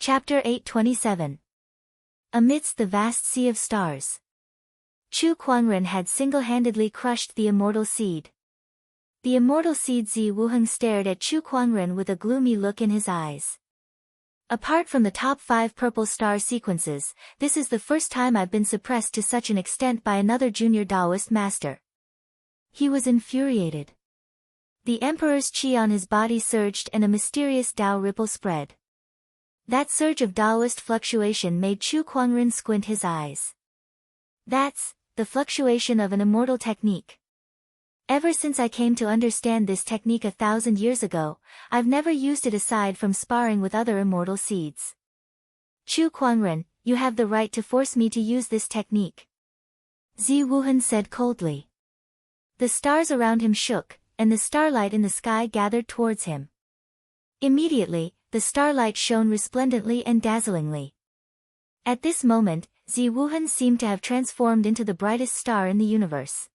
Chapter 827. Amidst the vast sea of stars. Chu Kuangren had single-handedly crushed the immortal seed. The immortal seed Zi Wuheng stared at Chu Kuangren with a gloomy look in his eyes. Apart from the top 5 purple star sequences, this is the first time I've been suppressed to such an extent by another junior Taoist master. He was infuriated. The Emperor's qi on his body surged and a mysterious Tao ripple spread. That surge of Taoist fluctuation made Chu Kuangren squint his eyes. That's the fluctuation of an immortal technique. Ever since I came to understand this technique 1,000 years ago, I've never used it aside from sparring with other immortal seeds. Chu Kuangren, you have the right to force me to use this technique. Zi Wuhan said coldly. The stars around him shook, and the starlight in the sky gathered towards him. Immediately, the starlight shone resplendently and dazzlingly. At this moment, Zi Wuhan seemed to have transformed into the brightest star in the universe.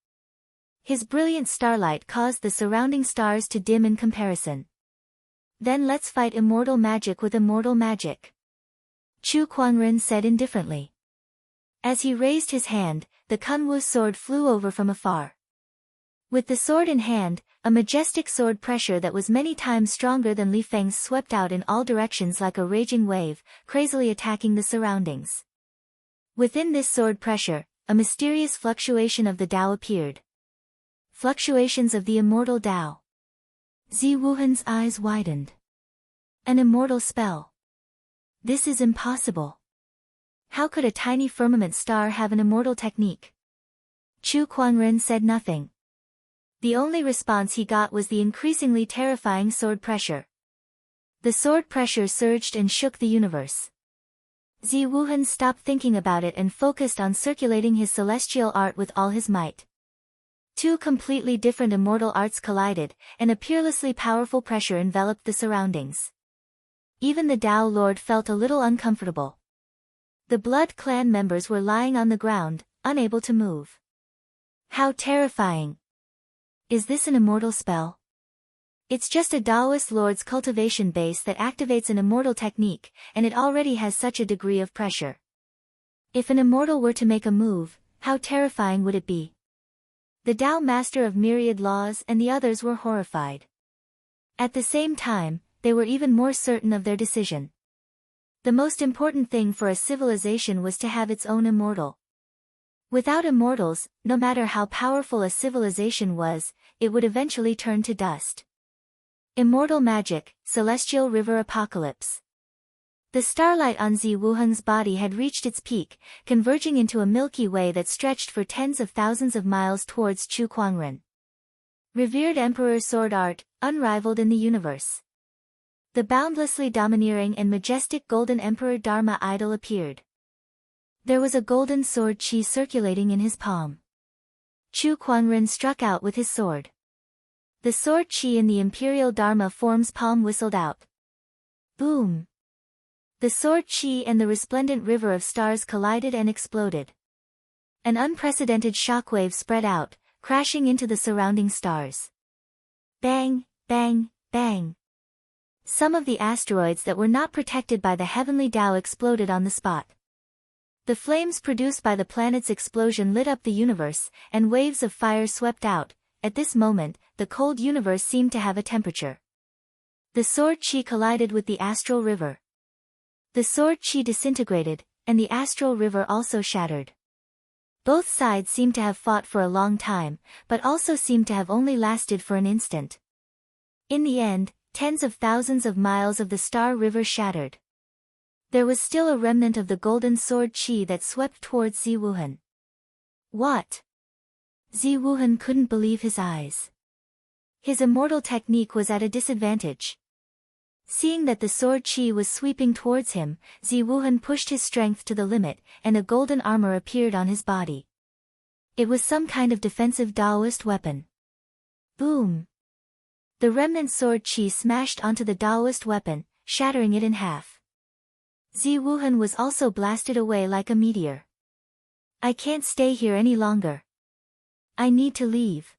His brilliant starlight caused the surrounding stars to dim in comparison. Then let's fight immortal magic with immortal magic. Chu Kuangren said indifferently. As he raised his hand, the Kunwu sword flew over from afar. With the sword in hand, a majestic sword pressure that was many times stronger than Li Feng's swept out in all directions like a raging wave, crazily attacking the surroundings. Within this sword pressure, a mysterious fluctuation of the Tao appeared. Fluctuations of the immortal Tao. Zi Wuhan's eyes widened. An immortal spell. This is impossible. How could a tiny firmament star have an immortal technique? Chu Kuangren said nothing. The only response he got was the increasingly terrifying sword pressure. The sword pressure surged and shook the universe. Zi Wuhan stopped thinking about it and focused on circulating his celestial art with all his might. Two completely different immortal arts collided, and a peerlessly powerful pressure enveloped the surroundings. Even the Tao Lord felt a little uncomfortable. The Blood Clan members were lying on the ground, unable to move. How terrifying! Is this an immortal spell? It's just a Taoist Lord's cultivation base that activates an immortal technique, and it already has such a degree of pressure. If an immortal were to make a move, how terrifying would it be? The Tao Master of Myriad Laws and the others were horrified. At the same time, they were even more certain of their decision. The most important thing for a civilization was to have its own immortal. Without immortals, no matter how powerful a civilization was, it would eventually turn to dust. Immortal magic, celestial river apocalypse. The starlight on Zi Wuhan's body had reached its peak, converging into a Milky Way that stretched for tens of thousands of miles towards Chu Kuangren. Revered Emperor sword art, unrivaled in the universe. The boundlessly domineering and majestic Golden Emperor Dharma idol appeared. There was a golden sword qi circulating in his palm. Chu Kuangren struck out with his sword. The sword qi in the Imperial Dharma form's palm whistled out. Boom! The sword qi and the resplendent river of stars collided and exploded. An unprecedented shockwave spread out, crashing into the surrounding stars. Bang, bang, bang. Some of the asteroids that were not protected by the heavenly Tao exploded on the spot. The flames produced by the planet's explosion lit up the universe, and waves of fire swept out. At this moment, the cold universe seemed to have a temperature. The sword qi collided with the astral river. The sword qi disintegrated, and the astral river also shattered. Both sides seemed to have fought for a long time, but also seemed to have only lasted for an instant. In the end, tens of thousands of miles of the star river shattered. There was still a remnant of the golden sword qi that swept towards Zi Wuhan. What? Zi Wuhan couldn't believe his eyes. His immortal technique was at a disadvantage. Seeing that the sword qi was sweeping towards him, Zi Wuhan pushed his strength to the limit, and a golden armor appeared on his body. It was some kind of defensive Taoist weapon. Boom! The remnant sword qi smashed onto the Taoist weapon, shattering it in half. Zi Wuhan was also blasted away like a meteor. I can't stay here any longer. I need to leave.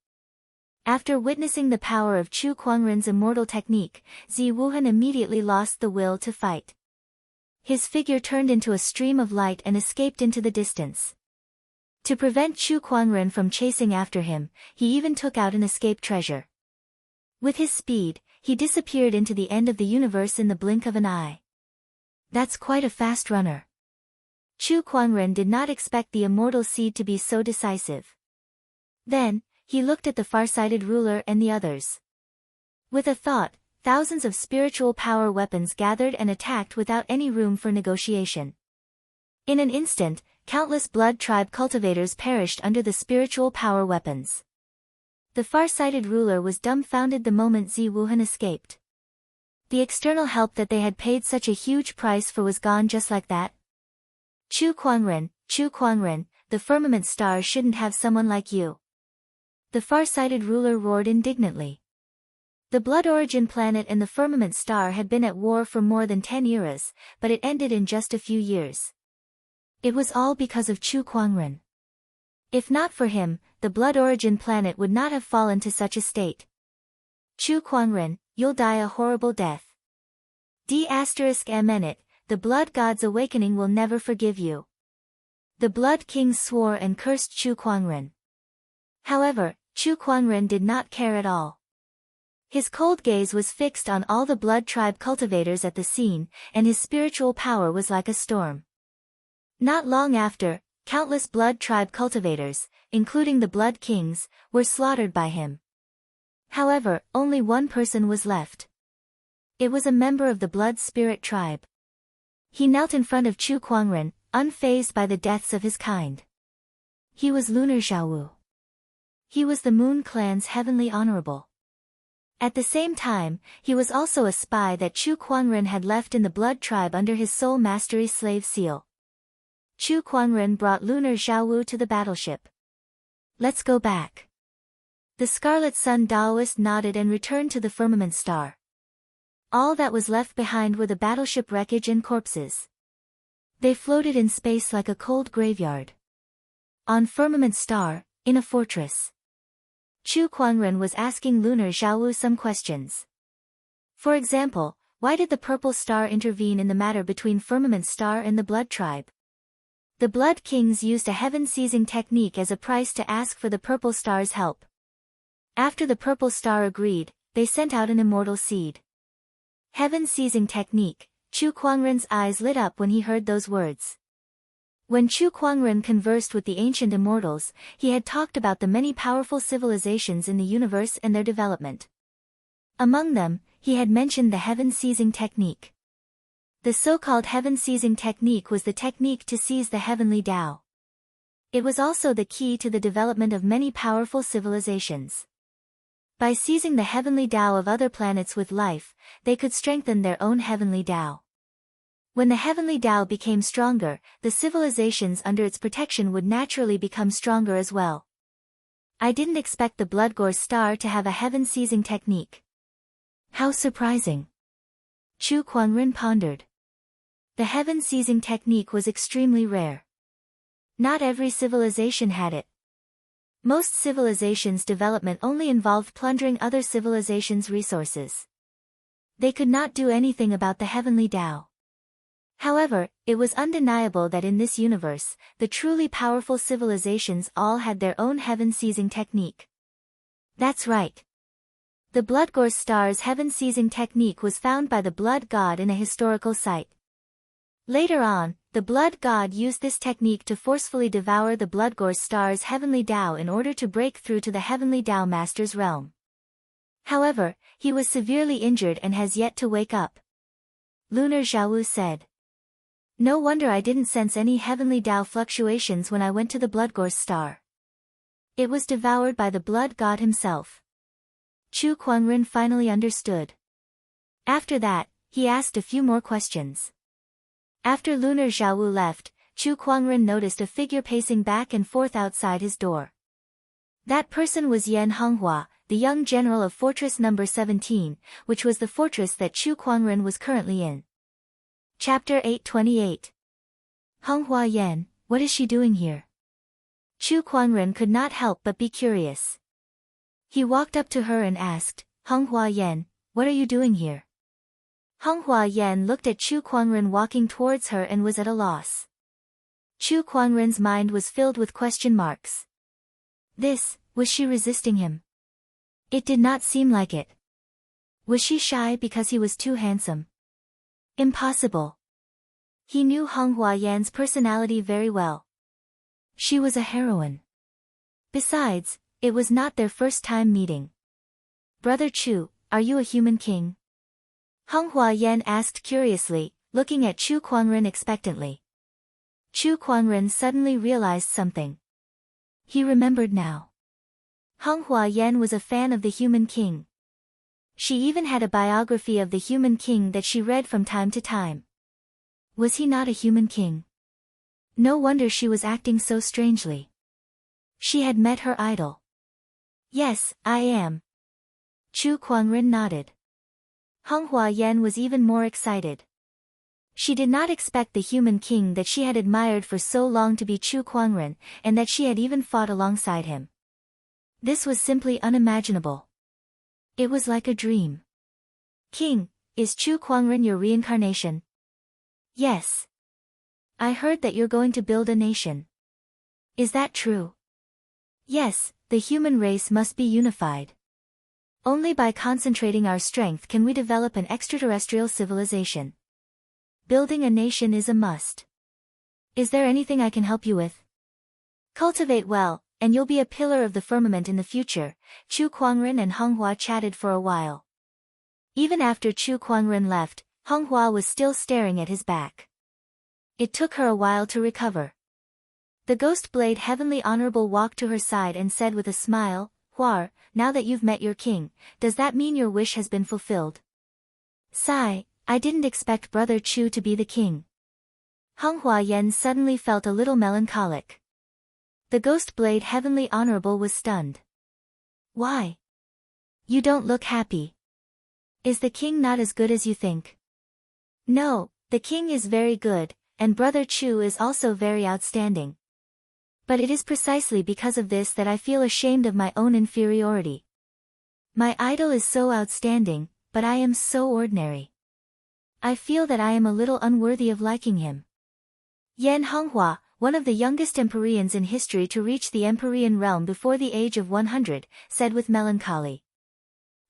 After witnessing the power of Chu Kuangren's immortal technique, Zi Wuhan immediately lost the will to fight. His figure turned into a stream of light and escaped into the distance. To prevent Chu Kuangren from chasing after him, he even took out an escape treasure. With his speed, he disappeared into the end of the universe in the blink of an eye. That's quite a fast runner. Chu Kuangren did not expect the immortal seed to be so decisive. Then, he looked at the far-sighted ruler and the others. With a thought, thousands of spiritual power weapons gathered and attacked without any room for negotiation. In an instant, countless blood tribe cultivators perished under the spiritual power weapons. The far-sighted ruler was dumbfounded the moment Zi Wuhan escaped. The external help that they had paid such a huge price for was gone just like that. Chu Kuangren, the firmament star shouldn't have someone like you. The far-sighted ruler roared indignantly. The Blood Origin planet and the firmament star had been at war for more than 10 eras, but it ended in just a few years. It was all because of Chu Kuangren. If not for him, the Blood Origin planet would not have fallen to such a state. Chu Kuangren, you'll die a horrible death. D****, the Blood God's awakening will never forgive you. The Blood King swore and cursed Chu Kuangren. However, Chu Kuangren did not care at all. His cold gaze was fixed on all the blood tribe cultivators at the scene, and his spiritual power was like a storm. Not long after, countless blood tribe cultivators, including the Blood Kings, were slaughtered by him. However, only one person was left. It was a member of the Blood Spirit tribe. He knelt in front of Chu Kuangren, unfazed by the deaths of his kind. He was Lunar Xiaowu. He was the Moon Clan's heavenly honorable. At the same time, he was also a spy that Chu Kuangren had left in the Blood Tribe under his soul mastery slave seal. Chu Kuangren brought Lunar Xiaowu to the battleship. Let's go back. The Scarlet Sun Daoist nodded and returned to the firmament star. All that was left behind were the battleship wreckage and corpses. They floated in space like a cold graveyard. On firmament star, in a fortress. Chu Kuangren was asking Lunar Xiaowu some questions. For example, why did the purple star intervene in the matter between firmament star and the blood tribe? The Blood Kings used a heaven-seizing technique as a price to ask for the purple star's help. After the purple star agreed, they sent out an immortal seed. Heaven-seizing technique. Chu Kuangren's eyes lit up when he heard those words. When Chu Kuangren conversed with the ancient immortals, he had talked about the many powerful civilizations in the universe and their development. Among them, he had mentioned the heaven-seizing technique. The so-called heaven-seizing technique was the technique to seize the heavenly Tao. It was also the key to the development of many powerful civilizations. By seizing the heavenly Tao of other planets with life, they could strengthen their own heavenly Tao. When the heavenly Tao became stronger, the civilizations under its protection would naturally become stronger as well. I didn't expect the Bloodgore star to have a heaven-seizing technique. How surprising. Chu Kuangren pondered. The heaven-seizing technique was extremely rare. Not every civilization had it. Most civilizations' development only involved plundering other civilizations' resources. They could not do anything about the heavenly Tao. However, it was undeniable that in this universe, the truly powerful civilizations all had their own heaven-seizing technique. That's right. The Bloodgore star's heaven-seizing technique was found by the Blood God in a historical site. Later on, the Blood God used this technique to forcefully devour the Bloodgore star's heavenly Tao in order to break through to the heavenly Tao Master's realm. However, he was severely injured and has yet to wake up. Lunar Xiaowu said. No wonder I didn't sense any heavenly Tao fluctuations when I went to the Bloodgore star. It was devoured by the Blood God himself. Chu Kuangren finally understood. After that, he asked a few more questions. After Lunar Xiaowu left, Chu Kuangren noticed a figure pacing back and forth outside his door. That person was Yan Honghua, the young general of Fortress No. 17, which was the fortress that Chu Kuangren was currently in. Chapter 828. Honghua Yan, what is she doing here? Chu Kuangren could not help but be curious. He walked up to her and asked, Honghua Yan, what are you doing here? Honghua Yan looked at Chu Kuangren walking towards her and was at a loss. Chu Kuangren's mind was filled with question marks. Was she resisting him? It did not seem like it. Was she shy because he was too handsome? Impossible. He knew Honghua Yan's personality very well. She was a heroine. Besides, it was not their first time meeting. Brother Chu, are you a human king? Honghua Yan asked curiously, looking at Chu Kuangren expectantly. Chu Kuangren suddenly realized something. He remembered now. Honghua Yan was a fan of the human king. She even had a biography of the human king that she read from time to time. Was he not a human king? No wonder she was acting so strangely. She had met her idol. Yes, I am. Chu Kuangren nodded. Honghua Yan was even more excited. She did not expect the human king that she had admired for so long to be Chu Kuangren, and that she had even fought alongside him. This was simply unimaginable. It was like a dream. King, is Chu Kuangren your reincarnation? Yes. I heard that you're going to build a nation. Is that true? Yes, the human race must be unified. Only by concentrating our strength can we develop an extraterrestrial civilization. Building a nation is a must. Is there anything I can help you with? Cultivate well, and you'll be a pillar of the firmament in the future. Chu Kuangren and Honghua chatted for a while. Even after Chu Kuangren left, Honghua was still staring at his back. It took her a while to recover. The ghost blade Heavenly Honorable walked to her side and said with a smile, Huar, now that you've met your king, does that mean your wish has been fulfilled? Sigh, I didn't expect Brother Chu to be the king. Honghua Yan suddenly felt a little melancholic. The ghost blade Heavenly Honorable was stunned. Why? You don't look happy. Is the king not as good as you think? No, the king is very good, and Brother Chu is also very outstanding. But it is precisely because of this that I feel ashamed of my own inferiority. My idol is so outstanding, but I am so ordinary. I feel that I am a little unworthy of liking him. Yan Honghua, one of the youngest Empyreans in history to reach the Empyrean realm before the age of 100, said with melancholy.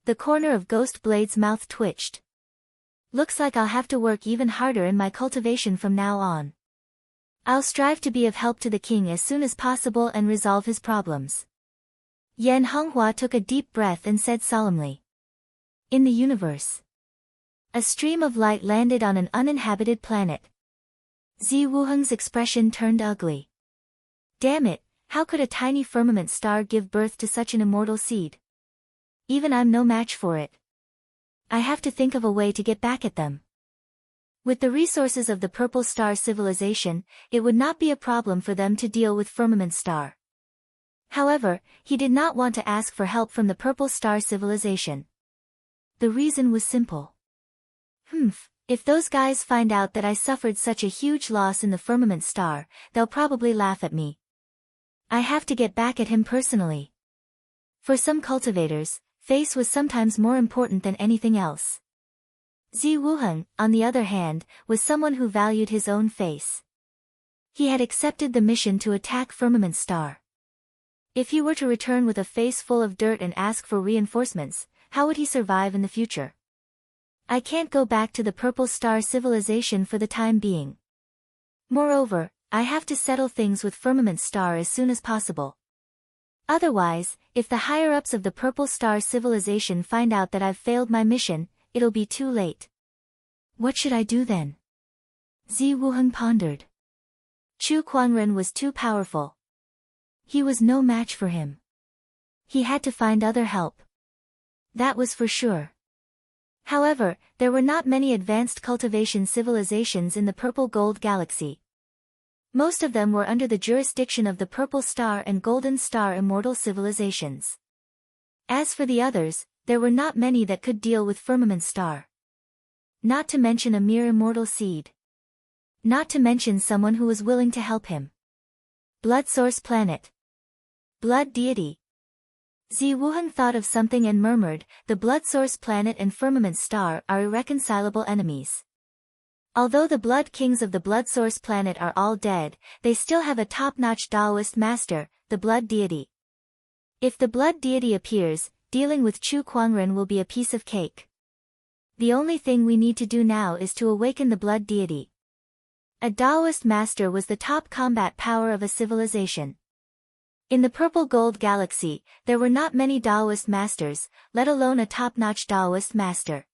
The corner of Ghost Blade's mouth twitched. Looks like I'll have to work even harder in my cultivation from now on. I'll strive to be of help to the king as soon as possible and resolve his problems. Yan Honghua took a deep breath and said solemnly. In the universe. A stream of light landed on an uninhabited planet. Zi Wuheng's expression turned ugly. Damn it, how could a tiny firmament star give birth to such an immortal seed? Even I'm no match for it. I have to think of a way to get back at them. With the resources of the Purple Star civilization, it would not be a problem for them to deal with Firmament Star. However, he did not want to ask for help from the Purple Star civilization. The reason was simple. If those guys find out that I suffered such a huge loss in the Firmament Star, they'll probably laugh at me. I have to get back at him personally. For some cultivators, face was sometimes more important than anything else. Zi Wuheng, on the other hand, was someone who valued his own face. He had accepted the mission to attack Firmament Star. If he were to return with a face full of dirt and ask for reinforcements, how would he survive in the future? I can't go back to the Purple Star civilization for the time being. Moreover, I have to settle things with Firmament Star as soon as possible. Otherwise, if the higher-ups of the Purple Star civilization find out that I've failed my mission, it'll be too late. What should I do then? Zi Wuheng pondered. Chu Kuangren was too powerful. He was no match for him. He had to find other help. That was for sure. However, there were not many advanced cultivation civilizations in the Purple Gold Galaxy. Most of them were under the jurisdiction of the Purple Star and Golden Star immortal civilizations. As for the others, there were not many that could deal with Firmament Star. Not to mention a mere immortal seed. Not to mention someone who was willing to help him. Blood Source Planet. Blood Deity. Zi Wuheng thought of something and murmured, the blood source planet and firmament star are irreconcilable enemies. Although the blood kings of the blood source planet are all dead, they still have a top-notch Taoist master, the blood deity. If the blood deity appears, dealing with Chu Kuangren will be a piece of cake. The only thing we need to do now is to awaken the blood deity. A Taoist master was the top combat power of a civilization. In the Purple Gold Galaxy, there were not many Taoist masters, let alone a top-notch Taoist master.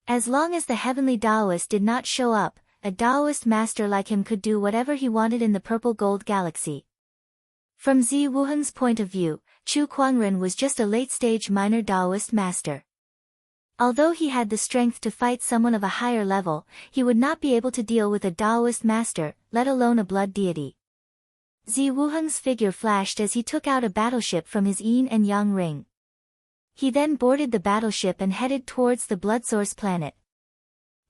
As long as the heavenly Taoist did not show up, a Taoist master like him could do whatever he wanted in the Purple Gold Galaxy. From Zi Wuheng's point of view, Chu Kuangren was just a late-stage minor Taoist master. Although he had the strength to fight someone of a higher level, he would not be able to deal with a Taoist master, let alone a blood deity. Zi Wuheng's figure flashed as he took out a battleship from his yin and yang ring. He then boarded the battleship and headed towards the blood source planet.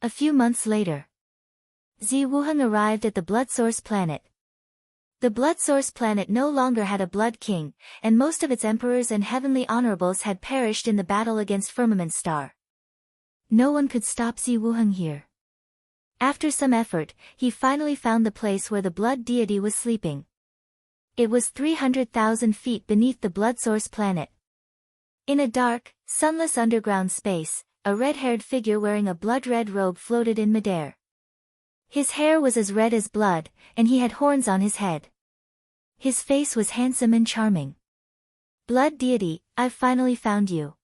A few months later, Zi Wuheng arrived at the blood source planet. The blood source planet no longer had a blood king, and most of its emperors and heavenly honorables had perished in the battle against Firmament Star. No one could stop Zi Wuheng here. After some effort, he finally found the place where the blood deity was sleeping. It was 300,000 feet beneath the blood source planet. In a dark, sunless underground space, a red-haired figure wearing a blood-red robe floated in midair. His hair was as red as blood, and he had horns on his head. His face was handsome and charming. Blood deity, I've finally found you.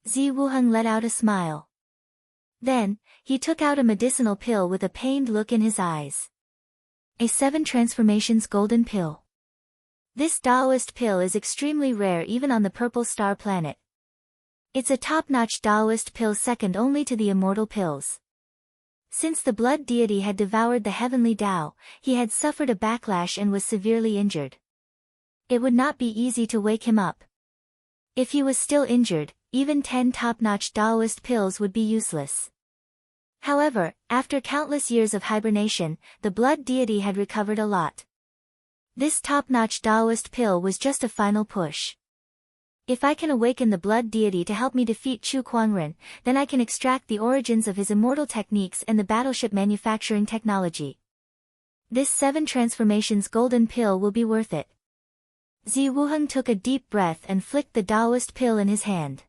Zi Wuheng let out a smile. Then, he took out a medicinal pill with a pained look in his eyes. A 7 transformations golden pill. This Taoist pill is extremely rare even on the Purple Star planet. It's a top-notch Taoist pill second only to the immortal pills. Since the blood deity had devoured the heavenly Tao, he had suffered a backlash and was severely injured. It would not be easy to wake him up. If he was still injured, even 10 top-notch Taoist pills would be useless. However, after countless years of hibernation, the blood deity had recovered a lot. This top-notch Taoist pill was just a final push. If I can awaken the blood deity to help me defeat Chu Kuangren, then I can extract the origins of his immortal techniques and the battleship manufacturing technology. This 7 transformations golden pill will be worth it. Zi Wuheng took a deep breath and flicked the Taoist pill in his hand.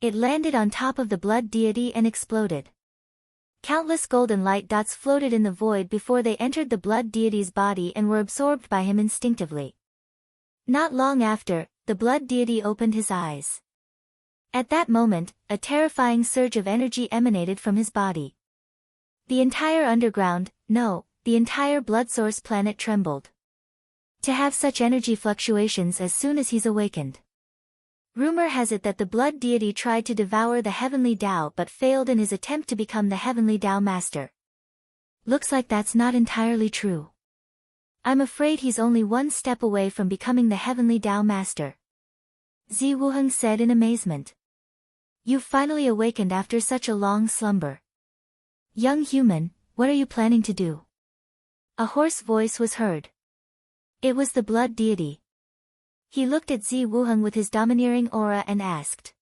It landed on top of the blood deity and exploded. Countless golden light dots floated in the void before they entered the blood deity's body and were absorbed by him instinctively. Not long after, the blood deity opened his eyes. At that moment, a terrifying surge of energy emanated from his body. The entire underground, the entire blood source planet trembled. To have such energy fluctuations as soon as he's awakened. Rumor has it that the blood deity tried to devour the heavenly Tao but failed in his attempt to become the heavenly Tao master. Looks like that's not entirely true. I'm afraid he's only one step away from becoming the heavenly Tao master. Zi Wuheng said in amazement. You've finally awakened after such a long slumber. Young human, what are you planning to do? A hoarse voice was heard. It was the blood deity. He looked at Zi Wuheng with his domineering aura and asked.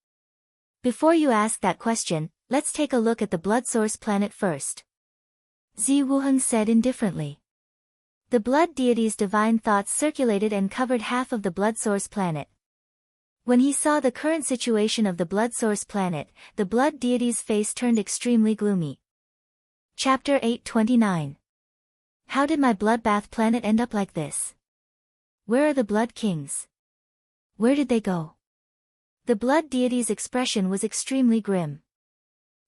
Before you ask that question, let's take a look at the blood source planet first. Zi Wuheng said indifferently. The blood deity's divine thoughts circulated and covered half of the blood source planet. When he saw the current situation of the blood source planet, the blood deity's face turned extremely gloomy. Chapter 829. How did my bloodbath planet end up like this? Where are the blood kings? Where did they go? The blood deity's expression was extremely grim.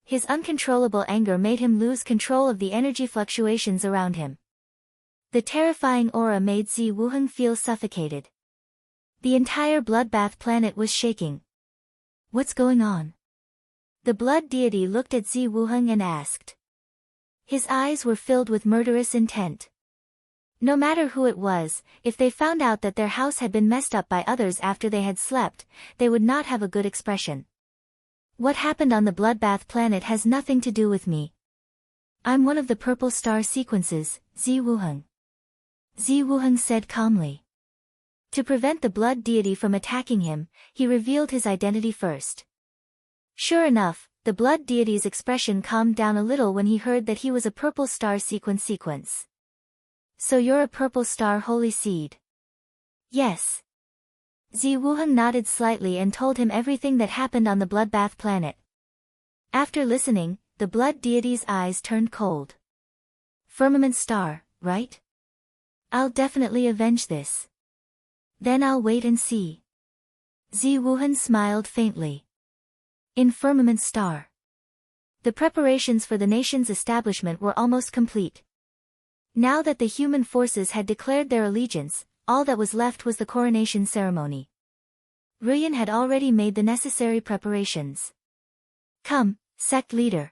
His uncontrollable anger made him lose control of the energy fluctuations around him. The terrifying aura made Zi Wuheng feel suffocated. The entire bloodbath planet was shaking. What's going on? The blood deity looked at Zi Wuheng and asked. His eyes were filled with murderous intent. No matter who it was, if they found out that their house had been messed up by others after they had slept, they would not have a good expression. What happened on the bloodbath planet has nothing to do with me. I'm one of the purple star sequences, Zi Wuheng. Zi Wuheng said calmly. To prevent the blood deity from attacking him, he revealed his identity first. Sure enough, the blood deity's expression calmed down a little when he heard that he was a purple star sequence. So you're a purple star holy seed? Yes. Zi Wuheng nodded slightly and told him everything that happened on the bloodbath planet. After listening, the blood deity's eyes turned cold. Firmament star, right? I'll definitely avenge this. Then I'll wait and see. Zi Wuheng smiled faintly. In Firmament Star. The preparations for the nation's establishment were almost complete. Now that the human forces had declared their allegiance, all that was left was the coronation ceremony. Ruyan had already made the necessary preparations. Come, sect leader.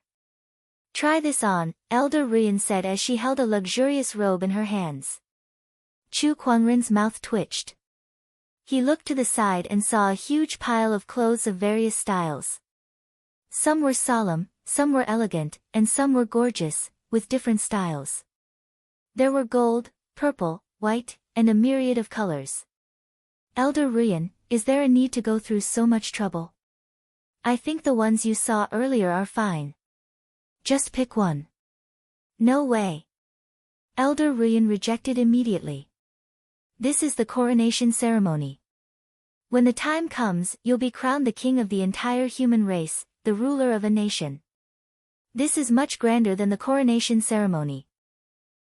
Try this on, Elder Ruyan said as she held a luxurious robe in her hands. Chu Kuangren's mouth twitched. He looked to the side and saw a huge pile of clothes of various styles. Some were solemn, some were elegant, and some were gorgeous, with different styles. There were gold, purple, white, and a myriad of colors. Elder Ruyan, is there a need to go through so much trouble? I think the ones you saw earlier are fine. Just pick one. No way. Elder Ruyan rejected immediately. This is the coronation ceremony. When the time comes, you'll be crowned the king of the entire human race, the ruler of a nation. This is much grander than the coronation ceremony.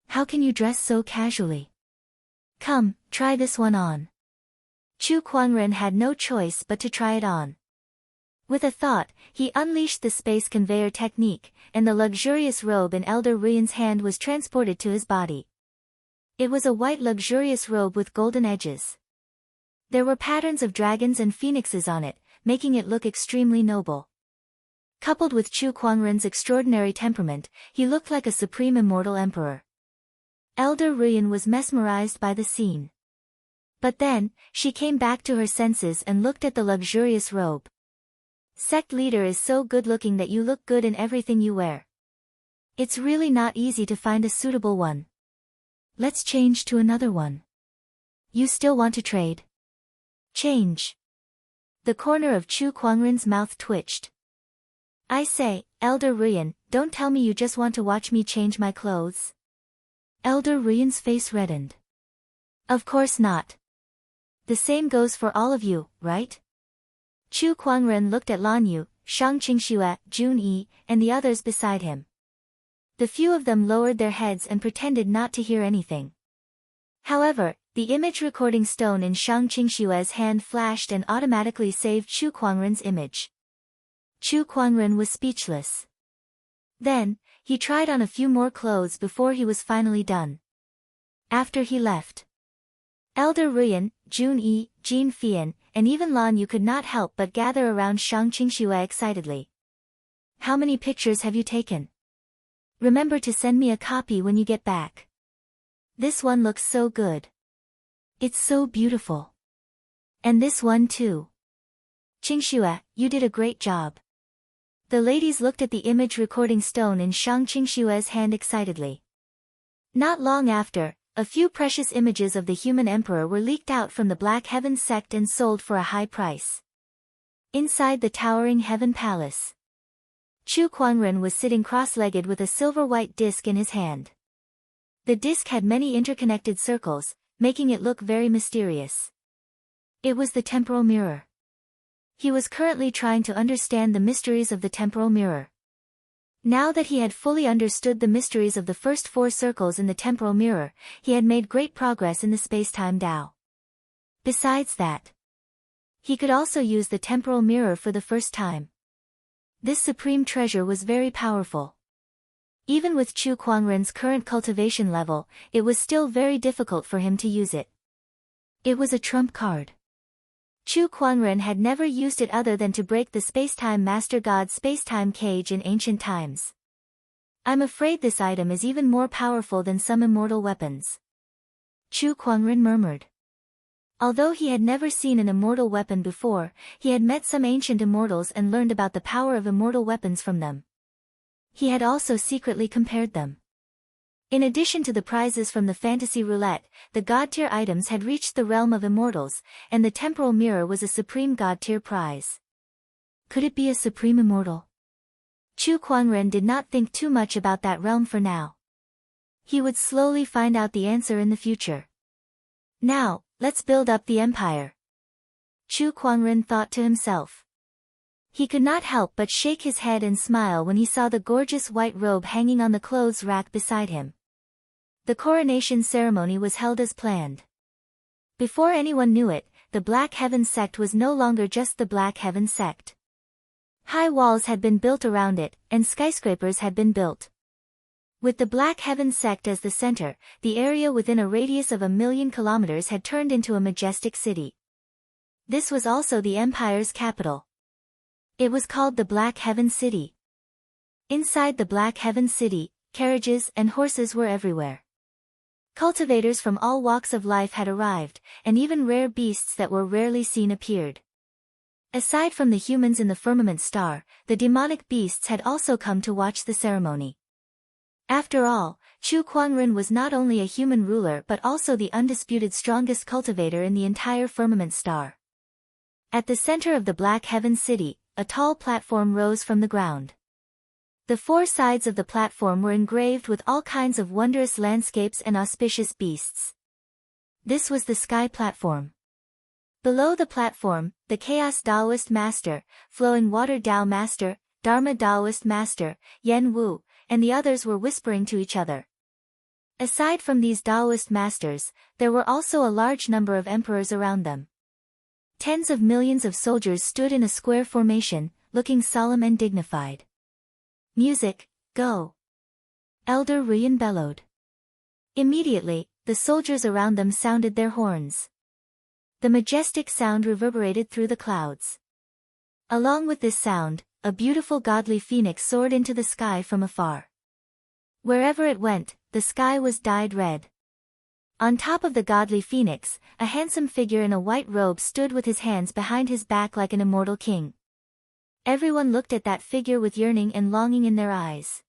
How can you dress so casually? Come, try this one on. Chu Kuangren had no choice but to try it on. With a thought, he unleashed the space conveyor technique, and the luxurious robe in Elder Ruyan's hand was transported to his body. It was a white luxurious robe with golden edges. There were patterns of dragons and phoenixes on it, making it look extremely noble. Coupled with Chu Kuangren's extraordinary temperament, he looked like a supreme immortal emperor. Elder Ruyan was mesmerized by the scene. But then, she came back to her senses and looked at the luxurious robe. Sect leader is so good-looking that you look good in everything you wear. It's really not easy to find a suitable one. Let's change to another one. You still want to trade? Change. The corner of Chu Kuangren's mouth twitched. I say, Elder Ruyan, don't tell me you just want to watch me change my clothes. Elder Ruyan's face reddened. Of course not. The same goes for all of you, right? Chu Kuangren looked at Lan Yu, Shang Qingxue, Jun Yi, and the others beside him. The few of them lowered their heads and pretended not to hear anything. However, the image recording stone in Shang Qingxue's hand flashed and automatically saved Chu Kuangren's image. Chu Kuangren was speechless. Then, he tried on a few more clothes before he was finally done. After he left, Elder Ruyan, Jun Yi, Jin Fian, and even Lan Yu could not help but gather around Shang Qingxue excitedly. How many pictures have you taken? Remember to send me a copy when you get back. This one looks so good. It's so beautiful. And this one too. Qingxue, you did a great job. The ladies looked at the image recording stone in Shang Qingxue's hand excitedly. Not long after, a few precious images of the human emperor were leaked out from the Black Heaven sect and sold for a high price. Inside the towering Heaven Palace, Chu Kuangren was sitting cross-legged with a silver-white disc in his hand. The disc had many interconnected circles, making it look very mysterious. It was the temporal mirror. He was currently trying to understand the mysteries of the temporal mirror. Now that he had fully understood the mysteries of the first 4 circles in the temporal mirror, he had made great progress in the space-time Tao. Besides that, he could also use the temporal mirror for the first time. This supreme treasure was very powerful. Even with Chu Kuangren's current cultivation level, it was still very difficult for him to use it. It was a trump card. Chu Kuangren had never used it other than to break the space-time Master God's space-time cage in ancient times. I'm afraid this item is even more powerful than some immortal weapons. Chu Kuangren murmured. Although he had never seen an immortal weapon before, he had met some ancient immortals and learned about the power of immortal weapons from them. He had also secretly compared them. In addition to the prizes from the fantasy roulette, the god-tier items had reached the realm of immortals, and the temporal mirror was a supreme god-tier prize. Could it be a supreme immortal? Chu Kuangren did not think too much about that realm for now. He would slowly find out the answer in the future. Now, let's build up the empire. Chu Kuangren thought to himself. He could not help but shake his head and smile when he saw the gorgeous white robe hanging on the clothes rack beside him. The coronation ceremony was held as planned. Before anyone knew it, the Black Heaven sect was no longer just the Black Heaven sect. High walls had been built around it, and skyscrapers had been built. With the Black Heaven sect as the center, the area within a radius of 1,000,000 kilometers had turned into a majestic city. This was also the empire's capital. It was called the Black Heaven City. Inside the Black Heaven City, carriages and horses were everywhere. Cultivators from all walks of life had arrived, and even rare beasts that were rarely seen appeared. Aside from the humans in the firmament star, the demonic beasts had also come to watch the ceremony. After all, Chu Kuangren was not only a human ruler but also the undisputed strongest cultivator in the entire firmament star. At the center of the Black Heaven City, a tall platform rose from the ground. The four sides of the platform were engraved with all kinds of wondrous landscapes and auspicious beasts. This was the Sky Platform. Below the platform, the Chaos Taoist Master, Flowing Water Tao Master, Dharma Taoist Master, Yen Wu, and the others were whispering to each other. Aside from these Taoist masters, there were also a large number of emperors around them. Tens of millions of soldiers stood in a square formation, looking solemn and dignified. Music, go! Elder Ruyan bellowed. Immediately, the soldiers around them sounded their horns. The majestic sound reverberated through the clouds. Along with this sound, a beautiful godly phoenix soared into the sky from afar. Wherever it went, the sky was dyed red. On top of the godly phoenix, a handsome figure in a white robe stood with his hands behind his back like an immortal king. Everyone looked at that figure with yearning and longing in their eyes.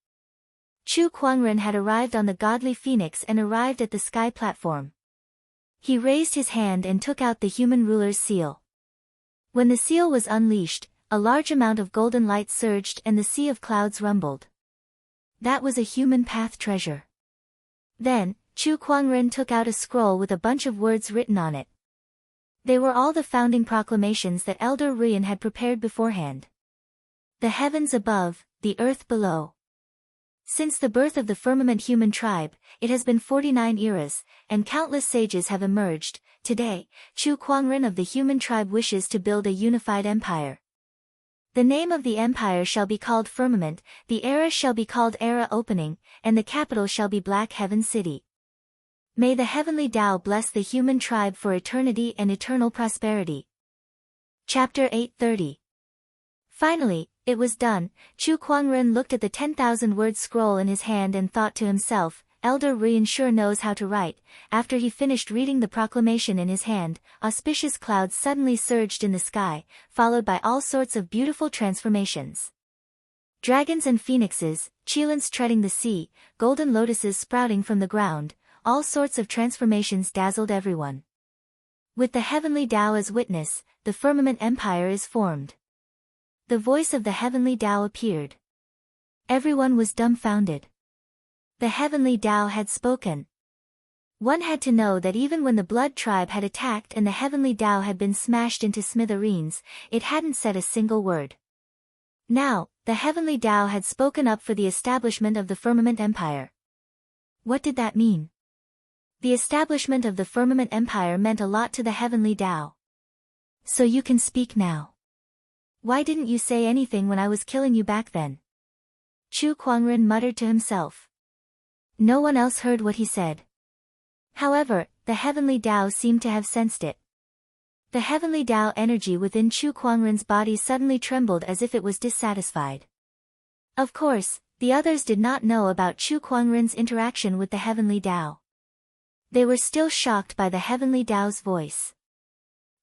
Chu Kuangren had arrived on the godly phoenix and arrived at the sky platform. He raised his hand and took out the human ruler's seal. When the seal was unleashed, a large amount of golden light surged and the sea of clouds rumbled. That was a human path treasure. Then, Chu Kuangren took out a scroll with a bunch of words written on it. They were all the founding proclamations that Elder Ruyan had prepared beforehand. The heavens above, the earth below. Since the birth of the firmament human tribe, it has been 49 eras, and countless sages have emerged. Today, Chu Kuangren of the human tribe wishes to build a unified empire. The name of the empire shall be called Firmament, the era shall be called Era Opening, and the capital shall be Black Heaven City. May the heavenly Tao bless the human tribe for eternity and eternal prosperity. Chapter 830. Finally, it was done. Chu Kuangren looked at the 10,000-word scroll in his hand and thought to himself, Elder Ruyan sure knows how to write. After he finished reading the proclamation in his hand, auspicious clouds suddenly surged in the sky, followed by all sorts of beautiful transformations. Dragons and phoenixes, cheilants treading the sea, golden lotuses sprouting from the ground, all sorts of transformations dazzled everyone. With the heavenly Tao as witness, the firmament empire is formed. The voice of the heavenly Tao appeared. Everyone was dumbfounded. The heavenly Tao had spoken. One had to know that even when the blood tribe had attacked and the heavenly Tao had been smashed into smithereens, it hadn't said a single word. Now, the heavenly Tao had spoken up for the establishment of the firmament empire. What did that mean? The establishment of the firmament empire meant a lot to the heavenly Tao. So you can speak now. Why didn't you say anything when I was killing you back then? Chu Kuangren muttered to himself. No one else heard what he said. However, the heavenly Tao seemed to have sensed it. The heavenly Tao energy within Chu Kuangren's body suddenly trembled as if it was dissatisfied. Of course, the others did not know about Chu Kuangren's interaction with the heavenly Tao. They were still shocked by the heavenly Tao's voice.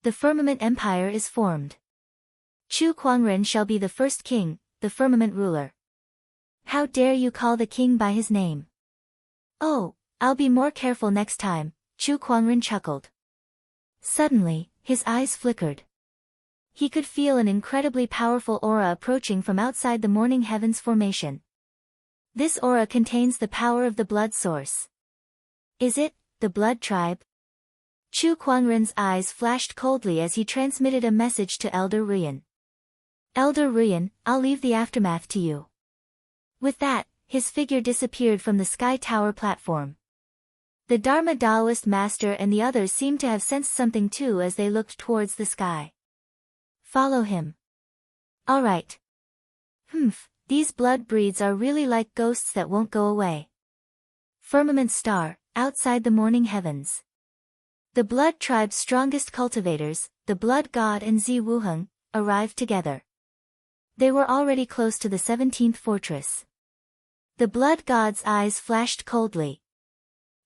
The firmament empire is formed. Chu Kuangren shall be the first king, the firmament ruler. How dare you call the king by his name? Oh, I'll be more careful next time, Chu Kuangren chuckled. Suddenly, his eyes flickered. He could feel an incredibly powerful aura approaching from outside the morning heavens formation. This aura contains the power of the blood source. Is it, the blood tribe? Chu Kuangren's eyes flashed coldly as he transmitted a message to Elder Ruyan. Elder Ruyan, I'll leave the aftermath to you. With that, his figure disappeared from the Sky Tower platform. The Dharma Daoist master and the others seemed to have sensed something too as they looked towards the sky. Follow him. Alright. These blood breeds are really like ghosts that won't go away. Firmament star, outside the morning heavens. The blood tribe's strongest cultivators, the blood god and Zi Wuheng, arrived together. They were already close to the 17th fortress. The blood god's eyes flashed coldly.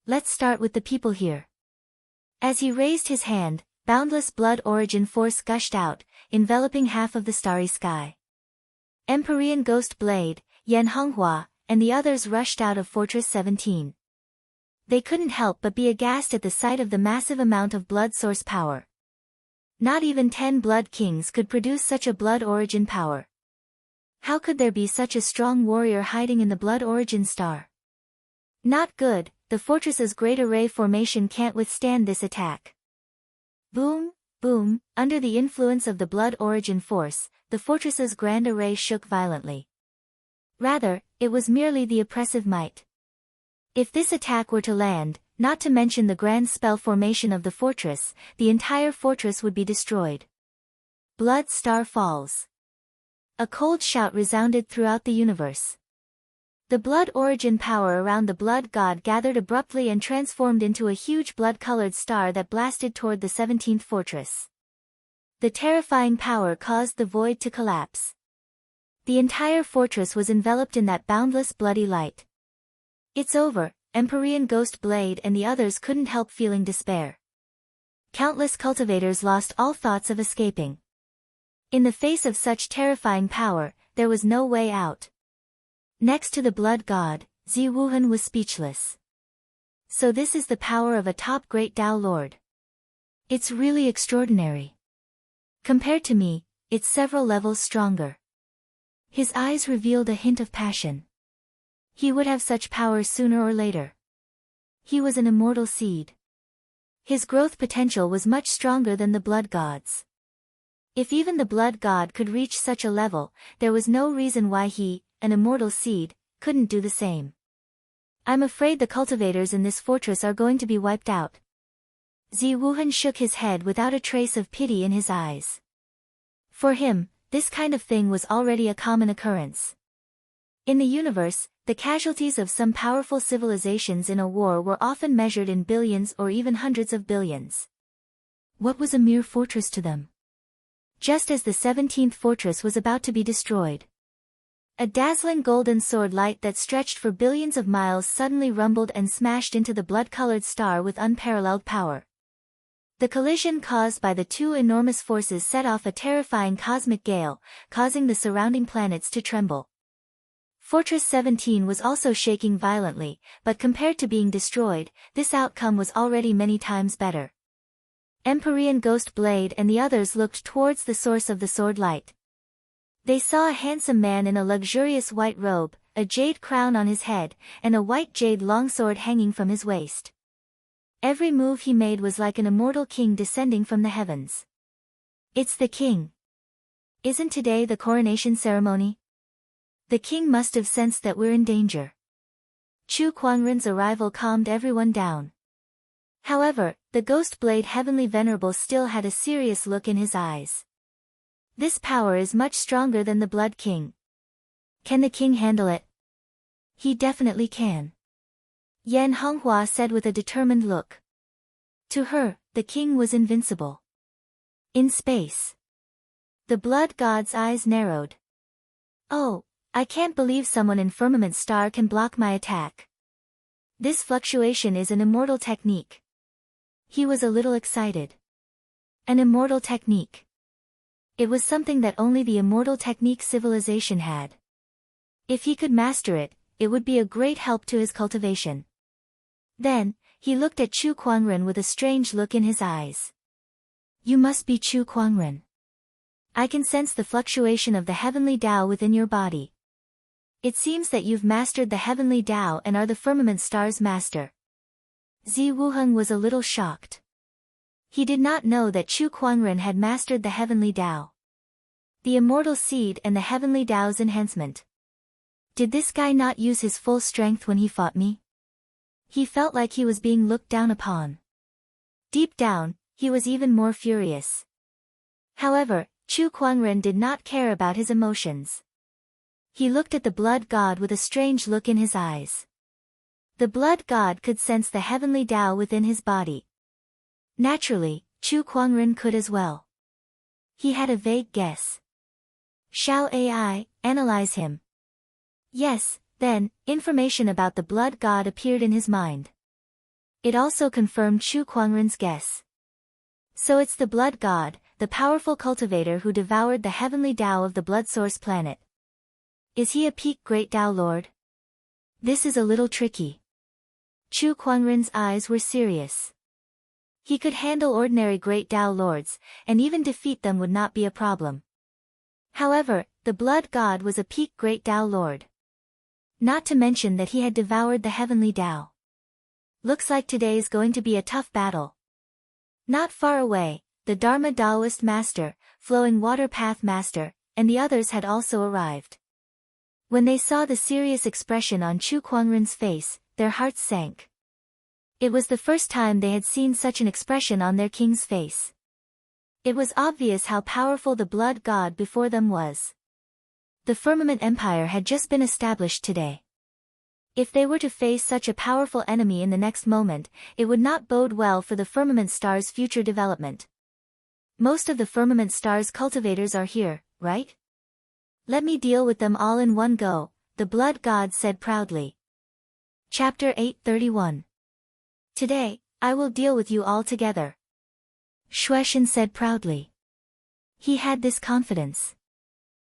Let's start with the people here. As he raised his hand, boundless blood origin force gushed out, enveloping half of the starry sky. Empyrean Ghost Blade, Yan Honghua, and the others rushed out of Fortress 17. They couldn't help but be aghast at the sight of the massive amount of blood source power. Not even 10 blood kings could produce such a blood origin power. How could there be such a strong warrior hiding in the blood origin star? Not good, the fortress's great array formation can't withstand this attack. Boom, boom, under the influence of the blood origin force, the fortress's grand array shook violently. Rather, it was merely the oppressive might. If this attack were to land, not to mention the grand spell formation of the fortress, the entire fortress would be destroyed. Blood Star falls. A cold shout resounded throughout the universe. The blood origin power around the blood god gathered abruptly and transformed into a huge blood-colored star that blasted toward the 17th fortress. The terrifying power caused the void to collapse. The entire fortress was enveloped in that boundless bloody light. It's over, Empyrean Ghost Blade and the others couldn't help feeling despair. Countless cultivators lost all thoughts of escaping. In the face of such terrifying power, there was no way out. Next to the blood god, Zi Wuhan was speechless. So this is the power of a top great Dao Lord. It's really extraordinary. Compared to me, it's several levels stronger. His eyes revealed a hint of passion. He would have such power sooner or later. He was an immortal seed. His growth potential was much stronger than the blood god's. If even the blood god could reach such a level, there was no reason why he, an immortal seed, couldn't do the same. I'm afraid the cultivators in this fortress are going to be wiped out. Zi Wuhan shook his head without a trace of pity in his eyes. For him, this kind of thing was already a common occurrence. In the universe, the casualties of some powerful civilizations in a war were often measured in billions or even hundreds of billions. What was a mere fortress to them? Just as the 17th fortress was about to be destroyed, a dazzling golden sword light that stretched for billions of miles suddenly rumbled and smashed into the blood-colored star with unparalleled power. The collision caused by the two enormous forces set off a terrifying cosmic gale, causing the surrounding planets to tremble. Fortress 17 was also shaking violently, but compared to being destroyed, this outcome was already many times better. Empyrean Ghost Blade and the others looked towards the source of the sword light. They saw a handsome man in a luxurious white robe, a jade crown on his head, and a white jade longsword hanging from his waist. Every move he made was like an immortal king descending from the heavens. It's the king. Isn't today the coronation ceremony? The king must have sensed that we're in danger. Chu Kuangren's arrival calmed everyone down. However, the Ghost Blade Heavenly Venerable still had a serious look in his eyes. This power is much stronger than the Blood King. Can the king handle it? He definitely can. Yan Honghua said with a determined look. To her, the king was invincible. In space. The blood god's eyes narrowed. Oh, I can't believe someone in Firmament Star can block my attack. This fluctuation is an immortal technique. He was a little excited. An immortal technique. It was something that only the immortal technique civilization had. If he could master it, it would be a great help to his cultivation. Then, he looked at Chu Kuangren with a strange look in his eyes. You must be Chu Kuangren. I can sense the fluctuation of the heavenly Tao within your body. It seems that you've mastered the heavenly Tao and are the firmament star's master. Zi Wuheng was a little shocked. He did not know that Chu Kuangren had mastered the heavenly Tao, the immortal seed and the heavenly Tao's enhancement. Did this guy not use his full strength when he fought me? He felt like he was being looked down upon. Deep down, he was even more furious. However, Chu Kuangren did not care about his emotions. He looked at the blood god with a strange look in his eyes. The blood god could sense the heavenly Tao within his body. Naturally, Chu Kuangren could as well. He had a vague guess. Shall AI analyze him? Yes, then, information about the blood god appeared in his mind. It also confirmed Chu Kuangren's guess. So it's the blood god, the powerful cultivator who devoured the heavenly Tao of the blood source planet. Is he a peak great Tao lord? This is a little tricky. Chu Kuangren's eyes were serious. He could handle ordinary great Tao lords, and even defeat them would not be a problem. However, the blood god was a peak great Tao lord. Not to mention that he had devoured the heavenly Tao. Looks like today's going to be a tough battle. Not far away, the Dharma Taoist master, Flowing Water Path master, and the others had also arrived. When they saw the serious expression on Chu Kuangren's face, their hearts sank. It was the first time they had seen such an expression on their king's face. It was obvious how powerful the blood god before them was. The Firmament Empire had just been established today. If they were to face such a powerful enemy in the next moment, it would not bode well for the Firmament Star's future development. Most of the Firmament Star's cultivators are here, right? Let me deal with them all in one go, the blood god said proudly. Chapter 831. Today, I will deal with you all together. Shueshan said proudly. He had this confidence.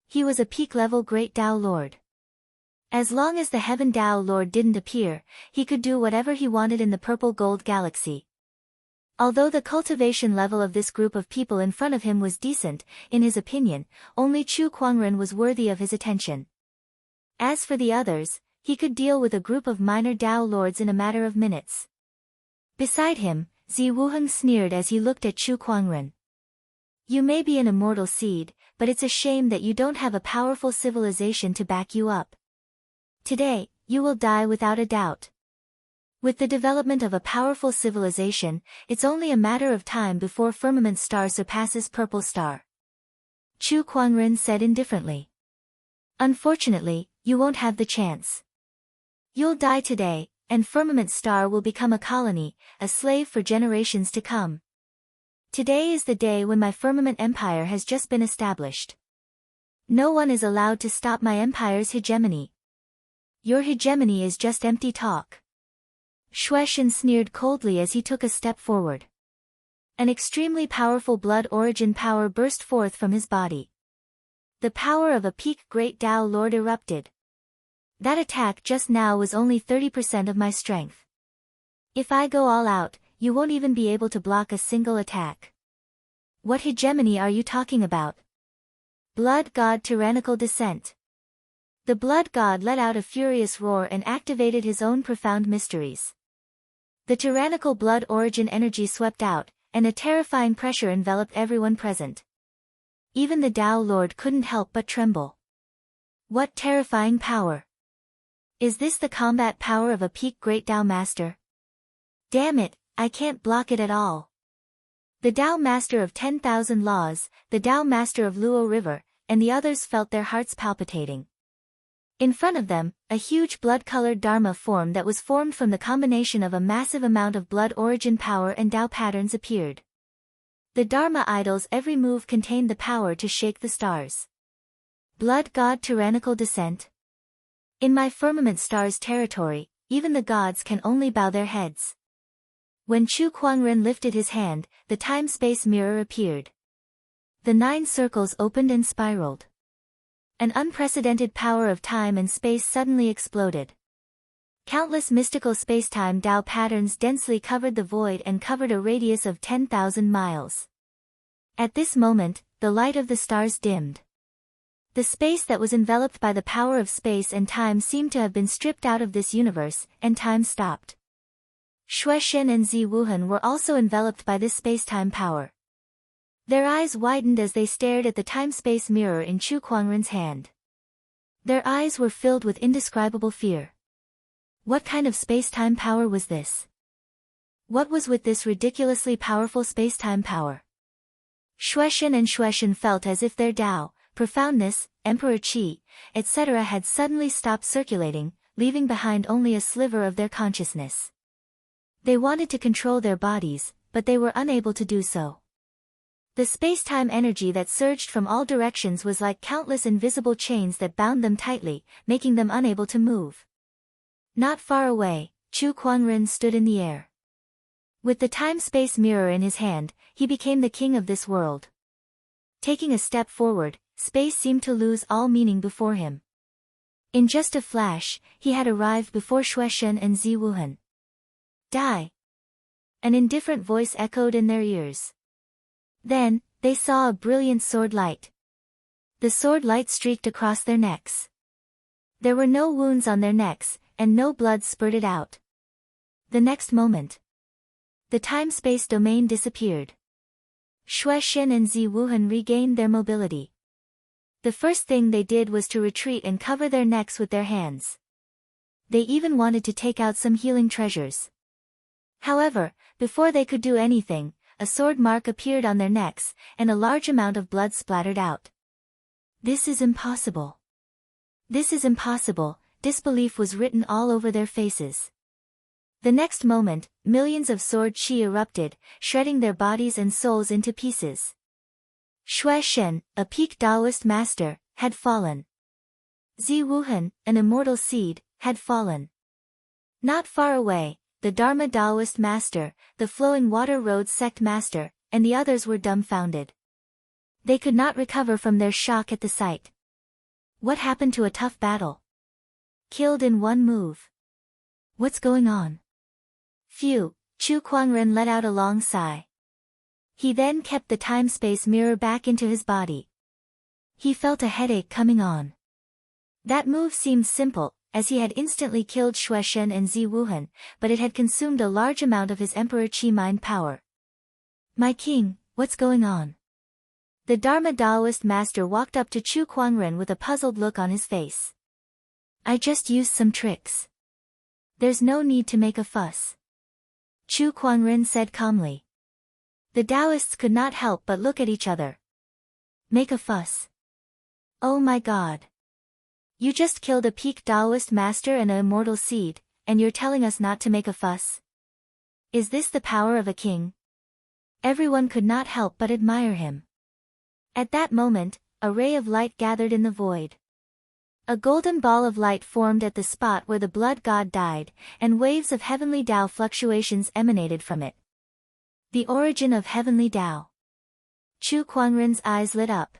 He was a peak-level great Tao Lord. As long as the Heaven Tao Lord didn't appear, he could do whatever he wanted in the purple gold galaxy. Although the cultivation level of this group of people in front of him was decent, in his opinion, only Chu Kuangren was worthy of his attention. As for the others, he could deal with a group of minor Tao Lords in a matter of minutes. Beside him, Zi Wuheng sneered as he looked at Chu Kuangren. You may be an immortal seed, but it's a shame that you don't have a powerful civilization to back you up. Today, you will die without a doubt. With the development of a powerful civilization, it's only a matter of time before Firmament Star surpasses Purple Star. Chu Kuangren said indifferently. Unfortunately, you won't have the chance. You'll die today, and Firmament Star will become a colony, a slave for generations to come. Today is the day when my Firmament Empire has just been established. No one is allowed to stop my empire's hegemony. Your hegemony is just empty talk. Shueshan sneered coldly as he took a step forward. An extremely powerful blood origin power burst forth from his body. The power of a peak great Tao Lord erupted. That attack just now was only 30% of my strength. If I go all out, you won't even be able to block a single attack. What hegemony are you talking about? Blood God Tyrannical Descent. The blood god let out a furious roar and activated his own profound mysteries. The tyrannical blood origin energy swept out, and a terrifying pressure enveloped everyone present. Even the Tao Lord couldn't help but tremble. What terrifying power! Is this the combat power of a peak great Tao Master? Damn it, I can't block it at all. The Tao Master of 10,000 Laws, the Tao Master of Luo River, and the others felt their hearts palpitating. In front of them, a huge blood-colored Dharma form that was formed from the combination of a massive amount of blood origin power and Tao patterns appeared. The Dharma idol's every move contained the power to shake the stars. Blood God Tyrannical Descent. In my Firmament Star's territory, even the gods can only bow their heads. When Chu Kuangren lifted his hand, the time-space mirror appeared. The 9 circles opened and spiraled. An unprecedented power of time and space suddenly exploded. Countless mystical spacetime Tao patterns densely covered the void and covered a radius of 10,000 miles. At this moment, the light of the stars dimmed. The space that was enveloped by the power of space and time seemed to have been stripped out of this universe, and time stopped. Shueishan and Zi Wuhan were also enveloped by this spacetime power. Their eyes widened as they stared at the time-space mirror in Chu Kuangren's hand. Their eyes were filled with indescribable fear. What kind of space-time power was this? What was with this ridiculously powerful space-time power? Shueishan and Shueishan felt as if their Tao, profoundness, Emperor Qi, etc. had suddenly stopped circulating, leaving behind only a sliver of their consciousness. They wanted to control their bodies, but they were unable to do so. The space-time energy that surged from all directions was like countless invisible chains that bound them tightly, making them unable to move. Not far away, Chu Kuangren stood in the air. With the time-space mirror in his hand, he became the king of this world. Taking a step forward, space seemed to lose all meaning before him. In just a flash, he had arrived before Shueishan and Zi Wuhan. Die! An indifferent voice echoed in their ears. Then, they saw a brilliant sword light. The sword light streaked across their necks. There were no wounds on their necks, and no blood spurted out. The next moment, the time-space domain disappeared. Shueishan and Zi Wuhan regained their mobility. The first thing they did was to retreat and cover their necks with their hands. They even wanted to take out some healing treasures. However, before they could do anything, a sword mark appeared on their necks, and a large amount of blood splattered out. This is impossible. This is impossible, disbelief was written all over their faces. The next moment, millions of sword chi erupted, shredding their bodies and souls into pieces. Shueishan, a peak Taoist master, had fallen. Zi Wuhan, an immortal seed, had fallen. Not far away, the Dharma Taoist master, the Flowing Water Road sect master, and the others were dumbfounded. They could not recover from their shock at the sight. What happened to a tough battle? Killed in one move. What's going on? Phew, Chu Kuangren let out a long sigh. He then kept the time-space mirror back into his body. He felt a headache coming on. That move seemed simple, as he had instantly killed Shueishan and Zi Wuhan, but it had consumed a large amount of his Emperor Qi mind power. My king, what's going on? The Dharma Taoist master walked up to Chu Kuangren with a puzzled look on his face. I just used some tricks. There's no need to make a fuss. Chu Kuangren said calmly. The Taoists could not help but look at each other. Make a fuss? Oh my God. You just killed a peak Taoist master and an immortal seed, and you're telling us not to make a fuss? Is this the power of a king? Everyone could not help but admire him. At that moment, a ray of light gathered in the void. A golden ball of light formed at the spot where the blood god died, and waves of heavenly Tao fluctuations emanated from it. The origin of heavenly Tao. Chu Kuangren's eyes lit up.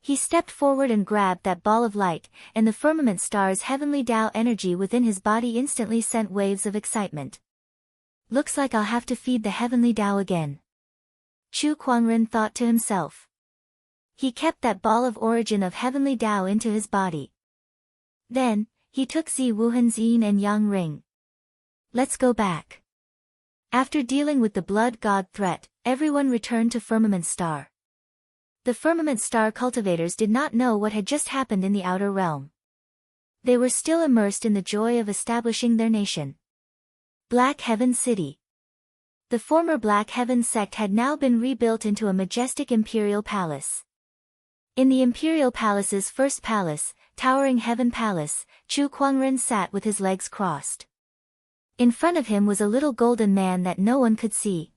He stepped forward and grabbed that ball of light, and the firmament star's heavenly Tao energy within his body instantly sent waves of excitement. Looks like I'll have to feed the heavenly Tao again. Chu Kuangren thought to himself. He kept that ball of origin of heavenly Tao into his body. Then, he took Zi Wuhan's yin and yang ring. Let's go back. After dealing with the blood god threat, everyone returned to Firmament Star. The Firmament Star cultivators did not know what had just happened in the outer realm. They were still immersed in the joy of establishing their nation. Black Heaven City. The former Black Heaven sect had now been rebuilt into a majestic imperial palace. In the imperial palace's first palace, towering Heaven Palace, Chu Kuangren sat with his legs crossed. In front of him was a little golden man that no one could see.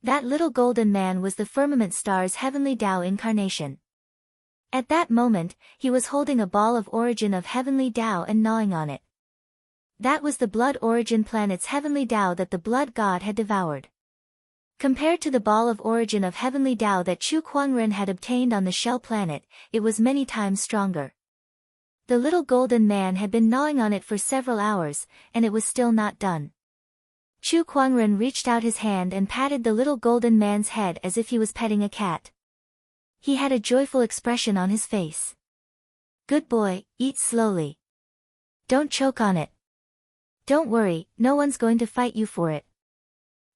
That little golden man was the Firmament Star's heavenly Tao incarnation. At that moment, he was holding a ball of origin of heavenly Tao and gnawing on it. That was the blood origin planet's heavenly Tao that the blood god had devoured. Compared to the ball of origin of heavenly Tao that Chu Kuangren had obtained on the shell planet, it was many times stronger. The little golden man had been gnawing on it for several hours, and it was still not done. Chu Kuangren reached out his hand and patted the little golden man's head as if he was petting a cat. He had a joyful expression on his face. "Good boy, eat slowly. Don't choke on it. Don't worry, no one's going to fight you for it."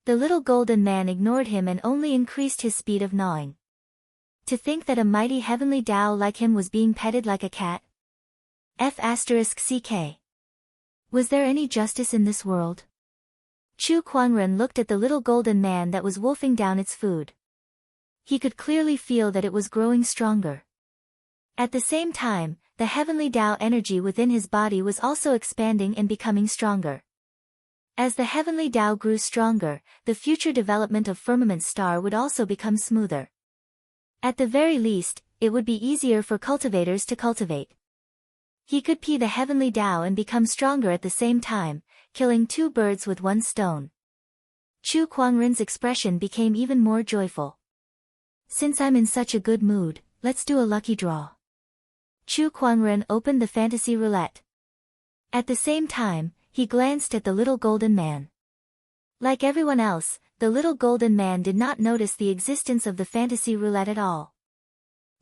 The little golden man ignored him and only increased his speed of gnawing. To think that a mighty heavenly Tao like him was being petted like a cat. F***ck. Was there any justice in this world? Chu Kuangren looked at the little golden man that was wolfing down its food. He could clearly feel that it was growing stronger. At the same time, the heavenly Tao energy within his body was also expanding and becoming stronger. As the heavenly Tao grew stronger, the future development of Firmament Star would also become smoother. At the very least, it would be easier for cultivators to cultivate. He could pee the heavenly Tao and become stronger at the same time, killing two birds with one stone. Chu Kuangren's expression became even more joyful. "Since I'm in such a good mood, let's do a lucky draw." Chu Kuangren opened the fantasy roulette. At the same time, he glanced at the little golden man. Like everyone else, the little golden man did not notice the existence of the fantasy roulette at all.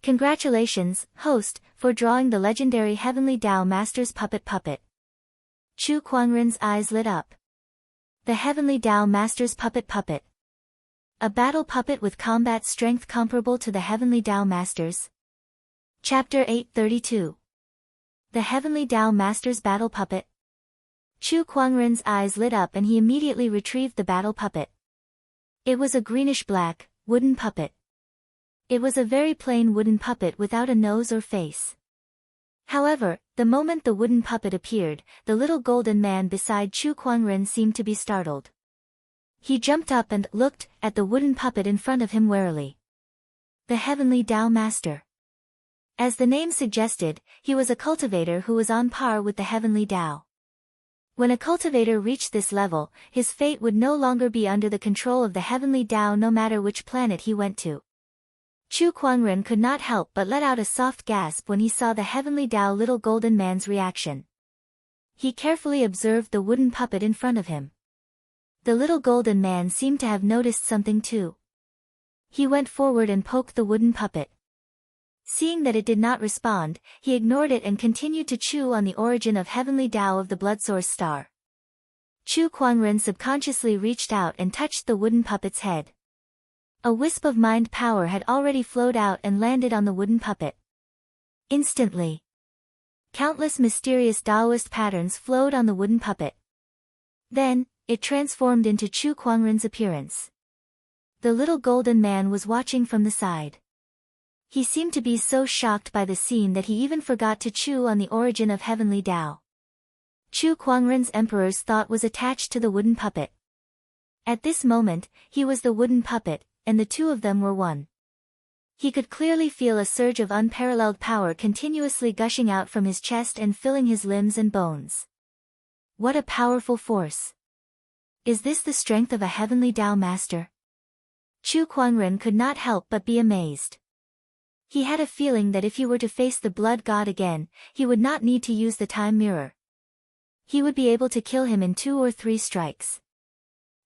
"Congratulations, host, for drawing the legendary Heavenly Tao Master's puppet. Chu Kuangren's eyes lit up. The Heavenly Tao Master's puppet. A battle puppet with combat strength comparable to the Heavenly Tao Master's. Chapter 832. The Heavenly Tao Master's battle puppet. Chu Kuangren's eyes lit up and he immediately retrieved the battle puppet. It was a greenish-black, wooden puppet. It was a very plain wooden puppet without a nose or face. However, the moment the wooden puppet appeared, the little golden man beside Chu Kuangren seemed to be startled. He jumped up and looked at the wooden puppet in front of him warily. The Heavenly Tao Master. As the name suggested, he was a cultivator who was on par with the Heavenly Tao. When a cultivator reached this level, his fate would no longer be under the control of the Heavenly Tao no matter which planet he went to. Chu Kuangren could not help but let out a soft gasp when he saw the Heavenly Tao little golden man's reaction. He carefully observed the wooden puppet in front of him. The little golden man seemed to have noticed something too. He went forward and poked the wooden puppet. Seeing that it did not respond, he ignored it and continued to chew on the origin of Heavenly Tao of the Blood Source Star. Chu Kuangren subconsciously reached out and touched the wooden puppet's head. A wisp of mind power had already flowed out and landed on the wooden puppet. Instantly, countless mysterious Taoist patterns flowed on the wooden puppet. Then, it transformed into Chu Kuangren's appearance. The little golden man was watching from the side. He seemed to be so shocked by the scene that he even forgot to chew on the origin of Heavenly Tao. Chu Kuangren's emperor's thought was attached to the wooden puppet. At this moment, he was the wooden puppet, and the two of them were one. He could clearly feel a surge of unparalleled power continuously gushing out from his chest and filling his limbs and bones. What a powerful force! Is this the strength of a Heavenly Tao Master? Chu Kuangren could not help but be amazed. He had a feeling that if he were to face the blood god again, he would not need to use the time mirror. He would be able to kill him in 2 or 3 strikes.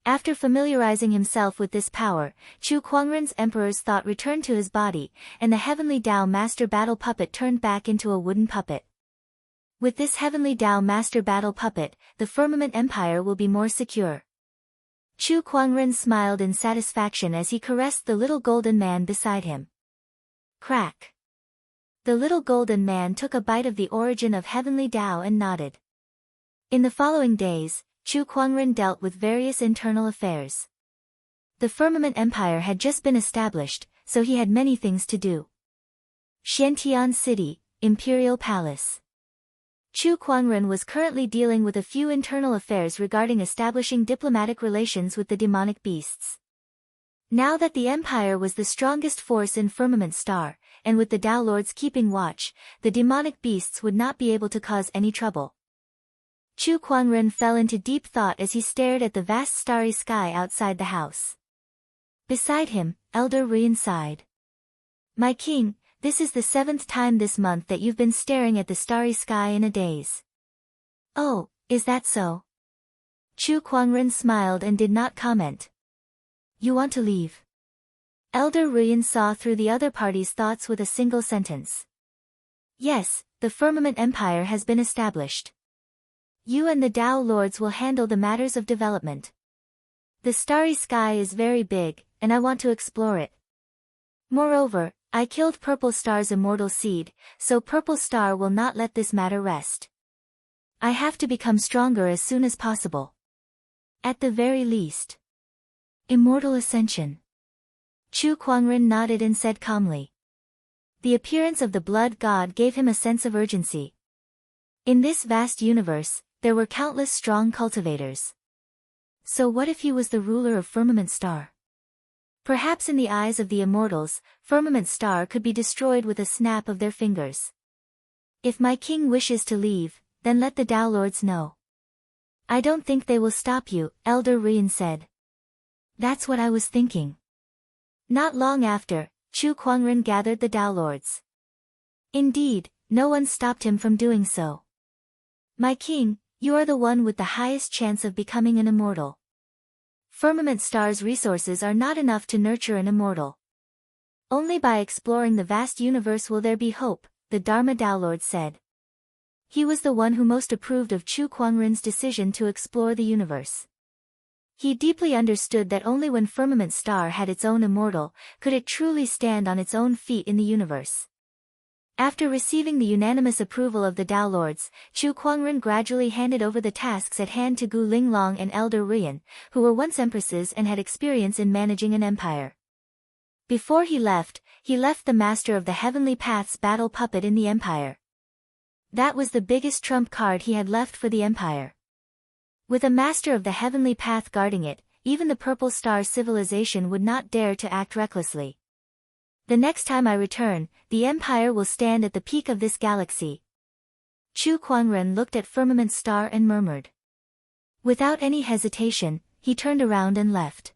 After familiarizing himself with this power, Chu Kuangren's emperor's thought returned to his body, and the Heavenly Tao Master battle puppet turned back into a wooden puppet. With this Heavenly Tao Master battle puppet, the Firmament Empire will be more secure. Chu Kuangren smiled in satisfaction as he caressed the little golden man beside him. Crack. The little golden man took a bite of the origin of Heavenly Tao and nodded. In the following days, Chu Kuangren dealt with various internal affairs. The Firmament Empire had just been established, so he had many things to do. Xiantian City, Imperial Palace. Chu Kuangren was currently dealing with a few internal affairs regarding establishing diplomatic relations with the demonic beasts. Now that the Empire was the strongest force in Firmament Star, and with the Tao Lords keeping watch, the demonic beasts would not be able to cause any trouble. Chu Kuangren fell into deep thought as he stared at the vast starry sky outside the house. Beside him, Elder Rian sighed. "My king, this is the 7th time this month that you've been staring at the starry sky in a daze. Oh, is that so? Chu Kuangren smiled and did not comment. You want to leave? Elder Ruyan saw through the other party's thoughts with a single sentence. Yes, the Firmament Empire has been established. You and the Dao Lords will handle the matters of development. The starry sky is very big, and I want to explore it. Moreover, I killed Purple Star's immortal seed, so Purple Star will not let this matter rest. I have to become stronger as soon as possible. At the very least. Immortal Ascension. Chu Kuangren nodded and said calmly. The appearance of the blood god gave him a sense of urgency. In this vast universe, there were countless strong cultivators. So what if he was the ruler of Firmament Star? Perhaps in the eyes of the immortals, Firmament Star could be destroyed with a snap of their fingers. If my king wishes to leave, then let the Dao Lords know. I don't think they will stop you, Elder Ruyan said. That's what I was thinking. Not long after, Chu Kuangren gathered the Dao Lords. Indeed, no one stopped him from doing so. My king, you are the one with the highest chance of becoming an immortal. Firmament Star's resources are not enough to nurture an immortal. Only by exploring the vast universe will there be hope, the Dharma Dao Lord said. He was the one who most approved of Chu Kuangren's decision to explore the universe. He deeply understood that only when Firmament Star had its own immortal, could it truly stand on its own feet in the universe. After receiving the unanimous approval of the Dao Lords, Chu Kuangren gradually handed over the tasks at hand to Gu Linglong and Elder Ruyan, who were once empresses and had experience in managing an empire. Before he left the Master of the Heavenly Path's battle puppet in the empire. That was the biggest trump card he had left for the empire. With a Master of the Heavenly Path guarding it, even the Purple Star civilization would not dare to act recklessly. The next time I return, the Empire will stand at the peak of this galaxy. Chu Kuangren looked at Firmament Star and murmured. Without any hesitation, he turned around and left.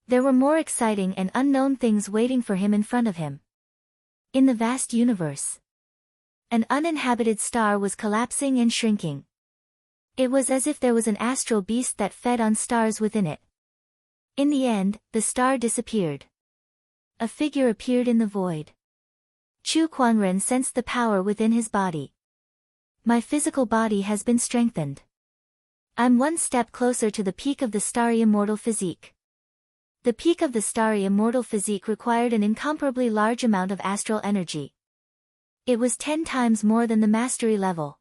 There were more exciting and unknown things waiting for him in front of him. In the vast universe, an uninhabited star was collapsing and shrinking. It was as if there was an astral beast that fed on stars within it. In the end, the star disappeared. A figure appeared in the void. Chu Kuangren sensed the power within his body. My physical body has been strengthened. I'm one step closer to the peak of the starry immortal physique. The peak of the starry immortal physique required an incomparably large amount of astral energy. It was 10 times more than the mastery level.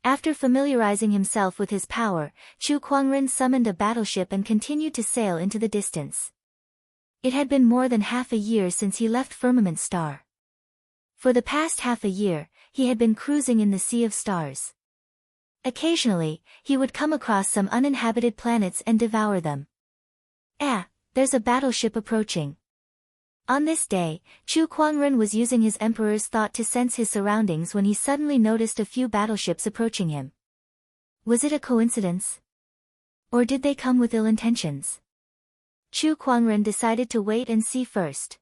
After familiarizing himself with his power, Chu Kuangren summoned a battleship and continued to sail into the distance. It had been more than half a year since he left Firmament Star. For the past half a year, he had been cruising in the Sea of Stars. Occasionally, he would come across some uninhabited planets and devour them. There's a battleship approaching. On this day, Chu Kuangren was using his Emperor's thought to sense his surroundings when he suddenly noticed a few battleships approaching him. Was it a coincidence? Or did they come with ill intentions? Chu Kuangren decided to wait and see first.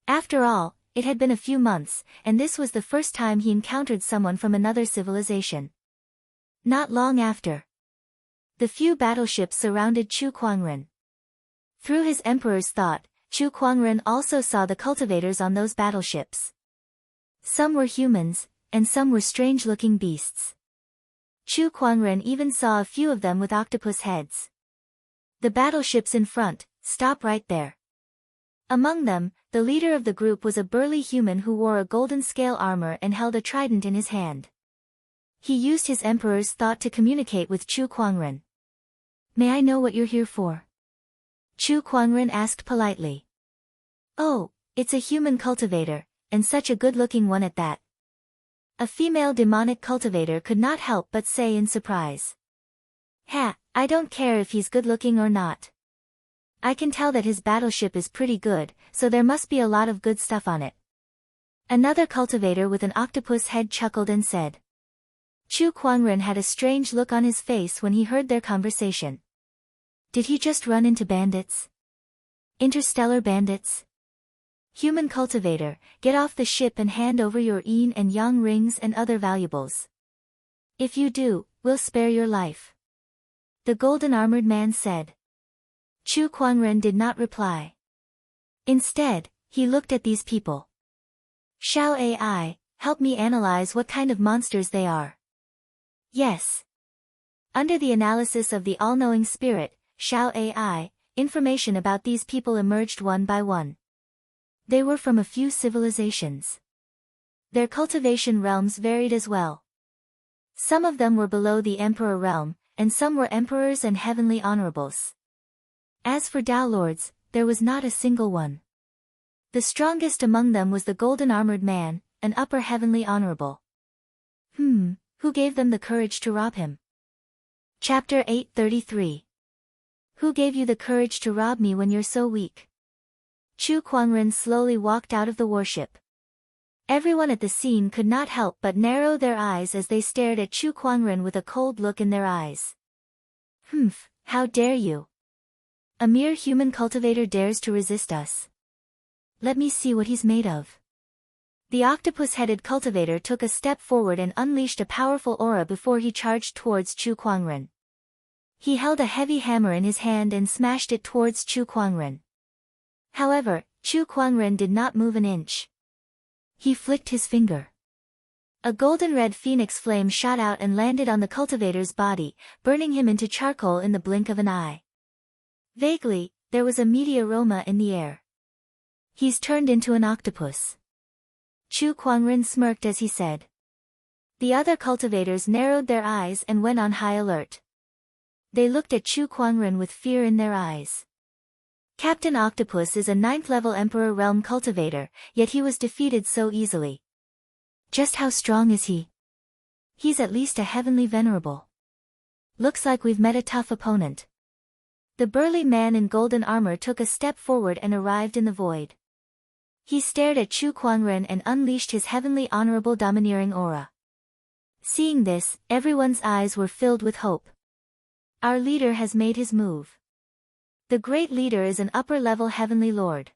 After all, it had been a few months, and this was the first time he encountered someone from another civilization. Not long after, the few battleships surrounded Chu Kuangren. Through his Emperor's thought, Chu Kuangren also saw the cultivators on those battleships. Some were humans, and some were strange-looking beasts. Chu Kuangren even saw a few of them with octopus heads. The battleships in front, stop right there. Among them, the leader of the group was a burly human who wore a golden scale armor and held a trident in his hand. He used his Emperor's thought to communicate with Chu Kuangren. May I know what you're here for? Chu Kuangren asked politely. Oh, it's a human cultivator, and such a good-looking one at that. A female demonic cultivator could not help but say in surprise. I don't care if he's good-looking or not. I can tell that his battleship is pretty good, so there must be a lot of good stuff on it. Another cultivator with an octopus head chuckled and said. Chu Kuangren had a strange look on his face when he heard their conversation. Did he just run into bandits? Interstellar bandits? Human cultivator, get off the ship and hand over your yin and yang rings and other valuables. If you do, we'll spare your life. The golden-armored man said. Chu Kuangren did not reply. Instead, he looked at these people. Shao AI, help me analyze what kind of monsters they are. Yes. Under the analysis of the all-knowing spirit, Shao AI, information about these people emerged one by one. They were from a few civilizations. Their cultivation realms varied as well. Some of them were below the emperor realm, and some were emperors and heavenly honorables. As for Tao Lords, there was not a single one. The strongest among them was the golden-armored man, an upper heavenly honorable. Who gave them the courage to rob him? Chapter 833. Who gave you the courage to rob me when you're so weak? Chu Kuangren slowly walked out of the warship. Everyone at the scene could not help but narrow their eyes as they stared at Chu Kuangren with a cold look in their eyes. How dare you? A mere human cultivator dares to resist us. Let me see what he's made of. The octopus-headed cultivator took a step forward and unleashed a powerful aura before he charged towards Chu Kuangren. He held a heavy hammer in his hand and smashed it towards Chu Kuangren. However, Chu Kuangren did not move an inch. He flicked his finger. A golden-red phoenix flame shot out and landed on the cultivator's body, burning him into charcoal in the blink of an eye. Vaguely, there was a meaty aroma in the air. He's turned into an octopus. Chu Kuangren smirked as he said. The other cultivators narrowed their eyes and went on high alert. They looked at Chu Kuangren with fear in their eyes. Captain Octopus is a 9th-level Emperor Realm cultivator, yet he was defeated so easily. Just how strong is he? He's at least a heavenly venerable. Looks like we've met a tough opponent. The burly man in golden armor took a step forward and arrived in the void. He stared at Chu Kuangren and unleashed his heavenly honorable domineering aura. Seeing this, everyone's eyes were filled with hope. Our leader has made his move. The great leader is an upper-level heavenly lord.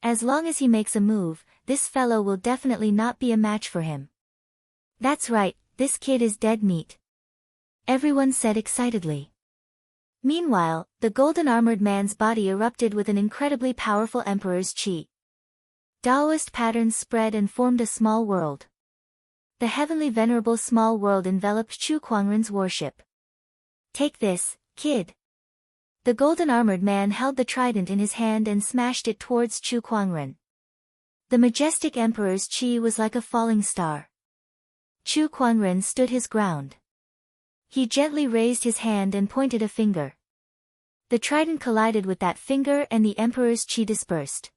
As long as he makes a move, this fellow will definitely not be a match for him. That's right, this kid is dead meat. Everyone said excitedly. Meanwhile, the golden-armored man's body erupted with an incredibly powerful emperor's chi. Taoist patterns spread and formed a small world. The heavenly venerable small world enveloped Chu Kuangren's warship. Take this, kid. The golden-armored man held the trident in his hand and smashed it towards Chu Kuangren. The majestic emperor's chi was like a falling star. Chu Kuangren stood his ground. He gently raised his hand and pointed a finger. The trident collided with that finger and the emperor's chi dispersed.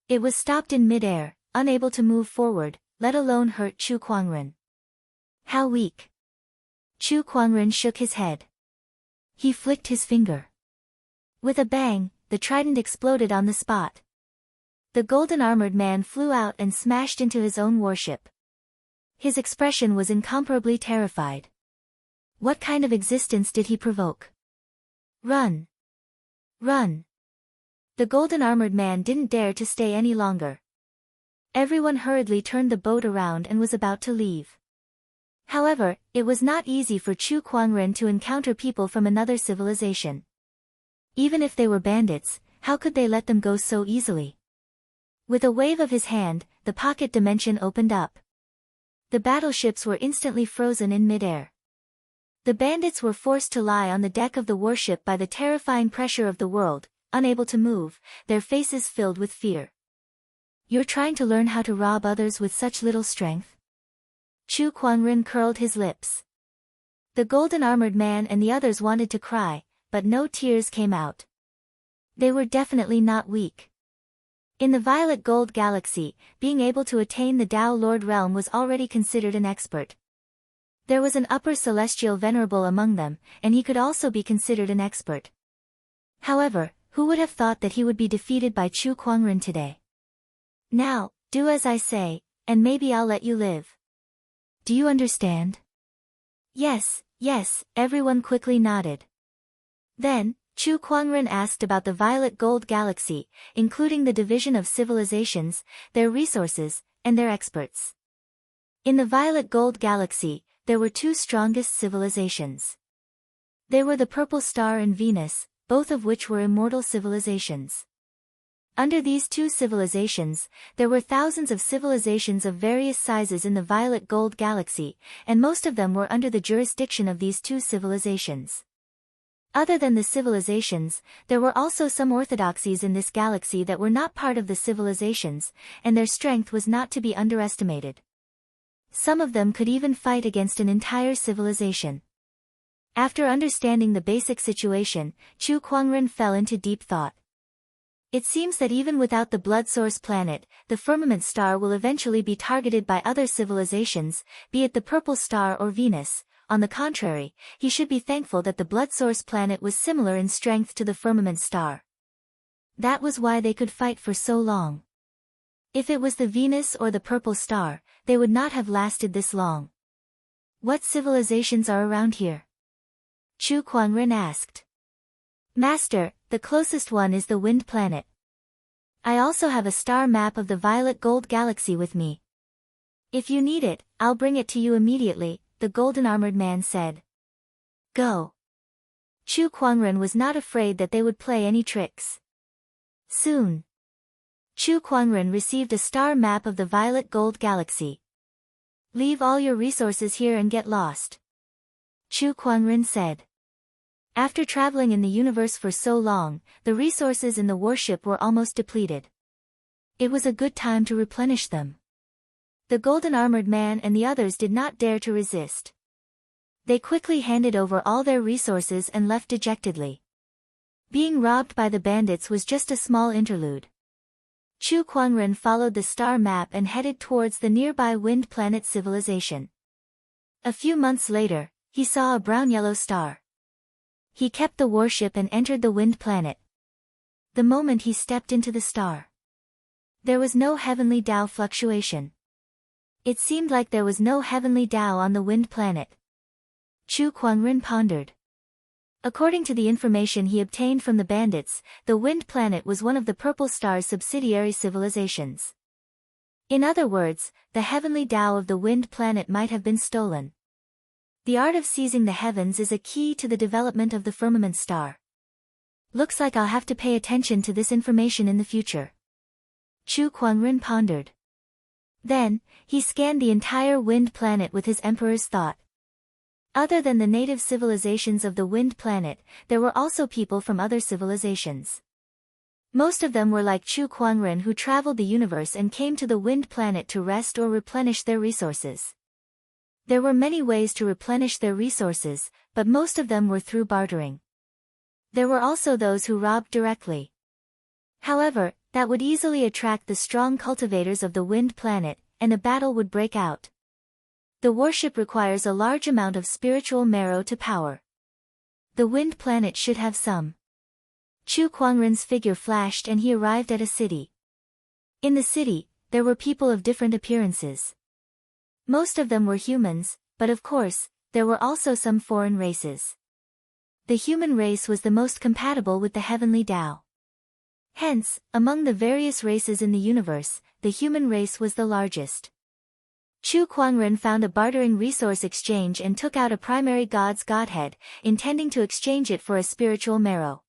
It was stopped in mid-air, unable to move forward, let alone hurt Chu Kuangren. How weak. Chu Kuangren shook his head. He flicked his finger. With a bang, the trident exploded on the spot. The golden-armored man flew out and smashed into his own warship. His expression was incomparably terrified. What kind of existence did he provoke? Run! Run! The golden-armored man didn't dare to stay any longer. Everyone hurriedly turned the boat around and was about to leave. However, it was not easy for Chu Kuangren to encounter people from another civilization. Even if they were bandits, how could they let them go so easily? With a wave of his hand, the pocket dimension opened up. The battleships were instantly frozen in mid-air. The bandits were forced to lie on the deck of the warship by the terrifying pressure of the world, unable to move, their faces filled with fear. You're trying to learn how to rob others with such little strength? Chu Kuangren curled his lips. The golden-armored man and the others wanted to cry, but no tears came out. They were definitely not weak. In the Violet Gold Galaxy, being able to attain the Tao Lord realm was already considered an expert. There was an upper celestial venerable among them, and he could also be considered an expert. However, who would have thought that he would be defeated by Chu Kuangren today? Now, do as I say, and maybe I'll let you live. Do you understand? Yes, yes, everyone quickly nodded. Then, Chu Kuangren asked about the Violet Gold Galaxy, including the division of civilizations, their resources, and their experts. In the Violet Gold Galaxy, there were two strongest civilizations. They were the Purple Star and Venus, both of which were immortal civilizations. Under these two civilizations, there were thousands of civilizations of various sizes in the Violet Gold Galaxy, and most of them were under the jurisdiction of these two civilizations. Other than the civilizations, there were also some orthodoxies in this galaxy that were not part of the civilizations, and their strength was not to be underestimated. Some of them could even fight against an entire civilization. After understanding the basic situation, Chu Kuangren fell into deep thought. It seems that even without the blood source planet, the firmament star will eventually be targeted by other civilizations, be it the Purple Star or Venus. On the contrary, he should be thankful that the blood source planet was similar in strength to the firmament star. That was why they could fight for so long. If it was the Venus or the Purple Star, they would not have lasted this long. What civilizations are around here? Chu Kuangren asked. Master, the closest one is the Wind Planet. I also have a star map of the Violet Gold Galaxy with me. If you need it, I'll bring it to you immediately, the golden-armored man said. Go. Chu Kuangren was not afraid that they would play any tricks. Soon. Chu Kuangren received a star map of the Violet Gold Galaxy. Leave all your resources here and get lost. Chu Kuangren said. After traveling in the universe for so long, the resources in the warship were almost depleted. It was a good time to replenish them. The golden-armored man and the others did not dare to resist. They quickly handed over all their resources and left dejectedly. Being robbed by the bandits was just a small interlude. Chu Kuangren followed the star map and headed towards the nearby Wind Planet civilization. A few months later, he saw a brown-yellow star. He kept the warship and entered the Wind Planet. The moment he stepped into the star, there was no heavenly Tao fluctuation. It seemed like there was no heavenly Tao on the Wind Planet. Chu Kuangren pondered. According to the information he obtained from the bandits, the Wind Planet was one of the Purple Star's subsidiary civilizations. In other words, the heavenly Tao of the Wind Planet might have been stolen. The art of seizing the heavens is a key to the development of the firmament star. Looks like I'll have to pay attention to this information in the future. Chu Kuangren pondered. Then, he scanned the entire Wind Planet with his emperor's thought. Other than the native civilizations of the Wind Planet, there were also people from other civilizations. Most of them were like Chu Kuangren who traveled the universe and came to the Wind Planet to rest or replenish their resources. There were many ways to replenish their resources, but most of them were through bartering. There were also those who robbed directly. However, that would easily attract the strong cultivators of the Wind Planet, and a battle would break out. The warship requires a large amount of spiritual marrow to power. The Wind Planet should have some. Chu Kuangren's figure flashed and he arrived at a city. In the city, there were people of different appearances. Most of them were humans, but of course, there were also some foreign races. The human race was the most compatible with the heavenly Tao. Hence, among the various races in the universe, the human race was the largest. Chu Kuangren found a bartering resource exchange and took out a primary god's godhead, intending to exchange it for a spiritual marrow.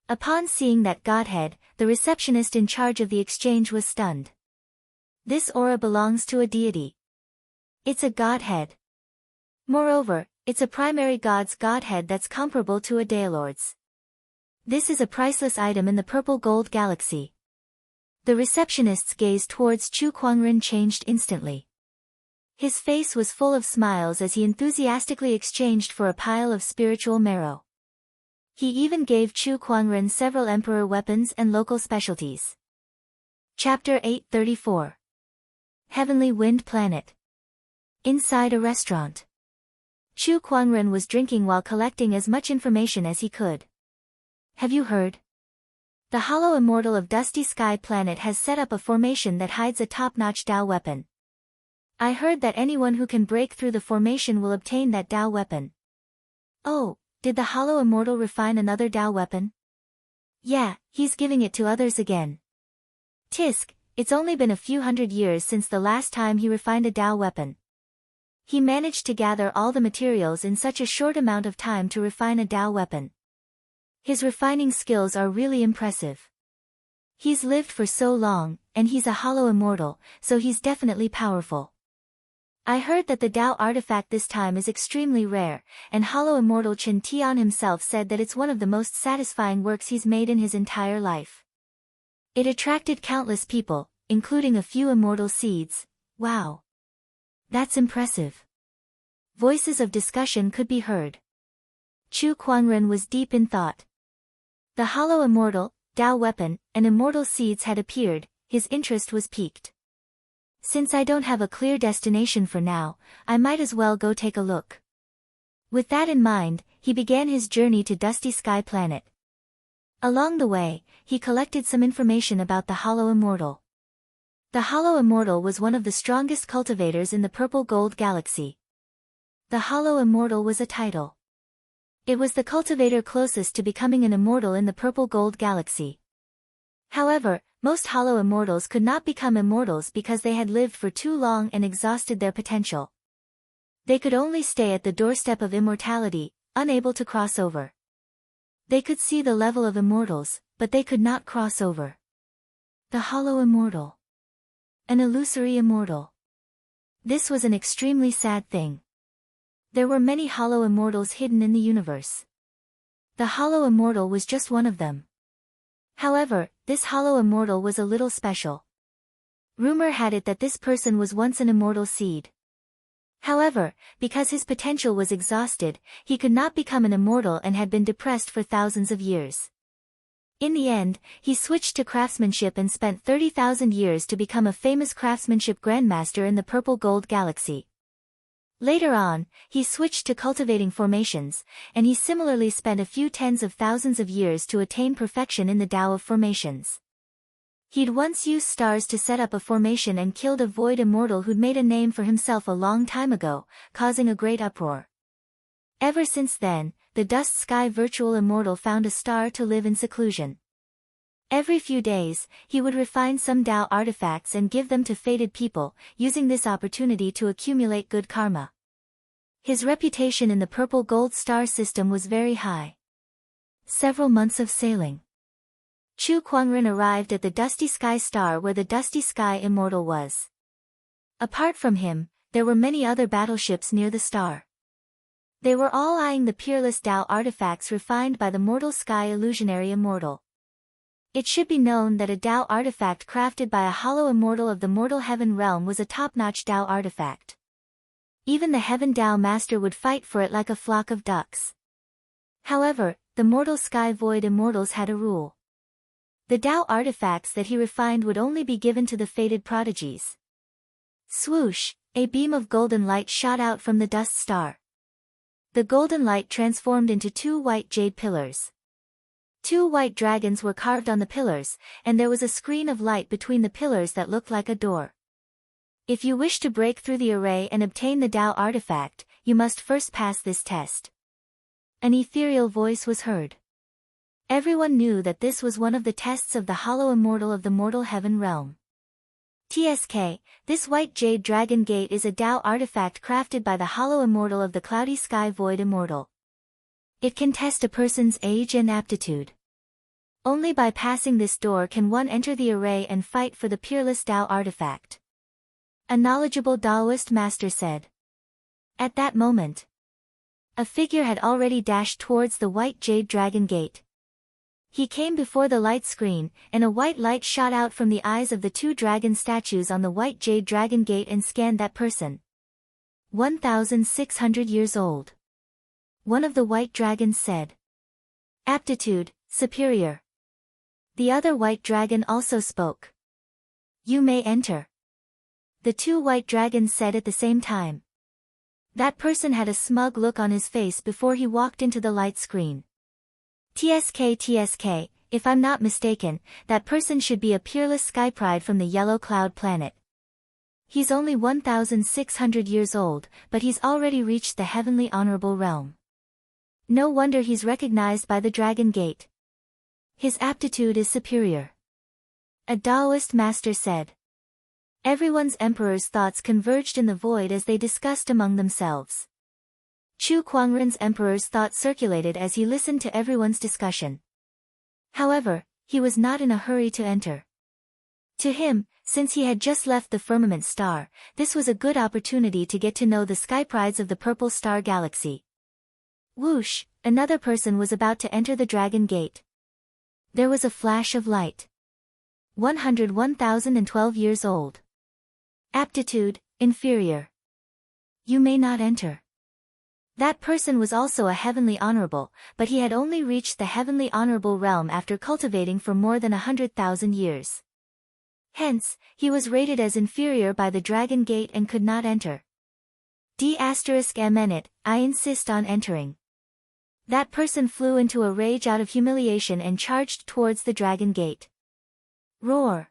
Upon seeing that godhead, the receptionist in charge of the exchange was stunned. This aura belongs to a deity. It's a godhead. Moreover, it's a primary god's godhead that's comparable to a Dailord's. This is a priceless item in the Purple Gold Galaxy. The receptionist's gaze towards Chu Kuangren changed instantly. His face was full of smiles as he enthusiastically exchanged for a pile of spiritual marrow. He even gave Chu Kuangren several emperor weapons and local specialties. Chapter 834. Heavenly Wind Planet. Inside a restaurant. Chu Kuangren was drinking while collecting as much information as he could. Have you heard? The Hollow Immortal of Dusty Sky Planet has set up a formation that hides a top-notch Tao weapon. I heard that anyone who can break through the formation will obtain that Tao weapon. Oh, Did the Hollow Immortal refine another Tao weapon? Yeah, he's giving it to others again. Tisk, it's only been a few hundred years since the last time he refined a Tao weapon. He managed to gather all the materials in such a short amount of time to refine a Tao weapon. His refining skills are really impressive. He's lived for so long, and he's a Hollow Immortal, so he's definitely powerful. I heard that the Tao artifact this time is extremely rare, and Hollow Immortal Chen Tian himself said that it's one of the most satisfying works he's made in his entire life. It attracted countless people, including a few immortal seeds. Wow. That's impressive. Voices of discussion could be heard. Chu Quanren was deep in thought. The Hollow Immortal, Tao weapon, and immortal seeds had appeared, his interest was piqued. Since I don't have a clear destination for now, I might as well go take a look. With that in mind, he began his journey to Dusty Sky Planet. Along the way, he collected some information about the Hollow Immortal. The Hollow Immortal was one of the strongest cultivators in the Purple Gold Galaxy. The Hollow Immortal was a title. It was the cultivator closest to becoming an immortal in the Purple Gold Galaxy. However, most Hollow Immortals could not become immortals because they had lived for too long and exhausted their potential. They could only stay at the doorstep of immortality, unable to cross over. They could see the level of immortals, but they could not cross over. The Hollow Immortal. An illusory immortal. This was an extremely sad thing. There were many Hollow Immortals hidden in the universe. The Hollow Immortal was just one of them. However, this Hollow Immortal was a little special. Rumor had it that this person was once an immortal seed. However, because his potential was exhausted, he could not become an immortal and had been depressed for thousands of years. In the end, he switched to craftsmanship and spent 30,000 years to become a famous craftsmanship grandmaster in the Purple Gold Galaxy. Later on, he switched to cultivating formations, and he similarly spent a few tens of thousands of years to attain perfection in the Tao of formations. He'd once used stars to set up a formation and killed a void immortal who'd made a name for himself a long time ago, causing a great uproar. Ever since then, the Dust Sky Virtual Immortal found a star to live in seclusion. Every few days, he would refine some Tao artifacts and give them to fated people, using this opportunity to accumulate good karma. His reputation in the Purple Gold Star system was very high. Several months of sailing. Chu Quanren arrived at the Dusty Sky Star where the Dusty Sky Immortal was. Apart from him, there were many other battleships near the star. They were all eyeing the peerless Tao artifacts refined by the Mortal Sky Illusionary Immortal. It should be known that a Tao artifact crafted by a Hollow Immortal of the Mortal Heaven realm was a top-notch Tao artifact. Even the Heaven Tao Master would fight for it like a flock of ducks. However, the Mortal Sky Void Immortals had a rule. The Tao artifacts that he refined would only be given to the fated prodigies. Swoosh, a beam of golden light shot out from the dust star. The golden light transformed into two white jade pillars. Two white dragons were carved on the pillars, and there was a screen of light between the pillars that looked like a door. If you wish to break through the array and obtain the Tao artifact, you must first pass this test. An ethereal voice was heard. Everyone knew that this was one of the tests of the Hollow Immortal of the Mortal Heaven realm. TSK, this white jade dragon gate is a Tao artifact crafted by the Hollow Immortal of the Cloudy Sky Void Immortal. It can test a person's age and aptitude. Only by passing this door can one enter the array and fight for the peerless Tao artifact. A knowledgeable Taoist master said. At that moment, a figure had already dashed towards the white jade dragon gate. He came before the light screen, and a white light shot out from the eyes of the two dragon statues on the white jade dragon gate and scanned that person. 1,600 years old. One of the white dragons said. Aptitude, superior. The other white dragon also spoke. You may enter. The two white dragons said at the same time. That person had a smug look on his face before he walked into the light screen. TSK, if I'm not mistaken, that person should be a peerless sky pride from the Yellow Cloud planet. He's only 1,600 years old, but he's already reached the heavenly honorable realm. No wonder he's recognized by the Dragon Gate. His aptitude is superior. A Taoist master said. Everyone's emperor's thoughts converged in the void as they discussed among themselves. Chu Kuangren's emperor's thoughts circulated as he listened to everyone's discussion. However, he was not in a hurry to enter. To him, since he had just left the firmament star, this was a good opportunity to get to know the sky prides of the Purple Star Galaxy. Whoosh, another person was about to enter the Dragon Gate. There was a flash of light. 101,012 years old. Aptitude, inferior. You may not enter. That person was also a heavenly honorable, but he had only reached the heavenly honorable realm after cultivating for more than 100,000 years. Hence, he was rated as inferior by the Dragon Gate and could not enter. D****, I insist on entering. That person flew into a rage out of humiliation and charged towards the Dragon Gate. Roar.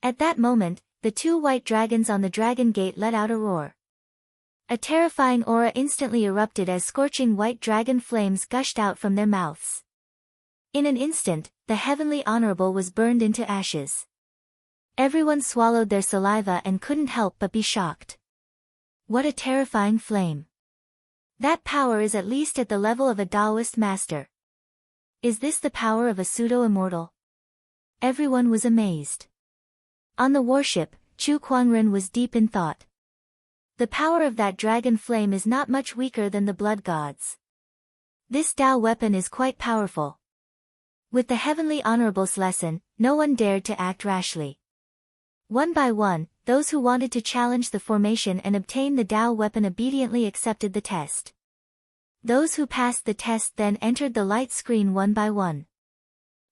At that moment, the two white dragons on the Dragon Gate let out a roar. A terrifying aura instantly erupted as scorching white dragon flames gushed out from their mouths. In an instant, the heavenly honorable was burned into ashes. Everyone swallowed their saliva and couldn't help but be shocked. What a terrifying flame. That power is at least at the level of a Taoist master. Is this the power of a pseudo-immortal? Everyone was amazed. On the warship, Chu Kuangren was deep in thought. The power of that dragon flame is not much weaker than the blood gods. This Tao weapon is quite powerful. With the heavenly honorable's lesson, no one dared to act rashly. One by one, those who wanted to challenge the formation and obtain the Tao weapon obediently accepted the test. Those who passed the test then entered the light screen one by one.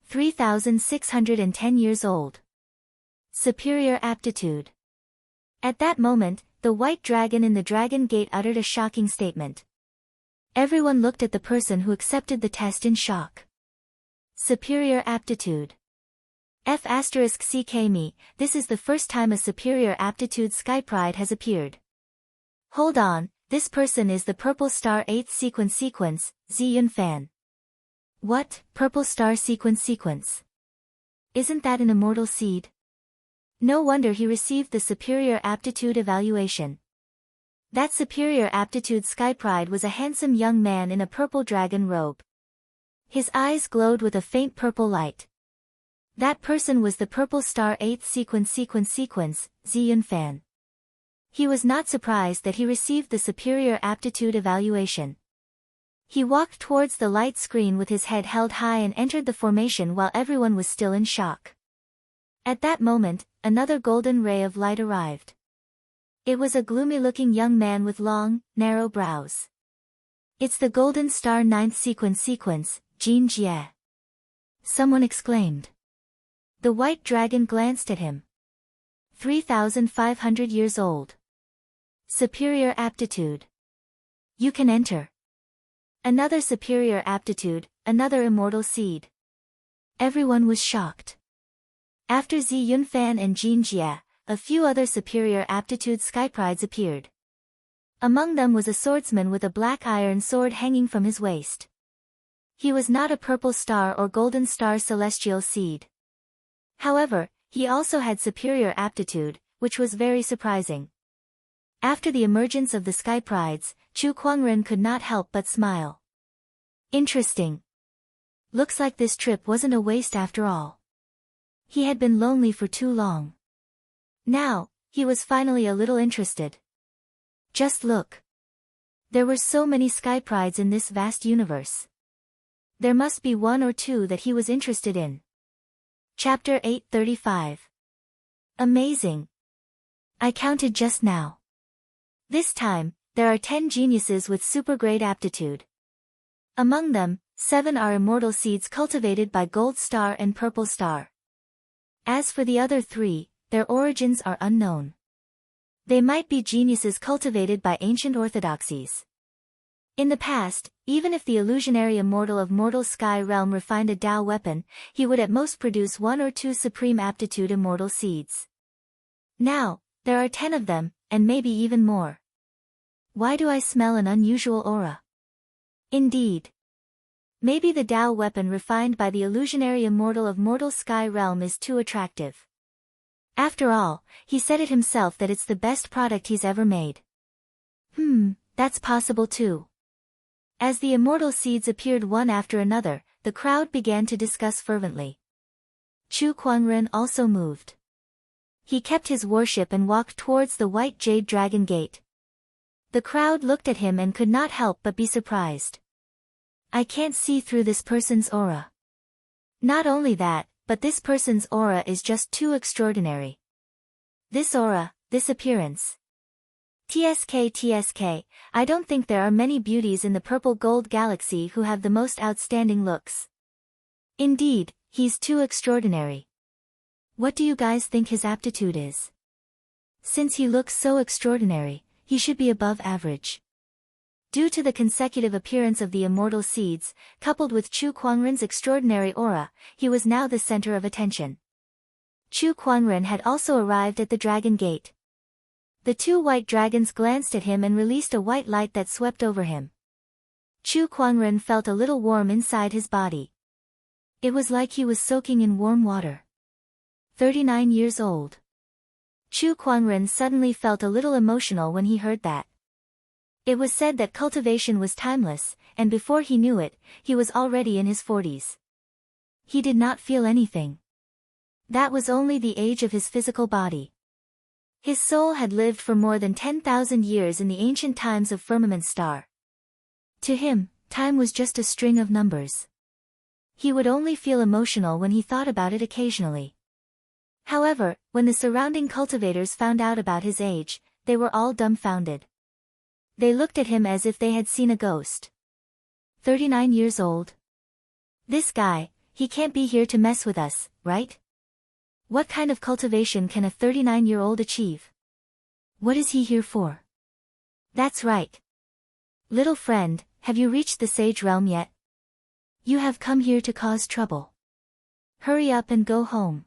3,610 years old. Superior aptitude. At that moment, the white dragon in the Dragon Gate uttered a shocking statement. Everyone looked at the person who accepted the test in shock. Superior aptitude. F***ck me, this is the first time a superior aptitude sky pride has appeared. Hold on, this person is the Purple Star 8th sequence, Zi Yunfan. What, Purple Star sequence? Isn't that an immortal seed? No wonder he received the superior aptitude evaluation. That superior aptitude sky pride was a handsome young man in a purple dragon robe. His eyes glowed with a faint purple light. That person was the Purple Star 8th sequence, Zi Yunfan. He was not surprised that he received the superior aptitude evaluation. He walked towards the light screen with his head held high and entered the formation while everyone was still in shock. At that moment, another golden ray of light arrived. It was a gloomy-looking young man with long, narrow brows. It's the Golden Star 9th sequence, Jin Jie. Someone exclaimed. The white dragon glanced at him. 3,500 years old. Superior aptitude. You can enter. Another superior aptitude, another immortal seed. Everyone was shocked. After Zi Yunfan and Jin Jie, a few other superior aptitude skyprides appeared. Among them was a swordsman with a black iron sword hanging from his waist. He was not a purple star or golden star celestial seed. However, he also had superior aptitude, which was very surprising. After the emergence of the sky prides, Chu Kuangren could not help but smile. Interesting. Looks like this trip wasn't a waste after all. He had been lonely for too long. Now, he was finally a little interested. Just look. There were so many sky prides in this vast universe. There must be one or two that he was interested in. Chapter 835. Amazing. I counted just now. This time, there are 10 geniuses with super great aptitude. Among them, 7 are immortal seeds cultivated by Gold Star and Purple Star. As for the other 3, their origins are unknown. They might be geniuses cultivated by ancient orthodoxies. In the past, even if the illusionary immortal of Mortal Sky Realm refined a Tao weapon, he would at most produce 1 or 2 supreme aptitude immortal seeds. Now, there are 10 of them, and maybe even more. Why do I smell an unusual aura? Indeed. Maybe the Tao weapon refined by the illusionary immortal of mortal sky realm is too attractive. After all, he said it himself that it's the best product he's ever made. That's possible too. As the immortal seeds appeared one after another, the crowd began to discuss fervently. Chu Kuangren also moved. He kept his worship and walked towards the white jade dragon gate. The crowd looked at him and could not help but be surprised. I can't see through this person's aura. Not only that, but this person's aura is just too extraordinary. This aura, this appearance. TSK, I don't think there are many beauties in the purple gold galaxy who have the most outstanding looks. Indeed, he's too extraordinary. What do you guys think his aptitude is? Since he looks so extraordinary, he should be above average. Due to the consecutive appearance of the immortal seeds, coupled with Chu Kuangren's extraordinary aura, he was now the center of attention. Chu Kuangren had also arrived at the dragon gate. The two white dragons glanced at him and released a white light that swept over him. Chu Kuangren felt a little warm inside his body. It was like he was soaking in warm water. 39 years old. Chu Kuangren suddenly felt a little emotional when he heard that. It was said that cultivation was timeless, and before he knew it, he was already in his 40s. He did not feel anything. That was only the age of his physical body. His soul had lived for more than 10,000 years in the ancient times of Firmament Star. To him, time was just a string of numbers. He would only feel emotional when he thought about it occasionally. However, when the surrounding cultivators found out about his age, they were all dumbfounded. They looked at him as if they had seen a ghost. 39 years old. This guy, he can't be here to mess with us, right? What kind of cultivation can a 39-year-old achieve? What is he here for? That's right. Little friend, have you reached the sage realm yet? You have come here to cause trouble. Hurry up and go home.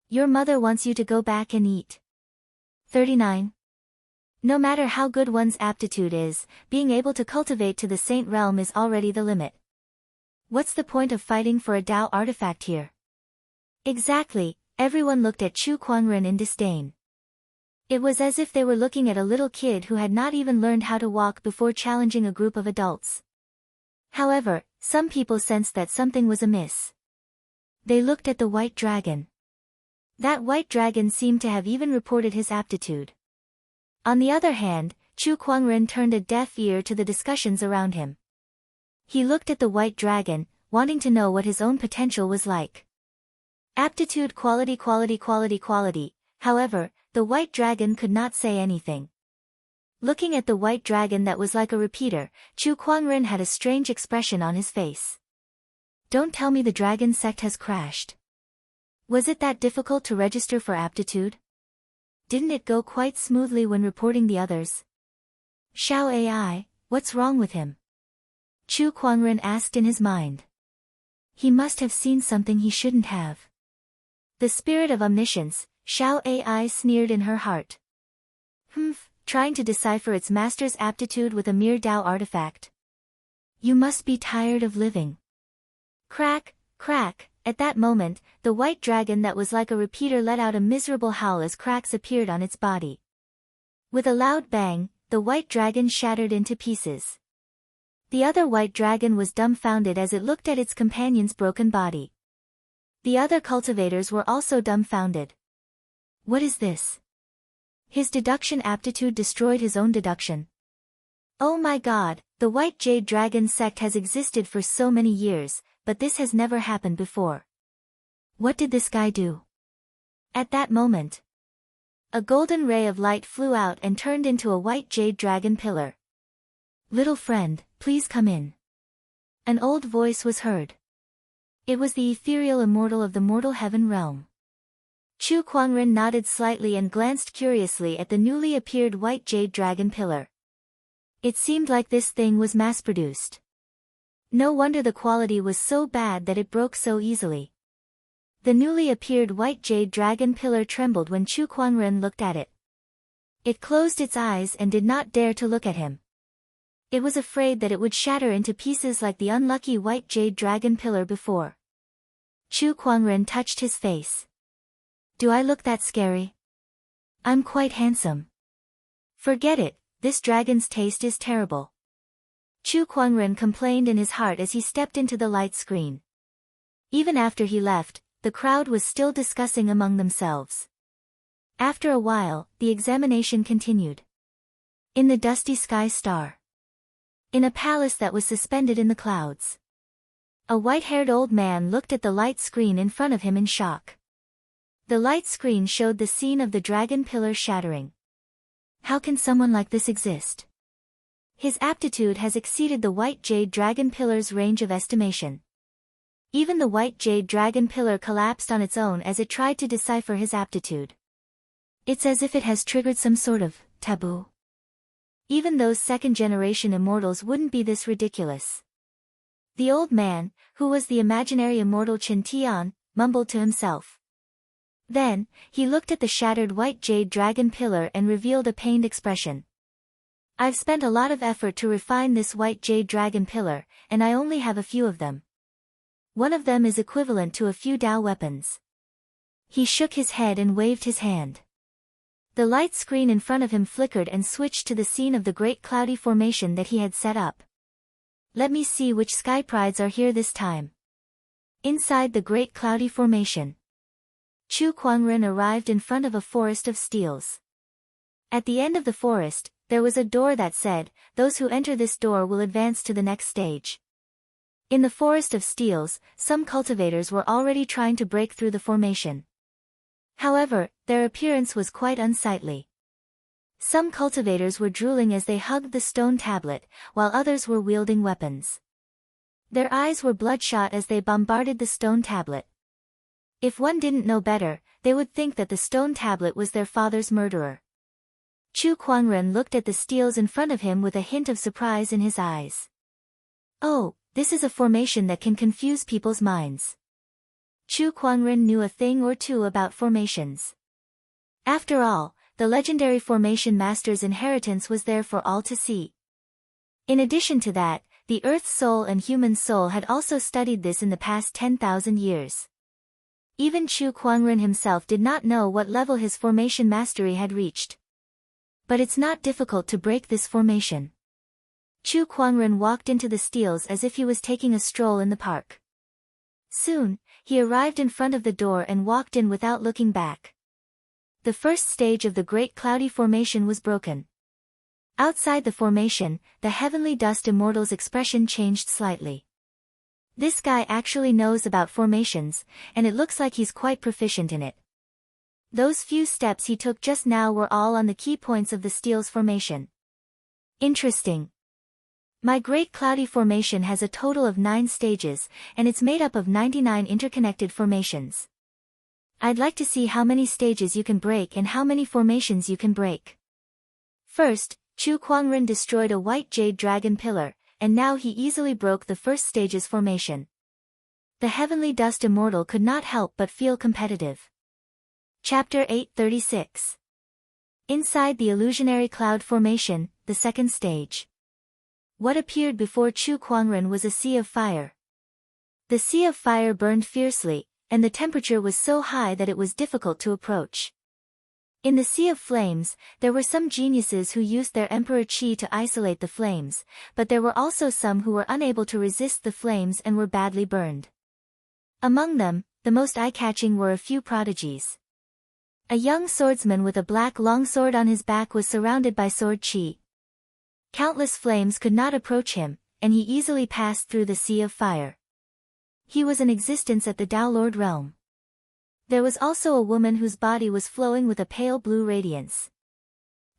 Your mother wants you to go back and eat. 39. No matter how good one's aptitude is, being able to cultivate to the saint realm is already the limit. What's the point of fighting for a Tao artifact here? Exactly, everyone looked at Chu Kuangren in disdain. It was as if they were looking at a little kid who had not even learned how to walk before challenging a group of adults. However, some people sensed that something was amiss. They looked at the white dragon. That white dragon seemed to have even reported his aptitude. On the other hand, Chu Kuangren turned a deaf ear to the discussions around him. He looked at the white dragon, wanting to know what his own potential was like. Aptitude quality. However, the white dragon could not say anything. Looking at the white dragon that was like a repeater, Chu Kuangren had a strange expression on his face. Don't tell me the dragon sect has crashed. Was it that difficult to register for aptitude? Didn't it go quite smoothly when reporting the others? Xiao AI, what's wrong with him? Chu Kuangren asked in his mind. He must have seen something he shouldn't have. The spirit of omniscience, Xiao AI sneered in her heart. Trying to decipher its master's aptitude with a mere Tao artifact. You must be tired of living. Crack, crack. At that moment, the white dragon that was like a repeater let out a miserable howl as cracks appeared on its body. With a loud bang, the white dragon shattered into pieces. The other white dragon was dumbfounded as it looked at its companion's broken body. The other cultivators were also dumbfounded. What is this? His deduction aptitude destroyed his own deduction. Oh my god, the white jade dragon sect has existed for so many years, but this has never happened before. What did this guy do? At that moment, a golden ray of light flew out and turned into a white jade dragon pillar. Little friend, please come in. An old voice was heard. It was the ethereal immortal of the mortal heaven realm. Chu Kuangren nodded slightly and glanced curiously at the newly appeared white jade dragon pillar. It seemed like this thing was mass-produced. No wonder the quality was so bad that it broke so easily. The newly appeared white jade dragon pillar trembled when Chu Kuangren looked at it. It closed its eyes and did not dare to look at him. It was afraid that it would shatter into pieces like the unlucky white jade dragon pillar before. Chu Kuangren touched his face. Do I look that scary? I'm quite handsome. Forget it, this dragon's taste is terrible. Chu Kuangren complained in his heart as he stepped into the light screen. Even after he left, the crowd was still discussing among themselves. After a while, the examination continued. In the dusty sky star. In a palace that was suspended in the clouds. A white-haired old man looked at the light screen in front of him in shock. The light screen showed the scene of the dragon pillar shattering. How can someone like this exist? His aptitude has exceeded the white jade dragon pillar's range of estimation. Even the white jade dragon pillar collapsed on its own as it tried to decipher his aptitude. It's as if it has triggered some sort of taboo. Even those second-generation immortals wouldn't be this ridiculous. The old man, who was the imaginary immortal Chen Tian, mumbled to himself. Then, he looked at the shattered white jade dragon pillar and revealed a pained expression. I've spent a lot of effort to refine this white jade dragon pillar, and I only have a few of them. One of them is equivalent to a few Dao weapons. He shook his head and waved his hand. The light screen in front of him flickered and switched to the scene of the great cloudy formation that he had set up. Let me see which sky prides are here this time. Inside the great cloudy formation, Chu Kuangren arrived in front of a forest of steels. At the end of the forest, there was a door that said, "Those who enter this door will advance to the next stage." In the forest of steels, some cultivators were already trying to break through the formation. However, their appearance was quite unsightly. Some cultivators were drooling as they hugged the stone tablet, while others were wielding weapons. Their eyes were bloodshot as they bombarded the stone tablet. If one didn't know better, they would think that the stone tablet was their father's murderer. Chu Kuangren looked at the steels in front of him with a hint of surprise in his eyes. Oh, this is a formation that can confuse people's minds. Chu Kuangren knew a thing or two about formations. After all, the legendary formation master's inheritance was there for all to see. In addition to that, the Earth's soul and human soul had also studied this in the past 10,000 years. Even Chu Kuangren himself did not know what level his formation mastery had reached. But it's not difficult to break this formation. Chu Kuangren walked into the steels as if he was taking a stroll in the park. Soon, he arrived in front of the door and walked in without looking back. The first stage of the great cloudy formation was broken. Outside the formation, the heavenly dust immortal's expression changed slightly. This guy actually knows about formations, and it looks like he's quite proficient in it. Those few steps he took just now were all on the key points of the steel's formation. Interesting. My great cloudy formation has a total of 9 stages, and it's made up of 99 interconnected formations. I'd like to see how many stages you can break and how many formations you can break. First, Chu Kuangren destroyed a white jade dragon pillar, and now he easily broke the first stage's formation. The heavenly dust immortal could not help but feel competitive. Chapter 836. Inside the illusionary cloud formation, the second stage. What appeared before Chu Kuangren was a sea of fire. The sea of fire burned fiercely, and the temperature was so high that it was difficult to approach. In the sea of flames, there were some geniuses who used their emperor chi to isolate the flames, but there were also some who were unable to resist the flames and were badly burned. Among them, the most eye-catching were a few prodigies. A young swordsman with a black longsword on his back was surrounded by sword chi. Countless flames could not approach him, and he easily passed through the sea of fire. He was in existence at the Dao Lord realm. There was also a woman whose body was flowing with a pale blue radiance.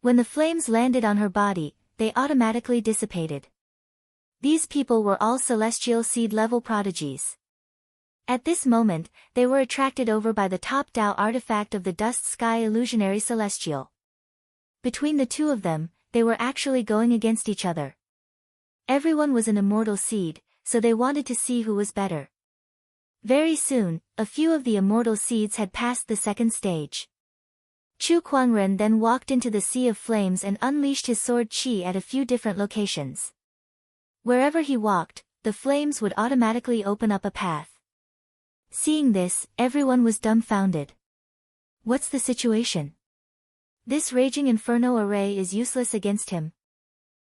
When the flames landed on her body, they automatically dissipated. These people were all celestial seed-level prodigies. At this moment, they were attracted over by the top Dao artifact of the Dust Sky Illusionary Celestial. Between the two of them, they were actually going against each other. Everyone was an immortal seed, so they wanted to see who was better. Very soon, a few of the immortal seeds had passed the second stage. Chu Kuangren then walked into the sea of flames and unleashed his sword chi at a few different locations. Wherever he walked, the flames would automatically open up a path. Seeing this, everyone was dumbfounded. What's the situation? This raging inferno array is useless against him.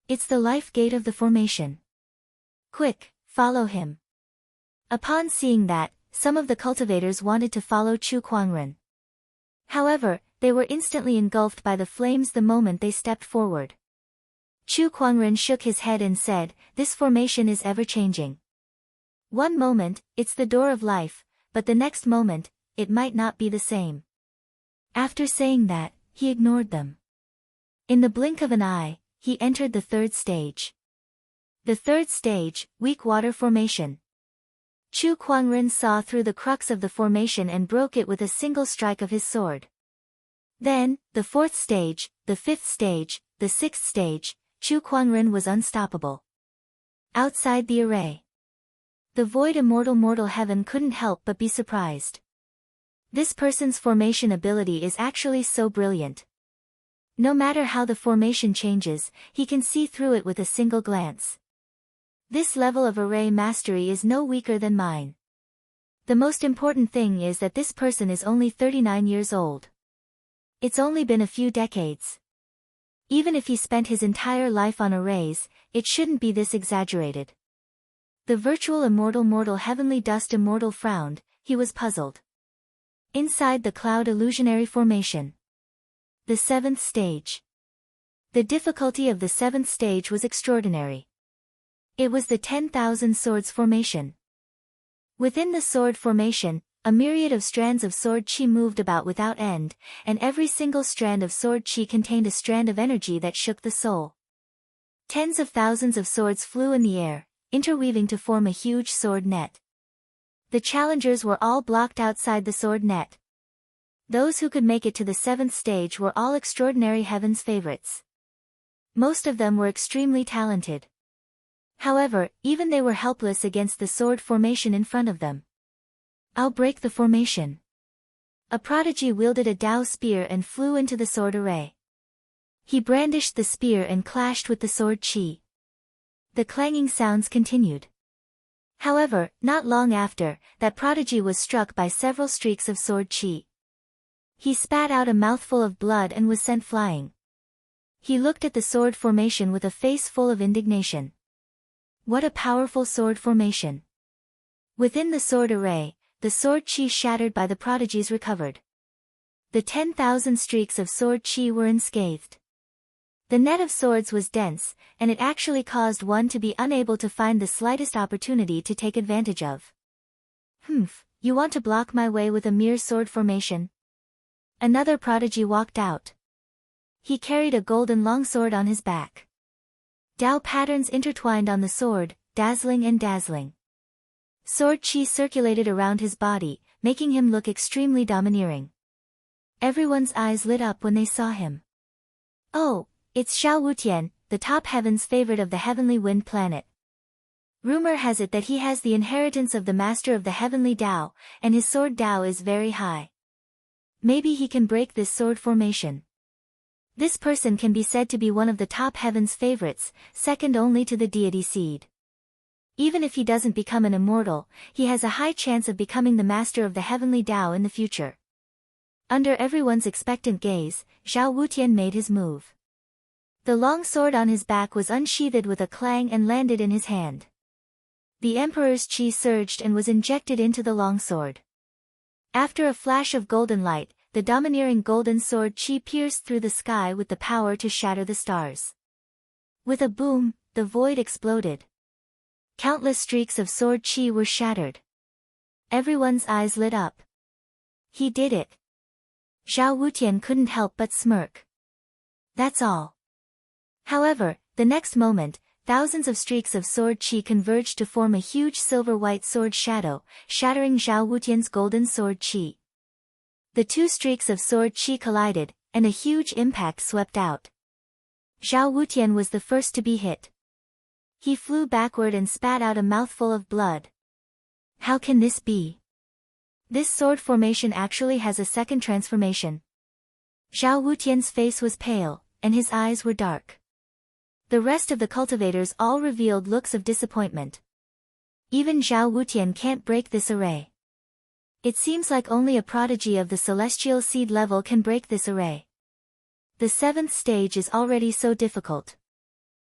It's the life gate of the formation. Quick, follow him. Upon seeing that, some of the cultivators wanted to follow Chu Kuangren. However, they were instantly engulfed by the flames the moment they stepped forward. Chu Kuangren shook his head and said, "This formation is ever-changing. One moment, it's the door of life, but the next moment, it might not be the same." After saying that, he ignored them. In the blink of an eye, he entered the third stage. The third stage, weak water formation. Chu Kuangren saw through the crux of the formation and broke it with a single strike of his sword. Then, the fourth stage, the fifth stage, the sixth stage, Chu Kuangren was unstoppable. Outside the array, the void immortal mortal heaven couldn't help but be surprised. This person's formation ability is actually so brilliant. No matter how the formation changes, he can see through it with a single glance. This level of array mastery is no weaker than mine. The most important thing is that this person is only 39 years old. It's only been a few decades. Even if he spent his entire life on arrays, it shouldn't be this exaggerated. The virtual immortal mortal heavenly dust immortal frowned, he was puzzled. Inside the cloud illusionary formation. The seventh stage. The difficulty of the seventh stage was extraordinary. It was the 10,000 swords formation. Within the sword formation, a myriad of strands of sword chi moved about without end, and every single strand of sword chi contained a strand of energy that shook the soul. Tens of thousands of swords flew in the air, interweaving to form a huge sword net. The challengers were all blocked outside the sword net. Those who could make it to the seventh stage were all extraordinary heaven's favorites. Most of them were extremely talented. However, even they were helpless against the sword formation in front of them. "I'll break the formation." A prodigy wielded a Dao spear and flew into the sword array. He brandished the spear and clashed with the sword chi. The clanging sounds continued. However, not long after, that prodigy was struck by several streaks of sword chi. He spat out a mouthful of blood and was sent flying. He looked at the sword formation with a face full of indignation. What a powerful sword formation! Within the sword array, the sword chi shattered by the prodigies recovered. The 10,000 streaks of sword chi were unscathed. The net of swords was dense, and it actually caused one to be unable to find the slightest opportunity to take advantage of. You want to block my way with a mere sword formation?" Another prodigy walked out. He carried a golden longsword on his back. Dao patterns intertwined on the sword, dazzling and dazzling. Sword chi circulated around his body, making him look extremely domineering. Everyone's eyes lit up when they saw him. "Oh, it's Xiao Wutian, the top heaven's favorite of the heavenly wind planet. Rumor has it that he has the inheritance of the master of the heavenly Dao, and his sword Dao is very high. Maybe he can break this sword formation. This person can be said to be one of the top heaven's favorites, second only to the deity seed. Even if he doesn't become an immortal, he has a high chance of becoming the master of the heavenly Dao in the future." Under everyone's expectant gaze, Xiao Wutian made his move. The long sword on his back was unsheathed with a clang and landed in his hand. The emperor's chi surged and was injected into the long sword. After a flash of golden light, the domineering golden sword chi pierced through the sky with the power to shatter the stars. With a boom, the void exploded. Countless streaks of sword chi were shattered. Everyone's eyes lit up. He did it. Xiao Wutian couldn't help but smirk. That's all. However, the next moment, thousands of streaks of sword chi converged to form a huge silver-white sword shadow, shattering Xiao Wutian's golden sword chi. The two streaks of sword chi collided, and a huge impact swept out. Xiao Wutian was the first to be hit. He flew backward and spat out a mouthful of blood. How can this be? This sword formation actually has a second transformation. Xiao Wutian's face was pale, and his eyes were dark. The rest of the cultivators all revealed looks of disappointment. Even Zhao Wutian can't break this array. It seems like only a prodigy of the celestial seed level can break this array. The 7th stage is already so difficult.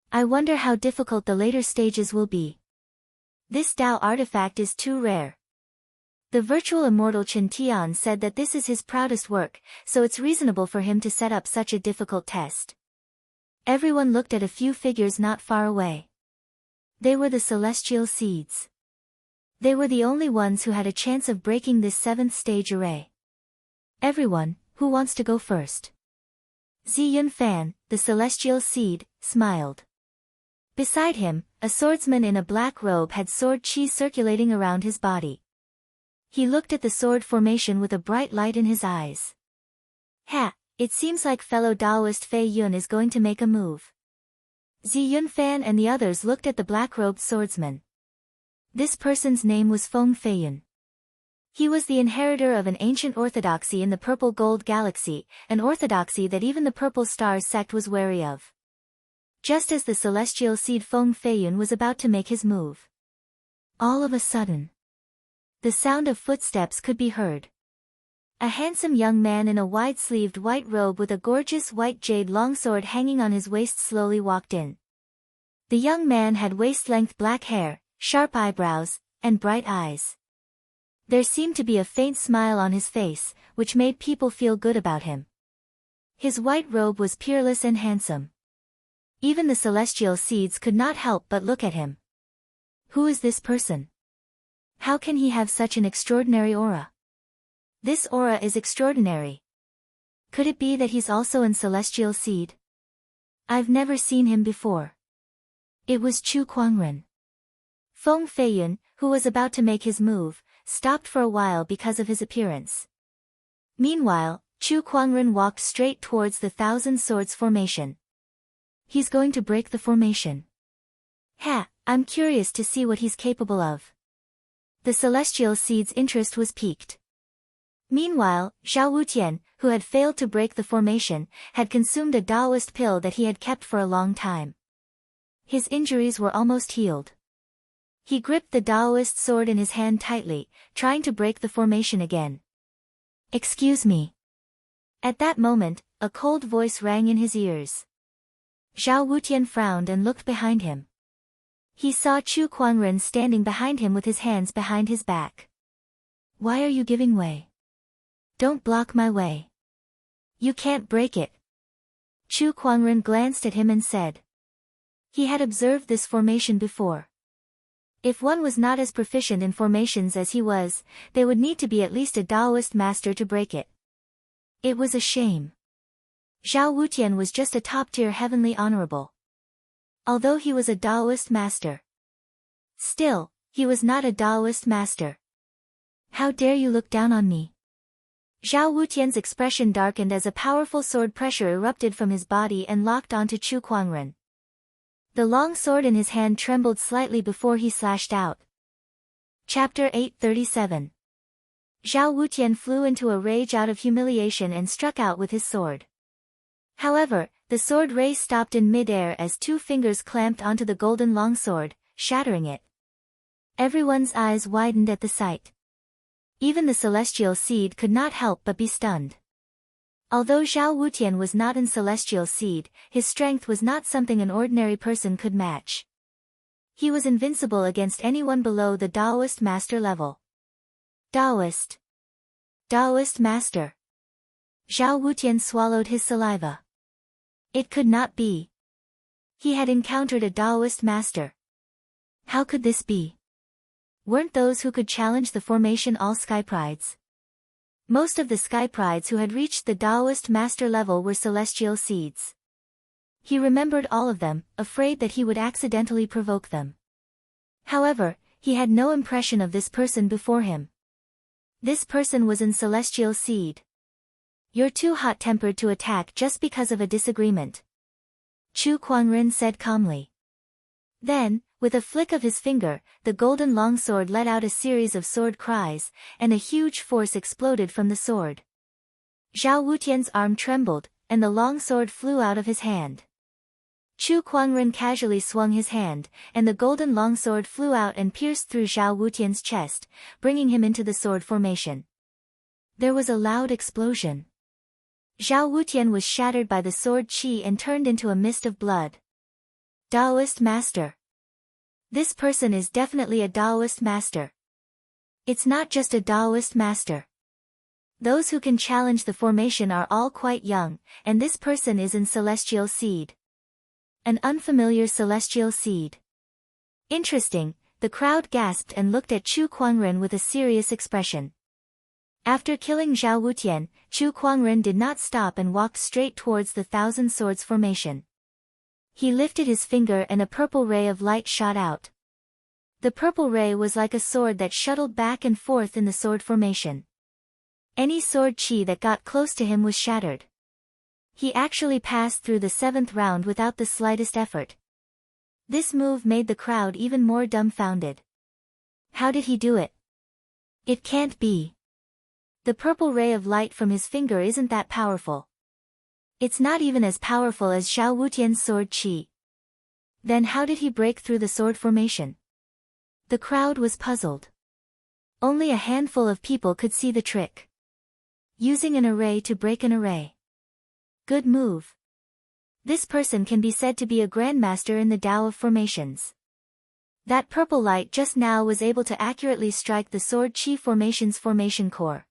I wonder how difficult the later stages will be. This Dao artifact is too rare. The virtual immortal Chen Tian said that this is his proudest work, so it's reasonable for him to set up such a difficult test. Everyone looked at a few figures not far away. They were the celestial seeds. They were the only ones who had a chance of breaking this 7th stage array. Everyone, who wants to go first? Zi Yunfan, the celestial seed, smiled. Beside him, a swordsman in a black robe had sword chi circulating around his body. He looked at the sword formation with a bright light in his eyes. Ha! It seems like fellow Taoist Fei Yun is going to make a move. Zi Yunfan and the others looked at the black-robed swordsman. This person's name was Feng Feiyun. He was the inheritor of an ancient orthodoxy in the Purple Gold Galaxy, an orthodoxy that even the Purple Stars sect was wary of. Just as the celestial seed Feng Feiyun was about to make his move, all of a sudden, the sound of footsteps could be heard. A handsome young man in a wide-sleeved white robe with a gorgeous white jade longsword hanging on his waist slowly walked in. The young man had waist-length black hair, sharp eyebrows, and bright eyes. There seemed to be a faint smile on his face, which made people feel good about him. His white robe was peerless and handsome. Even the celestial seeds could not help but look at him. Who is this person? How can he have such an extraordinary aura? This aura is extraordinary. Could it be that he's also in celestial seed? I've never seen him before. It was Chu Kuangren. Feng Feiyun, who was about to make his move, stopped for a while because of his appearance. Meanwhile, Chu Kuangren walked straight towards the Thousand Swords formation. He's going to break the formation. Ha, I'm curious to see what he's capable of. The celestial seed's interest was piqued. Meanwhile, Zhao Wutian, who had failed to break the formation, had consumed a Taoist pill that he had kept for a long time. His injuries were almost healed. He gripped the Taoist sword in his hand tightly, trying to break the formation again. Excuse me. At that moment, a cold voice rang in his ears. Zhao Wutian frowned and looked behind him. He saw Chu Kuangren standing behind him with his hands behind his back. Why are you giving way? Don't block my way. You can't break it. Chu Kuangren glanced at him and said. He had observed this formation before. If one was not as proficient in formations as he was, they would need to be at least a Taoist master to break it. It was a shame. Zhao Wutian was just a top-tier heavenly honorable. Although he was a Taoist master. Still, he was not a Taoist master. How dare you look down on me? Zhao Wutian's expression darkened as a powerful sword pressure erupted from his body and locked onto Chu Kuangren. The long sword in his hand trembled slightly before he slashed out. Chapter 837. Zhao Wutian flew into a rage out of humiliation and struck out with his sword. However, the sword ray stopped in mid-air as two fingers clamped onto the golden longsword, shattering it. Everyone's eyes widened at the sight. Even the celestial seed could not help but be stunned. Although Zhao Wutian was not in celestial seed, his strength was not something an ordinary person could match. He was invincible against anyone below the Taoist master level. Taoist master. Zhao Wutian swallowed his saliva. It could not be. He had encountered a Taoist master. How could this be? Weren't those who could challenge the formation all Sky Prides? Most of the Sky Prides who had reached the Taoist master level were celestial seeds. He remembered all of them, afraid that he would accidentally provoke them. However, he had no impression of this person before him. This person was in celestial seed. You're too hot-tempered to attack just because of a disagreement. Chu Kuangren said calmly. Then, with a flick of his finger, the golden longsword let out a series of sword cries, and a huge force exploded from the sword. Zhao Wutian's arm trembled, and the longsword flew out of his hand. Chu Kuangren casually swung his hand, and the golden longsword flew out and pierced through Zhao Wutian's chest, bringing him into the sword formation. There was a loud explosion. Zhao Wutian was shattered by the sword qi and turned into a mist of blood. Daoist master. This person is definitely a Daoist master. It's not just a Daoist master. Those who can challenge the formation are all quite young, and this person is in celestial seed. An unfamiliar celestial seed. Interesting, the crowd gasped and looked at Chu Kuangren with a serious expression. After killing Zhao Wutian, Chu Kuangren did not stop and walked straight towards the Thousand Swords formation. He lifted his finger and a purple ray of light shot out. The purple ray was like a sword that shuttled back and forth in the sword formation. Any sword qi that got close to him was shattered. He actually passed through the 7th round without the slightest effort. This move made the crowd even more dumbfounded. How did he do it? It can't be. The purple ray of light from his finger isn't that powerful. It's not even as powerful as Zhao Wutian's sword qi. Then how did he break through the sword formation? The crowd was puzzled. Only a handful of people could see the trick. Using an array to break an array. Good move. This person can be said to be a grandmaster in the Tao of formations. That purple light just now was able to accurately strike the sword qi formation's formation core.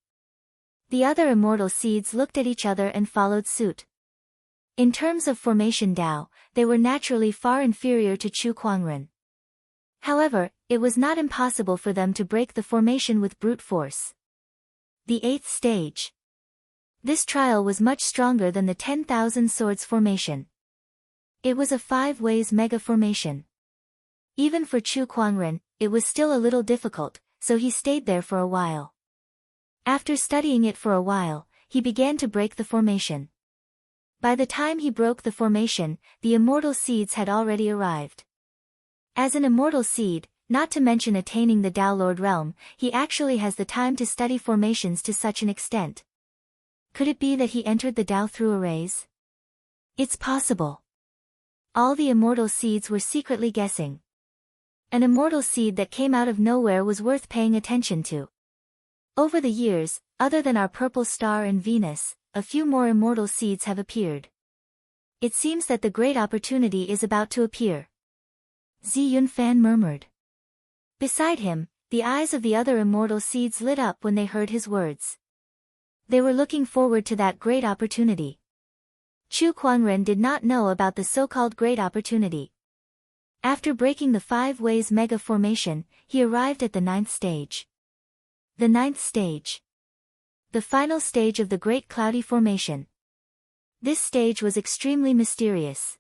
The other immortal seeds looked at each other and followed suit. In terms of formation Tao, they were naturally far inferior to Chu Kuangren. However, it was not impossible for them to break the formation with brute force. The 8th stage. This trial was much stronger than the 10,000 swords formation. It was a 5 ways mega formation. Even for Chu Kuangren, it was still a little difficult, so he stayed there for a while. After studying it for a while, he began to break the formation. By the time he broke the formation, the immortal seeds had already arrived. As an immortal seed, not to mention attaining the Tao Lord realm, he actually has the time to study formations to such an extent. Could it be that he entered the Tao through arrays? It's possible. All the immortal seeds were secretly guessing. An immortal seed that came out of nowhere was worth paying attention to. Over the years, other than our purple star and Venus, a few more immortal seeds have appeared. It seems that the great opportunity is about to appear. Zi Yunfan murmured. Beside him, the eyes of the other immortal seeds lit up when they heard his words. They were looking forward to that great opportunity. Chu Kuangren did not know about the so-called great opportunity. After breaking the 5 ways mega formation, he arrived at the 9th stage. The 9th stage. The final stage of the Great Cloudy Formation. This stage was extremely mysterious.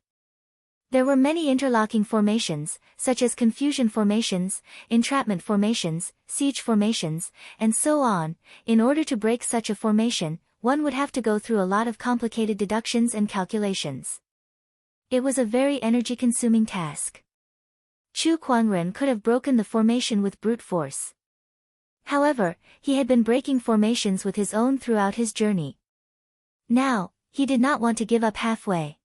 There were many interlocking formations, such as confusion formations, entrapment formations, siege formations, and so on. In order to break such a formation, one would have to go through a lot of complicated deductions and calculations. It was a very energy-consuming task. Chu Kuangren could have broken the formation with brute force. However, he had been breaking formations with his own throughout his journey. Now, he did not want to give up halfway.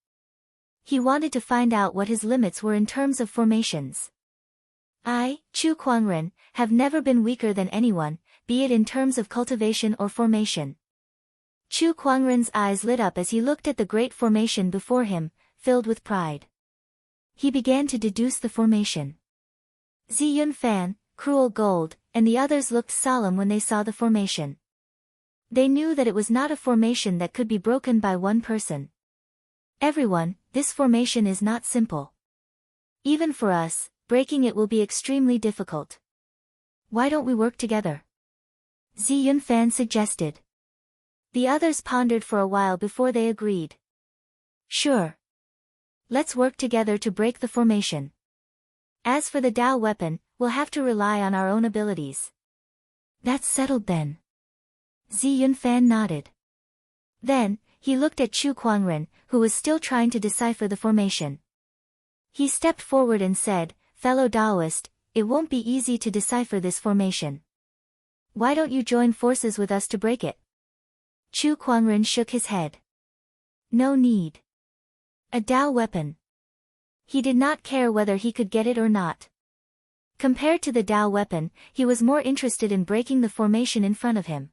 He wanted to find out what his limits were in terms of formations. I, Chu Kuangren, have never been weaker than anyone, be it in terms of cultivation or formation. Chu Kuangren's eyes lit up as he looked at the great formation before him, filled with pride. He began to deduce the formation. Zi Yunfan, Cruel Gold, and the others looked solemn when they saw the formation. They knew that it was not a formation that could be broken by one person. Everyone, this formation is not simple. Even for us, breaking it will be extremely difficult. Why don't we work together? Zi Yunfan suggested. The others pondered for a while before they agreed. Sure. Let's work together to break the formation. As for the Tao weapon, we'll have to rely on our own abilities. That's settled then. Zi Yunfan nodded. Then, he looked at Chu Kuangren, who was still trying to decipher the formation. He stepped forward and said, "Fellow Taoist, it won't be easy to decipher this formation. Why don't you join forces with us to break it?" Chu Kuangren shook his head. No need. A Tao weapon. He did not care whether he could get it or not. Compared to the Dao weapon, he was more interested in breaking the formation in front of him.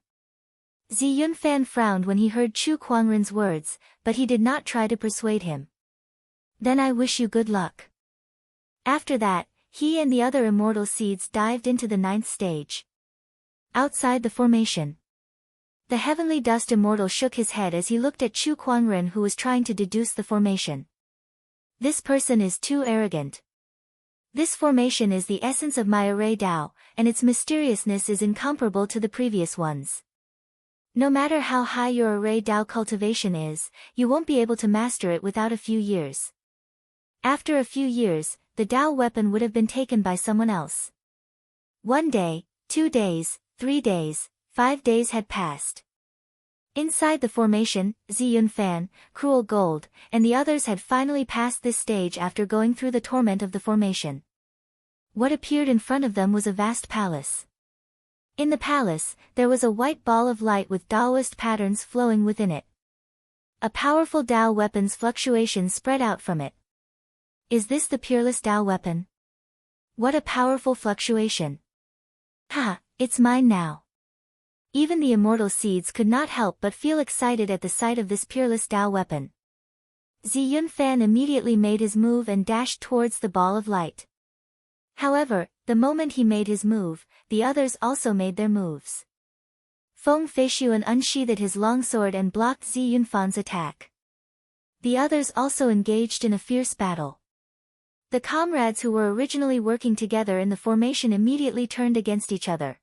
Zi Yunfan frowned when he heard Chu Kuangren's words, but he did not try to persuade him. Then I wish you good luck. After that, he and the other immortal seeds dived into the 9th stage. Outside the formation. The heavenly dust immortal shook his head as he looked at Chu Kuangren, who was trying to deduce the formation. This person is too arrogant. This formation is the essence of my array Dao, and its mysteriousness is incomparable to the previous ones. No matter how high your array Dao cultivation is, you won't be able to master it without a few years. After a few years, the Dao weapon would have been taken by someone else. 1 day, 2 days, 3 days, 5 days had passed. Inside the formation, Zi Yunfan, Cruel Gold, and the others had finally passed this stage after going through the torment of the formation. What appeared in front of them was a vast palace. In the palace, there was a white ball of light with Daoist patterns flowing within it. A powerful Dao weapon's fluctuation spread out from it. Is this the peerless Dao weapon? What a powerful fluctuation! Ha, it's mine now. Even the immortal seeds could not help but feel excited at the sight of this peerless Dao weapon. Zi Yunfan immediately made his move and dashed towards the ball of light. However, the moment he made his move, the others also made their moves. Feng Feishuan unsheathed his longsword and blocked Zi Yunfan's attack. The others also engaged in a fierce battle. The comrades who were originally working together in the formation immediately turned against each other.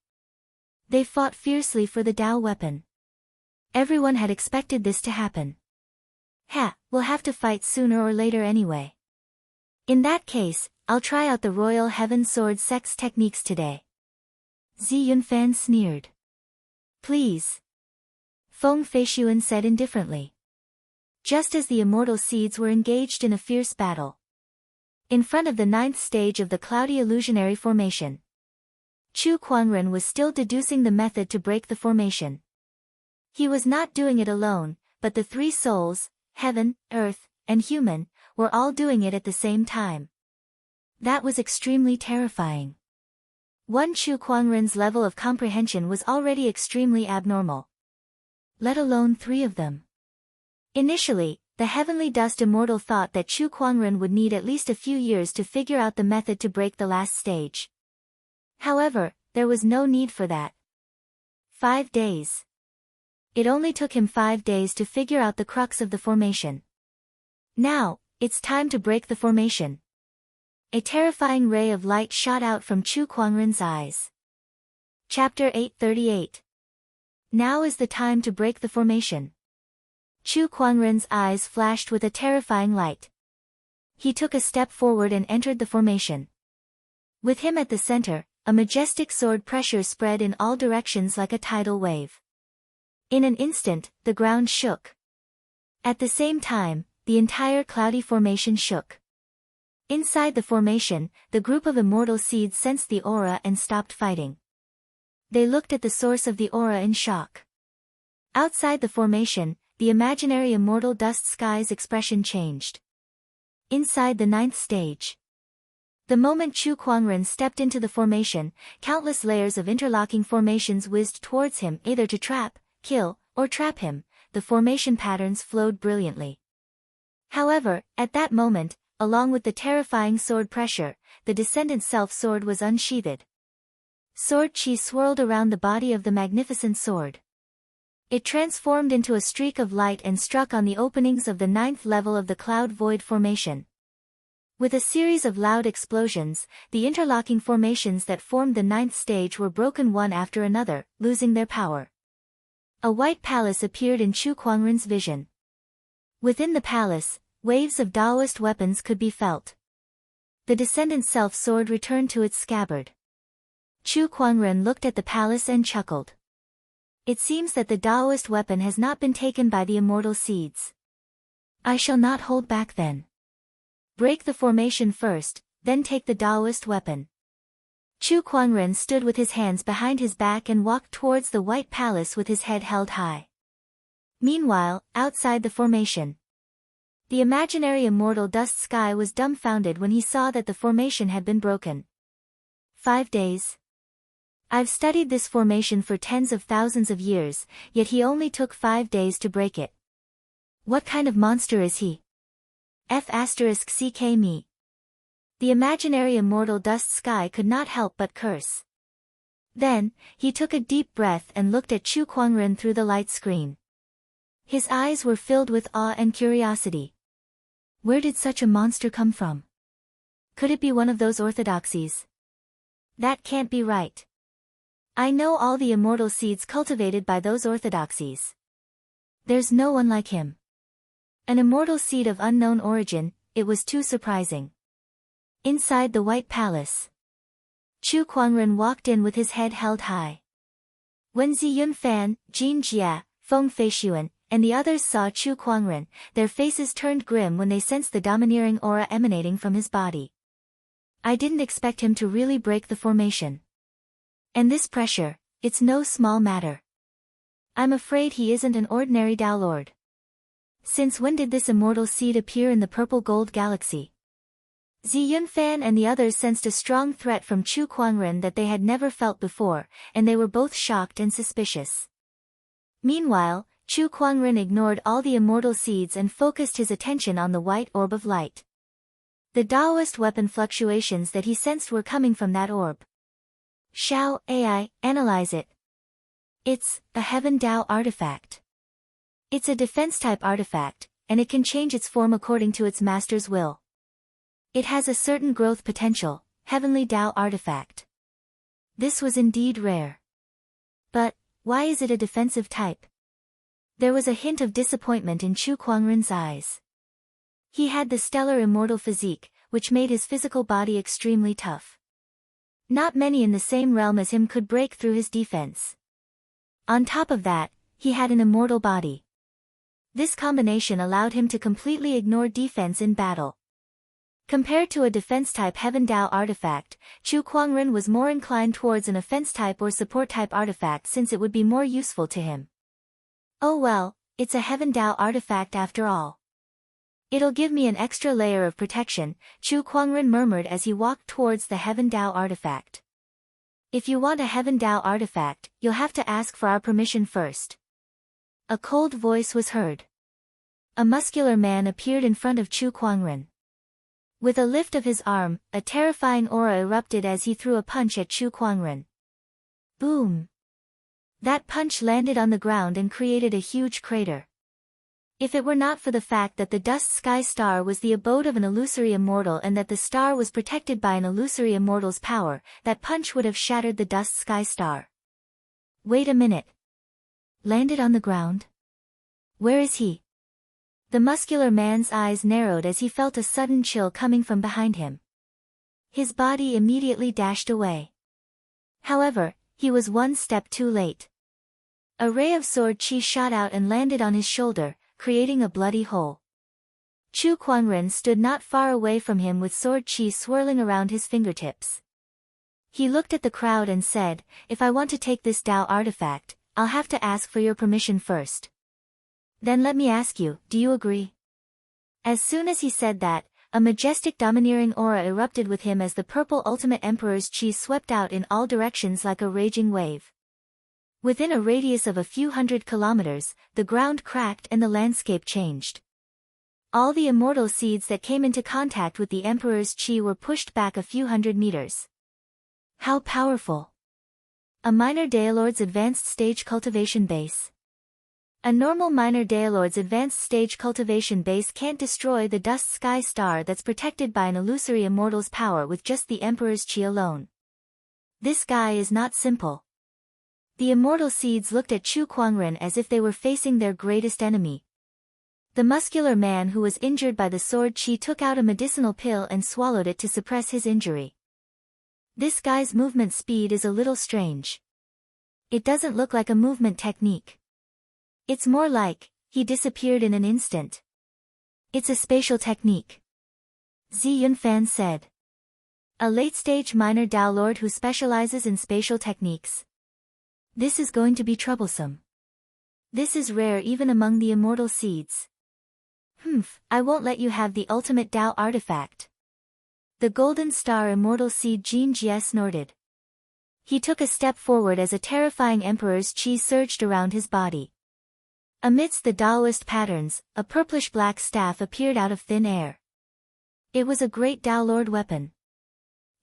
They fought fiercely for the Dao weapon. Everyone had expected this to happen. We'll have to fight sooner or later anyway. In that case, I'll try out the Royal Heaven Sword Sex techniques today. Zi Yunfan sneered. Please. Feng Feishuan said indifferently. Just as the immortal seeds were engaged in a fierce battle. In front of the 9th stage of the cloudy illusionary formation. Chu Kuangren was still deducing the method to break the formation. He was not doing it alone, but the 3 souls, heaven, earth, and human, were all doing it at the same time. That was extremely terrifying. One Chu Kuangren's level of comprehension was already extremely abnormal. Let alone 3 of them. Initially, the heavenly dust immortal thought that Chu Kuangren would need at least a few years to figure out the method to break the last stage. However, there was no need for that. 5 days. It only took him 5 days to figure out the crux of the formation. Now, it's time to break the formation. A terrifying ray of light shot out from Chu Kuangren's eyes. Chapter 838. Now is the time to break the formation. Chu Kuangren's eyes flashed with a terrifying light. He took a step forward and entered the formation. With him at the center, a majestic sword pressure spread in all directions like a tidal wave. In an instant, the ground shook. At the same time, the entire cloudy formation shook. Inside the formation, the group of immortal seeds sensed the aura and stopped fighting. They looked at the source of the aura in shock. Outside the formation, the imaginary immortal dust sky's expression changed. Inside the 9th stage. The moment Chu Kuangren stepped into the formation, countless layers of interlocking formations whizzed towards him either to trap, kill, or trap him. The formation patterns flowed brilliantly. However, at that moment, along with the terrifying sword pressure, the descendant self-sword was unsheathed. Sword chi swirled around the body of the magnificent sword. It transformed into a streak of light and struck on the openings of the 9th level of the cloud void formation. With a series of loud explosions, the interlocking formations that formed the 9th stage were broken one after another, losing their power. A white palace appeared in Chu Kuangren's vision. Within the palace, waves of Daoist weapons could be felt. The descendant self-sword returned to its scabbard. Chu Kuangren looked at the palace and chuckled. It seems that the Daoist weapon has not been taken by the immortal seeds. I shall not hold back then. Break the formation first, then take the Daoist weapon. Chu Kuangren stood with his hands behind his back and walked towards the white palace with his head held high. Meanwhile, outside the formation. The imaginary immortal dust sky was dumbfounded when he saw that the formation had been broken. 5 days. I've studied this formation for tens of thousands of years, yet he only took 5 days to break it. What kind of monster is he? F*ck me. The imaginary immortal dust sky could not help but curse. Then, he took a deep breath and looked at Chu Kuangren through the light screen. His eyes were filled with awe and curiosity. Where did such a monster come from? Could it be one of those orthodoxies? That can't be right. I know all the immortal seeds cultivated by those orthodoxies. There's no one like him. An immortal seed of unknown origin, it was too surprising. Inside the White Palace, Chu Kuangren walked in with his head held high. When Zi Yunfan, Jin Jia, Feng Feishuan, and the others saw Chu Kuangren, their faces turned grim when they sensed the domineering aura emanating from his body. I didn't expect him to really break the formation. And this pressure, it's no small matter. I'm afraid he isn't an ordinary Dao Lord. Since when did this immortal seed appear in the purple gold galaxy? Zi Yunfan and the others sensed a strong threat from Chu Kuangren that they had never felt before, and they were both shocked and suspicious. Meanwhile, Chu Kuangren ignored all the immortal seeds and focused his attention on the white orb of light. The Daoist weapon fluctuations that he sensed were coming from that orb. Shao, AI, analyze it. It's a Heaven Dao artifact. It's a defense-type artifact, and it can change its form according to its master's will. It has a certain growth potential, Heavenly Dao artifact. This was indeed rare. But, why is it a defensive type? There was a hint of disappointment in Chu Kuangren's eyes. He had the stellar immortal physique, which made his physical body extremely tough. Not many in the same realm as him could break through his defense. On top of that, he had an immortal body. This combination allowed him to completely ignore defense in battle. Compared to a defense-type Heaven Dao artifact, Chu Kuangren was more inclined towards an offense-type or support-type artifact since it would be more useful to him. Oh well, it's a Heaven Dao artifact after all. It'll give me an extra layer of protection, Chu Kuangren murmured as he walked towards the Heaven Dao artifact. If you want a Heaven Dao artifact, you'll have to ask for our permission first. A cold voice was heard. A muscular man appeared in front of Chu Kuangren. With a lift of his arm, a terrifying aura erupted as he threw a punch at Chu Kuangren. Boom! That punch landed on the ground and created a huge crater. If it were not for the fact that the Dust Sky Star was the abode of an illusory immortal and that the star was protected by an illusory immortal's power, that punch would have shattered the Dust Sky Star. Wait a minute. Landed on the ground? Where is he? The muscular man's eyes narrowed as he felt a sudden chill coming from behind him. His body immediately dashed away. However, he was one step too late. A ray of sword chi shot out and landed on his shoulder, creating a bloody hole. Chu Kuangren stood not far away from him with sword chi swirling around his fingertips. He looked at the crowd and said, "If I want to take this Dao artifact, I'll have to ask for your permission first. Then let me ask you, do you agree?" As soon as he said that, a majestic domineering aura erupted with him as the purple Ultimate Emperor's chi swept out in all directions like a raging wave. Within a radius of a few hundred kilometers, the ground cracked and the landscape changed. All the immortal seeds that came into contact with the Emperor's chi were pushed back a few hundred meters. How powerful! A minor Daolord's advanced stage cultivation base. A normal minor Daolord's advanced stage cultivation base can't destroy the Dust Sky Star that's protected by an illusory immortal's power with just the Emperor's chi alone. This guy is not simple. The immortal seeds looked at Chu Kuangren as if they were facing their greatest enemy. The muscular man who was injured by the sword chi took out a medicinal pill and swallowed it to suppress his injury. This guy's movement speed is a little strange. It doesn't look like a movement technique. It's more like, he disappeared in an instant. It's a spatial technique. Zi Yunfan said. A late-stage minor Dao Lord who specializes in spatial techniques. This is going to be troublesome. This is rare even among the immortal seeds. I won't let you have the ultimate Tao artifact. The golden star immortal seed Jin Jie snorted. He took a step forward as a terrifying emperor's chi surged around his body. Amidst the Taoist patterns, a purplish-black staff appeared out of thin air. It was a great Tao Lord weapon.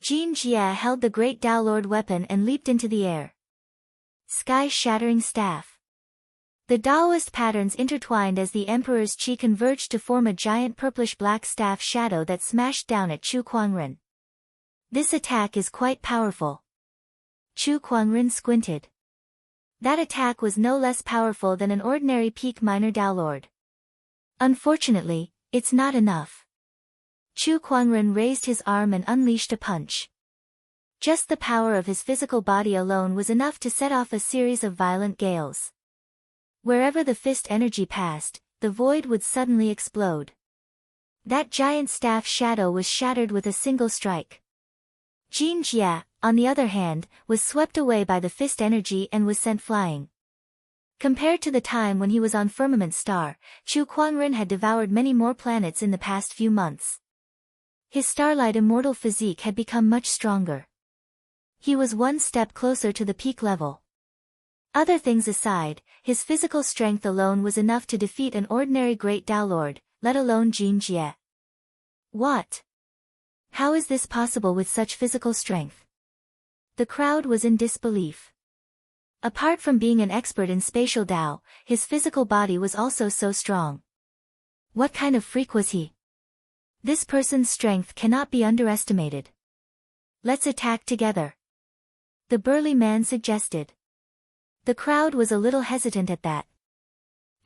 Jin Jie held the great Tao Lord weapon and leaped into the air. Sky-shattering staff. The Taoist patterns intertwined as the emperor's chi converged to form a giant purplish-black staff shadow that smashed down at Chu Kuangren. This attack is quite powerful. Chu Kuangren squinted. That attack was no less powerful than an ordinary peak minor Tao Lord. Unfortunately, it's not enough. Chu Kuangren raised his arm and unleashed a punch. Just the power of his physical body alone was enough to set off a series of violent gales. Wherever the fist energy passed, the void would suddenly explode. That giant staff shadow was shattered with a single strike. Jin Jie, on the other hand, was swept away by the fist energy and was sent flying. Compared to the time when he was on Firmament Star, Chu Kuangren had devoured many more planets in the past few months. His starlight immortal physique had become much stronger. He was one step closer to the peak level. Other things aside, his physical strength alone was enough to defeat an ordinary great Tao Lord, let alone Jin Jie. What? How is this possible with such physical strength? The crowd was in disbelief. Apart from being an expert in spatial Tao, his physical body was also so strong. What kind of freak was he? This person's strength cannot be underestimated. Let's attack together. The burly man suggested. The crowd was a little hesitant at that.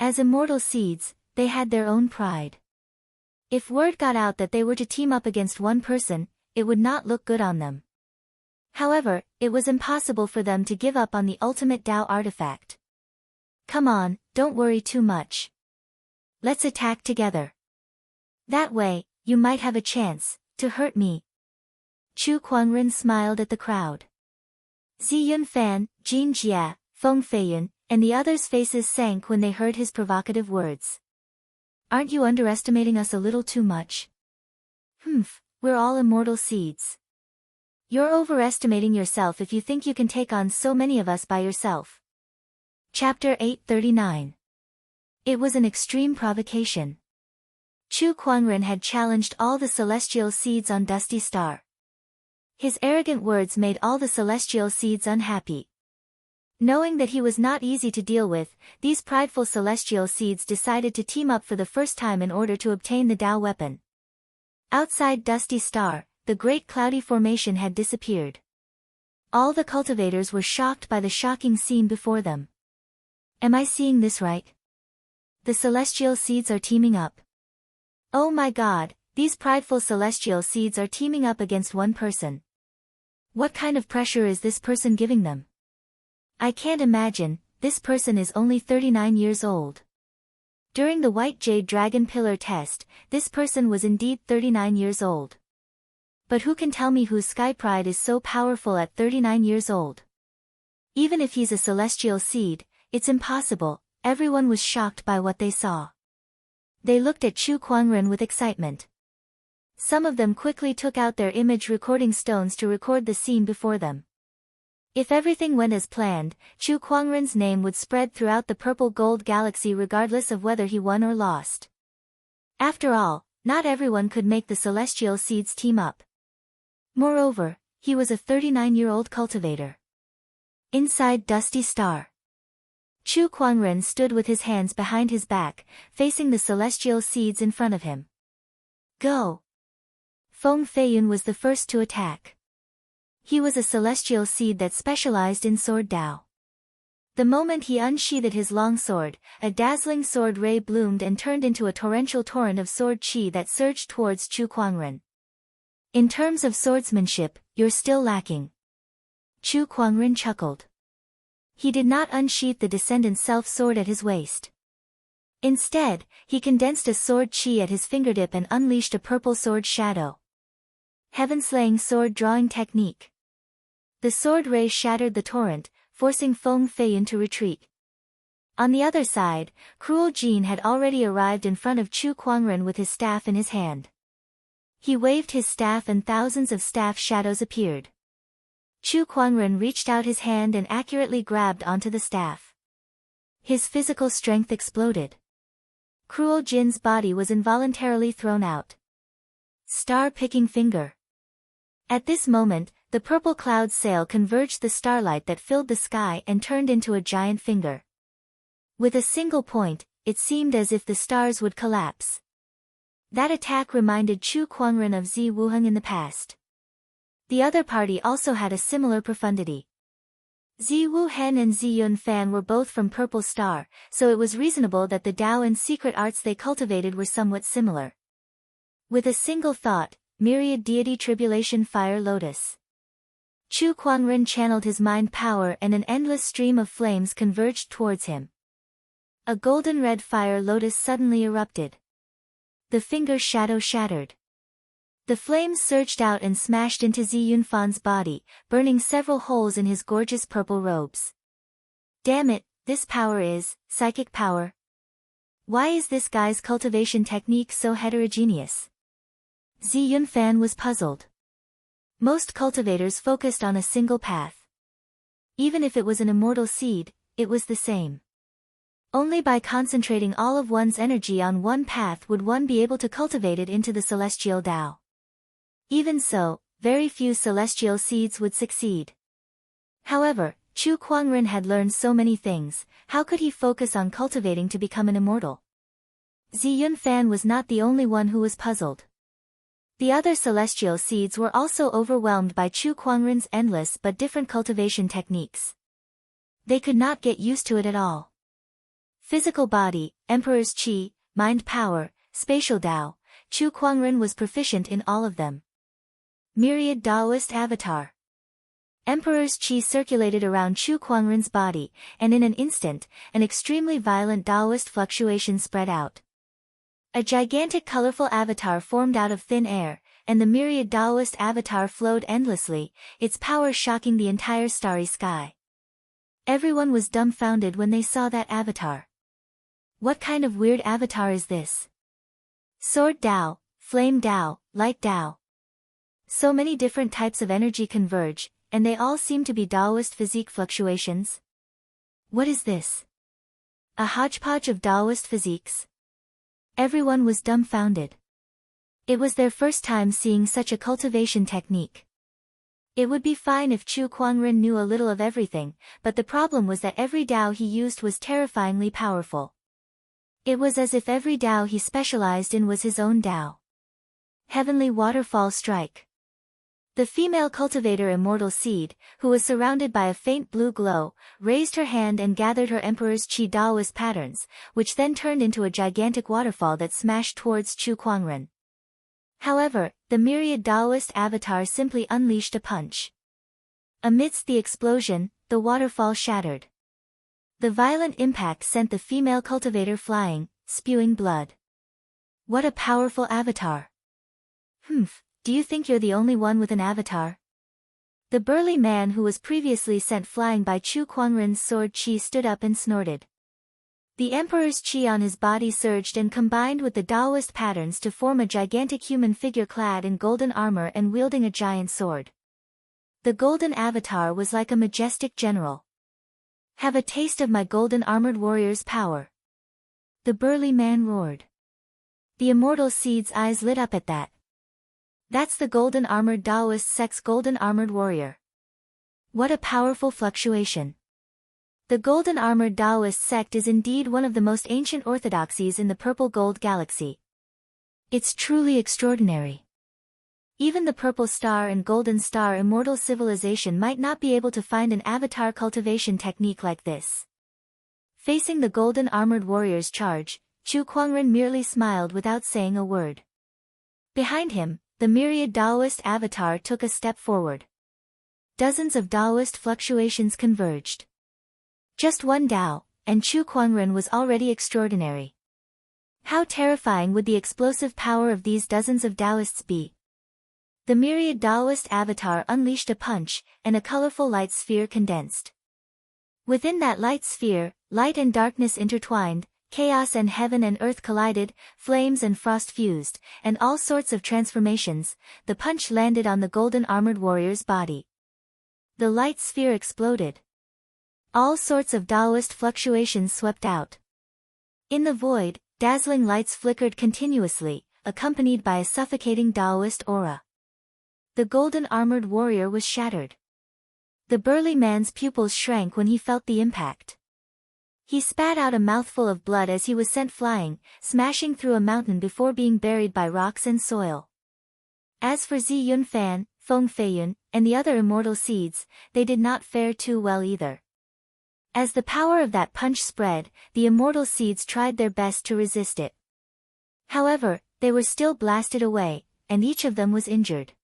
As immortal seeds, they had their own pride. If word got out that they were to team up against one person, it would not look good on them. However, it was impossible for them to give up on the ultimate Tao artifact. Come on, don't worry too much. Let's attack together. That way, you might have a chance to hurt me. Chu Kuangren smiled at the crowd. Zi Yunfan, Jin Jie, Feng Feiyun, and the others' faces sank when they heard his provocative words. Aren't you underestimating us a little too much? We're all immortal seeds. You're overestimating yourself if you think you can take on so many of us by yourself. Chapter 839. It was an extreme provocation. Chu Kuangren had challenged all the celestial seeds on Dusty Star. His arrogant words made all the celestial seeds unhappy. Knowing that he was not easy to deal with, these prideful celestial seeds decided to team up for the first time in order to obtain the Tao weapon. Outside Dusty Star, the great cloudy formation had disappeared. All the cultivators were shocked by the shocking scene before them. Am I seeing this right? The celestial seeds are teaming up. Oh my God, these prideful celestial seeds are teaming up against one person. What kind of pressure is this person giving them? I can't imagine, this person is only 39 years old. During the White Jade Dragon Pillar test, this person was indeed 39 years old. But who can tell me whose sky pride is so powerful at 39 years old? Even if he's a celestial seed, it's impossible. Everyone was shocked by what they saw. They looked at Chu Kuangren with excitement. Some of them quickly took out their image recording stones to record the scene before them. If everything went as planned, Chu Kuangren's name would spread throughout the purple-gold galaxy regardless of whether he won or lost. After all, not everyone could make the celestial seeds team up. Moreover, he was a 39-year-old cultivator. Inside Dusty Star, Chu Kuangren stood with his hands behind his back, facing the celestial seeds in front of him. Go! Feng Feiyun was the first to attack. He was a celestial seed that specialized in sword Tao. The moment he unsheathed his long sword, a dazzling sword ray bloomed and turned into a torrential torrent of sword chi that surged towards Chu Kuangren. In terms of swordsmanship, you're still lacking. Chu Kuangren chuckled. He did not unsheath the Descendant's self-sword at his waist. Instead, he condensed a sword chi at his fingertip and unleashed a purple sword shadow. Heaven-slaying sword drawing technique. The sword ray shattered the torrent, forcing Feng Feiyun to retreat. On the other side, Cruel Jin had already arrived in front of Chu Kuangren with his staff in his hand. He waved his staff and thousands of staff shadows appeared. Chu Kuangren reached out his hand and accurately grabbed onto the staff. His physical strength exploded. Cruel Jin's body was involuntarily thrown out. Star-picking finger. At this moment, the purple cloud sail converged the starlight that filled the sky and turned into a giant finger. With a single point, it seemed as if the stars would collapse. That attack reminded Chu Kuangren of Zi Wuheng in the past. The other party also had a similar profundity. Zi Wuhen and Zi Yunfan were both from Purple Star, so it was reasonable that the Tao and secret arts they cultivated were somewhat similar. With a single thought, myriad deity tribulation fire lotus. Chu Kuangren channeled his mind power and an endless stream of flames converged towards him. A golden red fire lotus suddenly erupted. The finger's shadow shattered. The flames surged out and smashed into Zi Yunfan's body, burning several holes in his gorgeous purple robes. Damn it, this power is psychic power. Why is this guy's cultivation technique so heterogeneous? Zi Yunfan was puzzled. Most cultivators focused on a single path. Even if it was an immortal seed, it was the same. Only by concentrating all of one's energy on one path would one be able to cultivate it into the celestial Tao. Even so, very few celestial seeds would succeed. However, Chu Kuangren had learned so many things, how could he focus on cultivating to become an immortal? Zi Yunfan was not the only one who was puzzled. The other celestial seeds were also overwhelmed by Chu Kuangren's endless but different cultivation techniques. They could not get used to it at all. Physical body, Emperor's Qi, mind power, spatial Tao, Chu Kuangren was proficient in all of them. Myriad Taoist avatar. Emperor's Qi circulated around Chu Kuangren's body, and in an instant, an extremely violent Taoist fluctuation spread out. A gigantic colorful avatar formed out of thin air, and the myriad Taoist avatar flowed endlessly, its power shocking the entire starry sky. Everyone was dumbfounded when they saw that avatar. What kind of weird avatar is this? Sword Tao, Flame Tao, Light Tao. So many different types of energy converge, and they all seem to be Taoist physique fluctuations. What is this? A hodgepodge of Taoist physiques? Everyone was dumbfounded. It was their first time seeing such a cultivation technique. It would be fine if Chu Kuangren knew a little of everything, but the problem was that every Tao he used was terrifyingly powerful. It was as if every Tao he specialized in was his own Tao. Heavenly Waterfall Strike. The female cultivator Immortal Seed, who was surrounded by a faint blue glow, raised her hand and gathered her Emperor's Qi Taoist patterns, which then turned into a gigantic waterfall that smashed towards Chu Kuangren. However, the myriad Taoist avatar simply unleashed a punch. Amidst the explosion, the waterfall shattered. The violent impact sent the female cultivator flying, spewing blood. What a powerful avatar! Do you think you're the only one with an avatar? The burly man who was previously sent flying by Chu Kuangren's sword Qi stood up and snorted. The Emperor's Qi on his body surged and combined with the Taoist patterns to form a gigantic human figure clad in golden armor and wielding a giant sword. The golden avatar was like a majestic general. Have a taste of my golden armored warrior's power. The burly man roared. The Immortal Seed's eyes lit up at that. That's the golden armored Taoist sect's golden armored warrior. What a powerful fluctuation. The golden armored Taoist sect is indeed one of the most ancient orthodoxies in the purple gold galaxy. It's truly extraordinary. Even the Purple Star and Golden Star immortal civilization might not be able to find an avatar cultivation technique like this. Facing the golden armored warrior's charge, Chu Kuangren merely smiled without saying a word. Behind him, the myriad Taoist avatar took a step forward. Dozens of Taoist fluctuations converged. Just one Tao, and Chu Kuangren was already extraordinary. How terrifying would the explosive power of these dozens of Taoists be? The myriad Taoist avatar unleashed a punch, and a colorful light sphere condensed. Within that light sphere, light and darkness intertwined, chaos and heaven and earth collided, flames and frost fused, and all sorts of transformations. The punch landed on the golden armored warrior's body. The light sphere exploded. All sorts of Taoist fluctuations swept out. In the void, dazzling lights flickered continuously, accompanied by a suffocating Taoist aura. The golden armored warrior was shattered. The burly man's pupils shrank when he felt the impact. He spat out a mouthful of blood as he was sent flying, smashing through a mountain before being buried by rocks and soil. As for Zi Yunfan, Feng Feiyun, and the other immortal seeds, they did not fare too well either. As the power of that punch spread, the immortal seeds tried their best to resist it. However, they were still blasted away, and each of them was injured.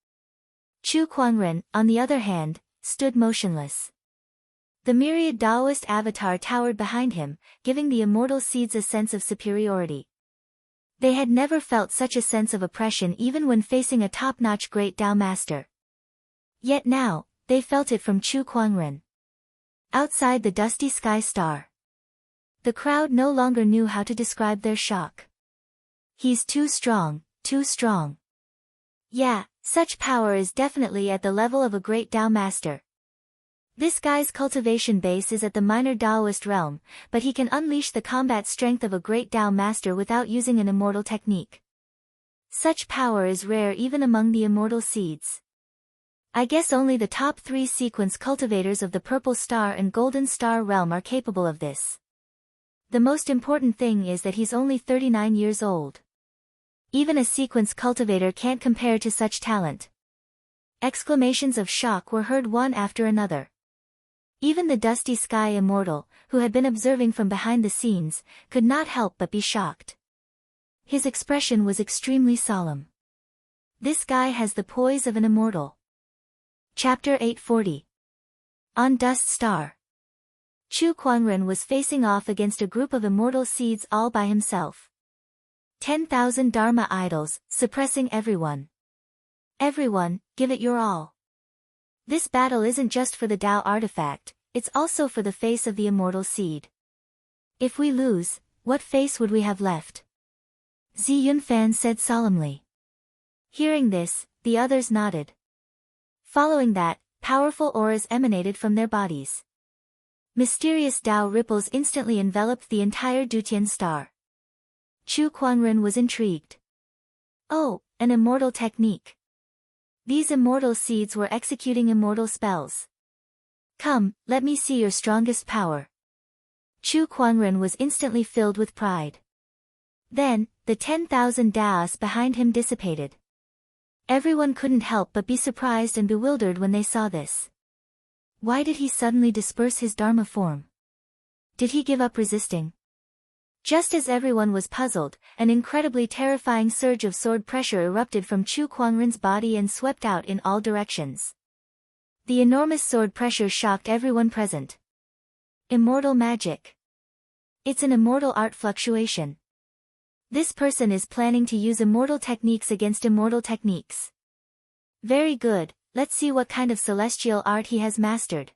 Chu Kuangren, on the other hand, stood motionless. The myriad Taoist avatar towered behind him, giving the immortal seeds a sense of superiority. They had never felt such a sense of oppression even when facing a top-notch great Tao master. Yet now, they felt it from Chu Kuangren. Outside the dusty sky star. The crowd no longer knew how to describe their shock. He's too strong, too strong. Yeah, such power is definitely at the level of a great Tao master. This guy's cultivation base is at the minor Taoist realm, but he can unleash the combat strength of a great Tao master without using an immortal technique. Such power is rare even among the immortal seeds. I guess only the top 3 sequence cultivators of the Purple Star and Golden Star realm are capable of this. The most important thing is that he's only 39 years old. Even a sequence cultivator can't compare to such talent. Exclamations of shock were heard one after another. Even the Dusty Sky Immortal, who had been observing from behind the scenes, could not help but be shocked. His expression was extremely solemn. This guy has the poise of an immortal. Chapter 840. On Dust Star. Chu Kuangren was facing off against a group of immortal seeds all by himself. 10,000 Dharma idols, suppressing everyone. Everyone, give it your all. This battle isn't just for the Tao artifact, it's also for the face of the immortal seed. If we lose, what face would we have left? Zi Yunfan said solemnly. Hearing this, the others nodded. Following that, powerful auras emanated from their bodies. Mysterious Tao ripples instantly enveloped the entire Dutian star. Chu Kuangren was intrigued. Oh, an immortal technique. These immortal seeds were executing immortal spells. Come, let me see your strongest power. Chu Kuangren was instantly filled with pride. Then, the 10,000 Daos behind him dissipated. Everyone couldn't help but be surprised and bewildered when they saw this. Why did he suddenly disperse his Dharma form? Did he give up resisting? Just as everyone was puzzled, an incredibly terrifying surge of sword pressure erupted from Chu Kuangren's body and swept out in all directions. The enormous sword pressure shocked everyone present. Immortal magic. It's an immortal art fluctuation. This person is planning to use immortal techniques against immortal techniques. Very good, let's see what kind of celestial art he has mastered.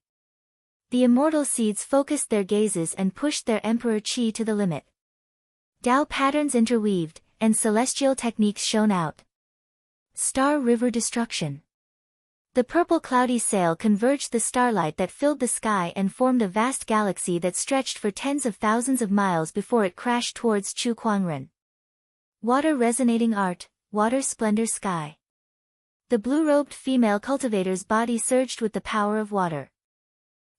The immortal seeds focused their gazes and pushed their emperor chi to the limit. Tao patterns interweaved, and celestial techniques shone out. Star River Destruction. The purple cloudy sail converged the starlight that filled the sky and formed a vast galaxy that stretched for tens of thousands of miles before it crashed towards Chu Kuangren. Water resonating art, water splendor sky. The blue-robed female cultivator's body surged with the power of water.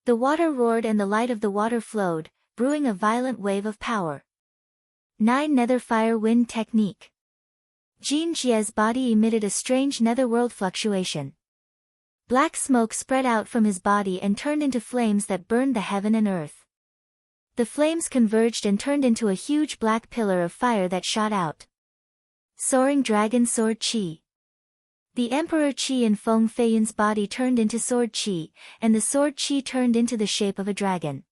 The water roared and the light of the water flowed, brewing a violent wave of power. 9 Nether Fire Wind Technique. Jin Jie's body emitted a strange netherworld fluctuation. Black smoke spread out from his body and turned into flames that burned the heaven and earth. The flames converged and turned into a huge black pillar of fire that shot out. Soaring Dragon Sword Chi. The Emperor Chi in Feng Feiyun's body turned into Sword Chi, and the Sword Chi turned into the shape of a dragon.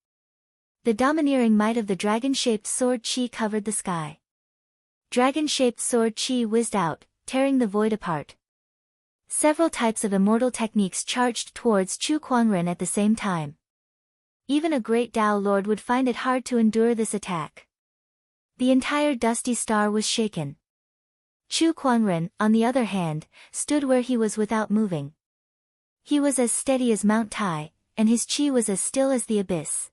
The domineering might of the dragon-shaped Sword Chi covered the sky. Dragon-shaped Sword Chi whizzed out, tearing the void apart. Several types of immortal techniques charged towards Chu Kuangren at the same time. Even a great Tao Lord would find it hard to endure this attack. The entire dusty star was shaken. Chu Kuangren, on the other hand, stood where he was without moving. He was as steady as Mount Tai, and his chi was as still as the abyss.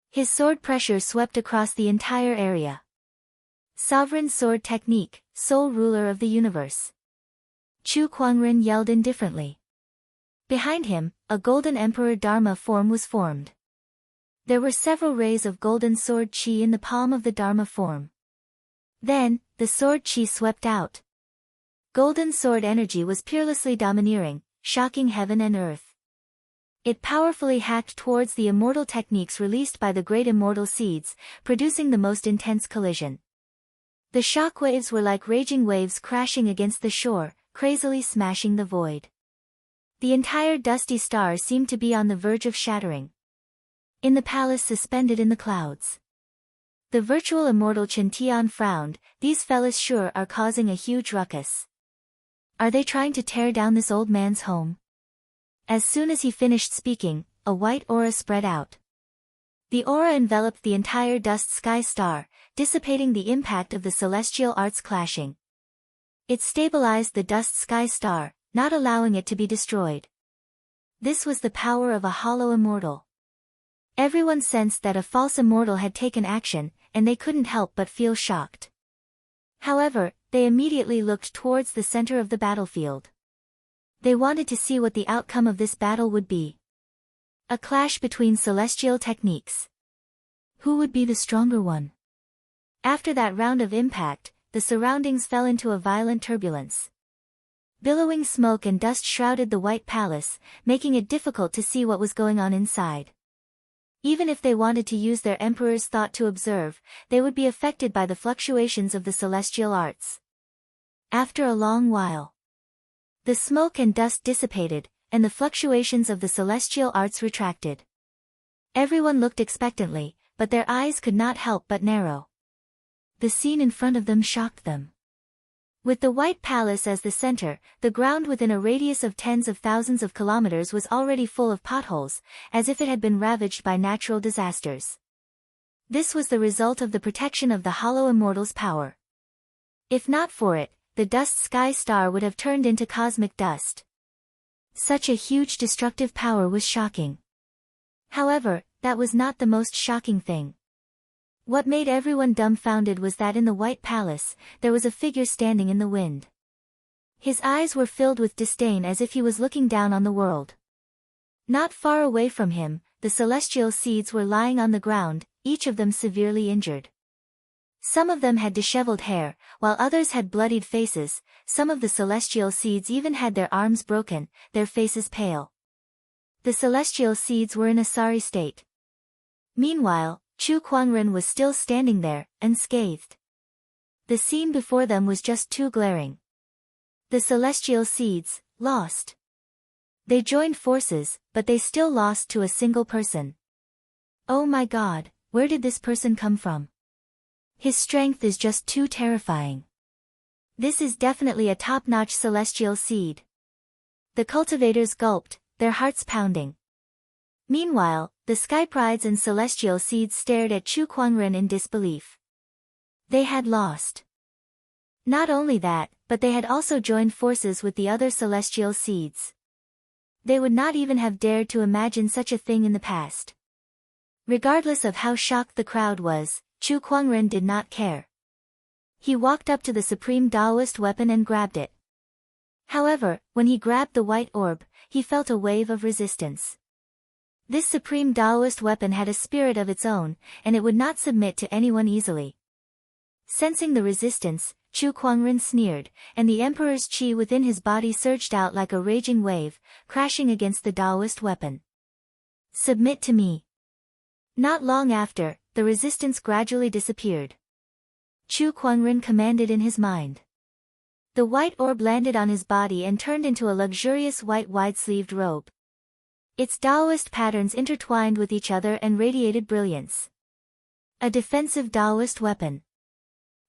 His sword pressure swept across the entire area. Sovereign sword technique, sole ruler of the universe. Chu Kuangren yelled indifferently. Behind him, a golden emperor Dharma form was formed. There were several rays of golden sword chi in the palm of the Dharma form. Then, the sword chi swept out. Golden sword energy was peerlessly domineering, shocking heaven and earth. It powerfully hacked towards the immortal techniques released by the great immortal seeds, producing the most intense collision. The shock waves were like raging waves crashing against the shore, crazily smashing the void. The entire dusty star seemed to be on the verge of shattering. In the palace suspended in the clouds, the virtual immortal Chen Tian frowned. These fellas sure are causing a huge ruckus. Are they trying to tear down this old man's home? As soon as he finished speaking, a white aura spread out. The aura enveloped the entire dust sky star, dissipating the impact of the celestial arts clashing. It stabilized the dust sky star, not allowing it to be destroyed. This was the power of a hollow immortal. Everyone sensed that a false immortal had taken action, and they couldn't help but feel shocked. However, they immediately looked towards the center of the battlefield. They wanted to see what the outcome of this battle would be. A clash between celestial techniques. Who would be the stronger one? After that round of impact, the surroundings fell into a violent turbulence. Billowing smoke and dust shrouded the White Palace, making it difficult to see what was going on inside. Even if they wanted to use their emperor's thought to observe, they would be affected by the fluctuations of the celestial arts. After a long while, the smoke and dust dissipated, and the fluctuations of the celestial arts retracted. Everyone looked expectantly, but their eyes could not help but narrow. The scene in front of them shocked them. With the White Palace as the center, the ground within a radius of tens of thousands of kilometers was already full of potholes, as if it had been ravaged by natural disasters. This was the result of the protection of the Hollow Immortal's power. If not for it, the dust sky star would have turned into cosmic dust. Such a huge destructive power was shocking. However, that was not the most shocking thing. What made everyone dumbfounded was that in the White Palace, there was a figure standing in the wind. His eyes were filled with disdain as if he was looking down on the world. Not far away from him, the celestial seeds were lying on the ground, each of them severely injured. Some of them had disheveled hair, while others had bloodied faces. Some of the celestial seeds even had their arms broken, their faces pale. The celestial seeds were in a sorry state. Meanwhile, Chu Kuangren was still standing there, unscathed. The scene before them was just too glaring. The celestial seeds, lost. They joined forces, but they still lost to a single person. Oh my God, where did this person come from? His strength is just too terrifying. This is definitely a top-notch celestial seed. The cultivators gulped, their hearts pounding. Meanwhile, the Sky Prides and celestial seeds stared at Chu Kuangren in disbelief. They had lost. Not only that, but they had also joined forces with the other celestial seeds. They would not even have dared to imagine such a thing in the past. Regardless of how shocked the crowd was, Chu Kuangren did not care. He walked up to the supreme Taoist weapon and grabbed it. However, when he grabbed the white orb, he felt a wave of resistance. This supreme Taoist weapon had a spirit of its own, and it would not submit to anyone easily. Sensing the resistance, Chu Kuangren sneered, and the emperor's qi within his body surged out like a raging wave, crashing against the Taoist weapon. Submit to me. Not long after, the resistance gradually disappeared. Chu Kuangren commanded in his mind. The white orb landed on his body and turned into a luxurious white wide-sleeved robe. Its Taoist patterns intertwined with each other and radiated brilliance. A defensive Taoist weapon.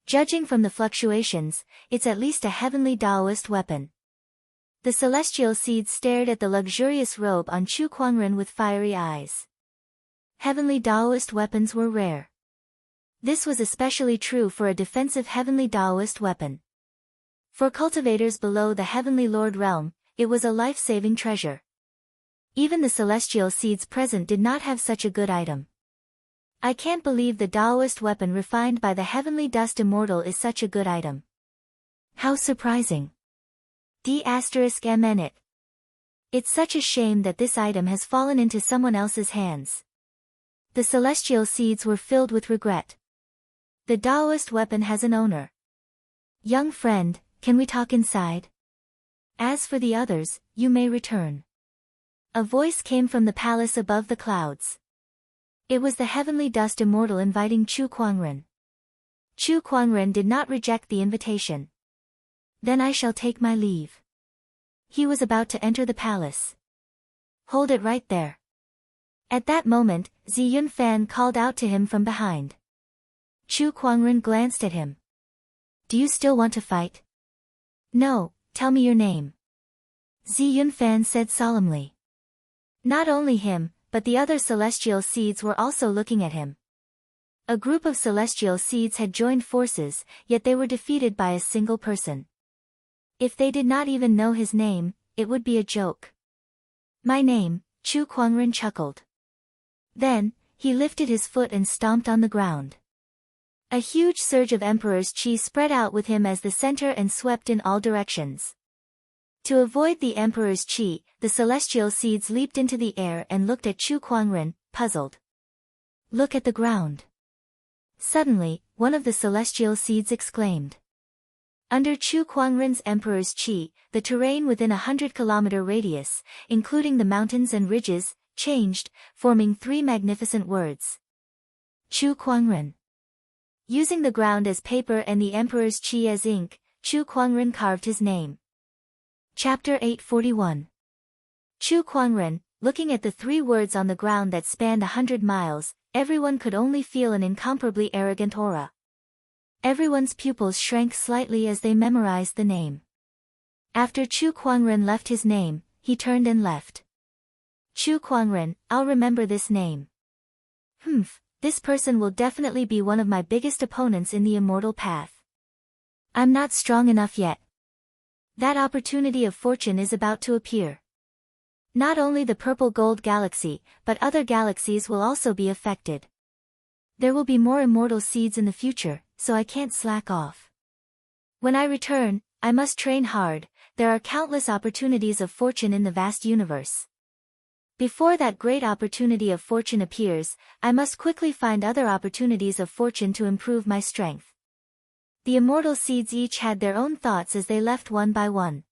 Judging from the fluctuations, it's at least a heavenly Taoist weapon. The celestial seeds stared at the luxurious robe on Chu Kuangren with fiery eyes. Heavenly Daoist weapons were rare. This was especially true for a defensive Heavenly Daoist weapon. For cultivators below the Heavenly Lord realm, it was a life-saving treasure. Even the celestial seeds present did not have such a good item. I can't believe the Daoist weapon refined by the Heavenly Dust Immortal is such a good item. How surprising. D*MN it. It's such a shame that this item has fallen into someone else's hands. The celestial seeds were filled with regret. The Daoist weapon has an owner. Young friend, can we talk inside? As for the others, you may return. A voice came from the palace above the clouds. It was the Heavenly Dust Immortal inviting Chu Kuangren. Chu Kuangren did not reject the invitation. Then I shall take my leave. He was about to enter the palace. Hold it right there. At that moment, Zi Yunfan called out to him from behind. Chu Kuangren glanced at him. Do you still want to fight? No, tell me your name. Zi Yunfan said solemnly. Not only him, but the other celestial seeds were also looking at him. A group of celestial seeds had joined forces, yet they were defeated by a single person. If they did not even know his name, it would be a joke. My name, Chu Kuangren chuckled. Then, he lifted his foot and stomped on the ground. A huge surge of Emperor's Qi spread out with him as the center and swept in all directions. To avoid the Emperor's Qi, the celestial seeds leaped into the air and looked at Chu Kuangren, puzzled. Look at the ground. Suddenly, one of the celestial seeds exclaimed. Under Chu Kuangren's Emperor's Qi, the terrain within a 100-kilometer radius, including the mountains and ridges, changed, forming three magnificent words. Chu Kuangren. Using the ground as paper and the Emperor's Qi as ink, Chu Kuangren carved his name. Chapter 841. Chu Kuangren, looking at the three words on the ground that spanned 100 miles, everyone could only feel an incomparably arrogant aura. Everyone's pupils shrank slightly as they memorized the name. After Chu Kuangren left his name, he turned and left. Chu Kuangren, I'll remember this name. This person will definitely be one of my biggest opponents in the immortal path. I'm not strong enough yet. That opportunity of fortune is about to appear. Not only the purple gold galaxy, but other galaxies will also be affected. There will be more immortal seeds in the future, so I can't slack off. When I return, I must train hard. There are countless opportunities of fortune in the vast universe. Before that great opportunity of fortune appears, I must quickly find other opportunities of fortune to improve my strength. The immortal seeds each had their own thoughts as they left one by one.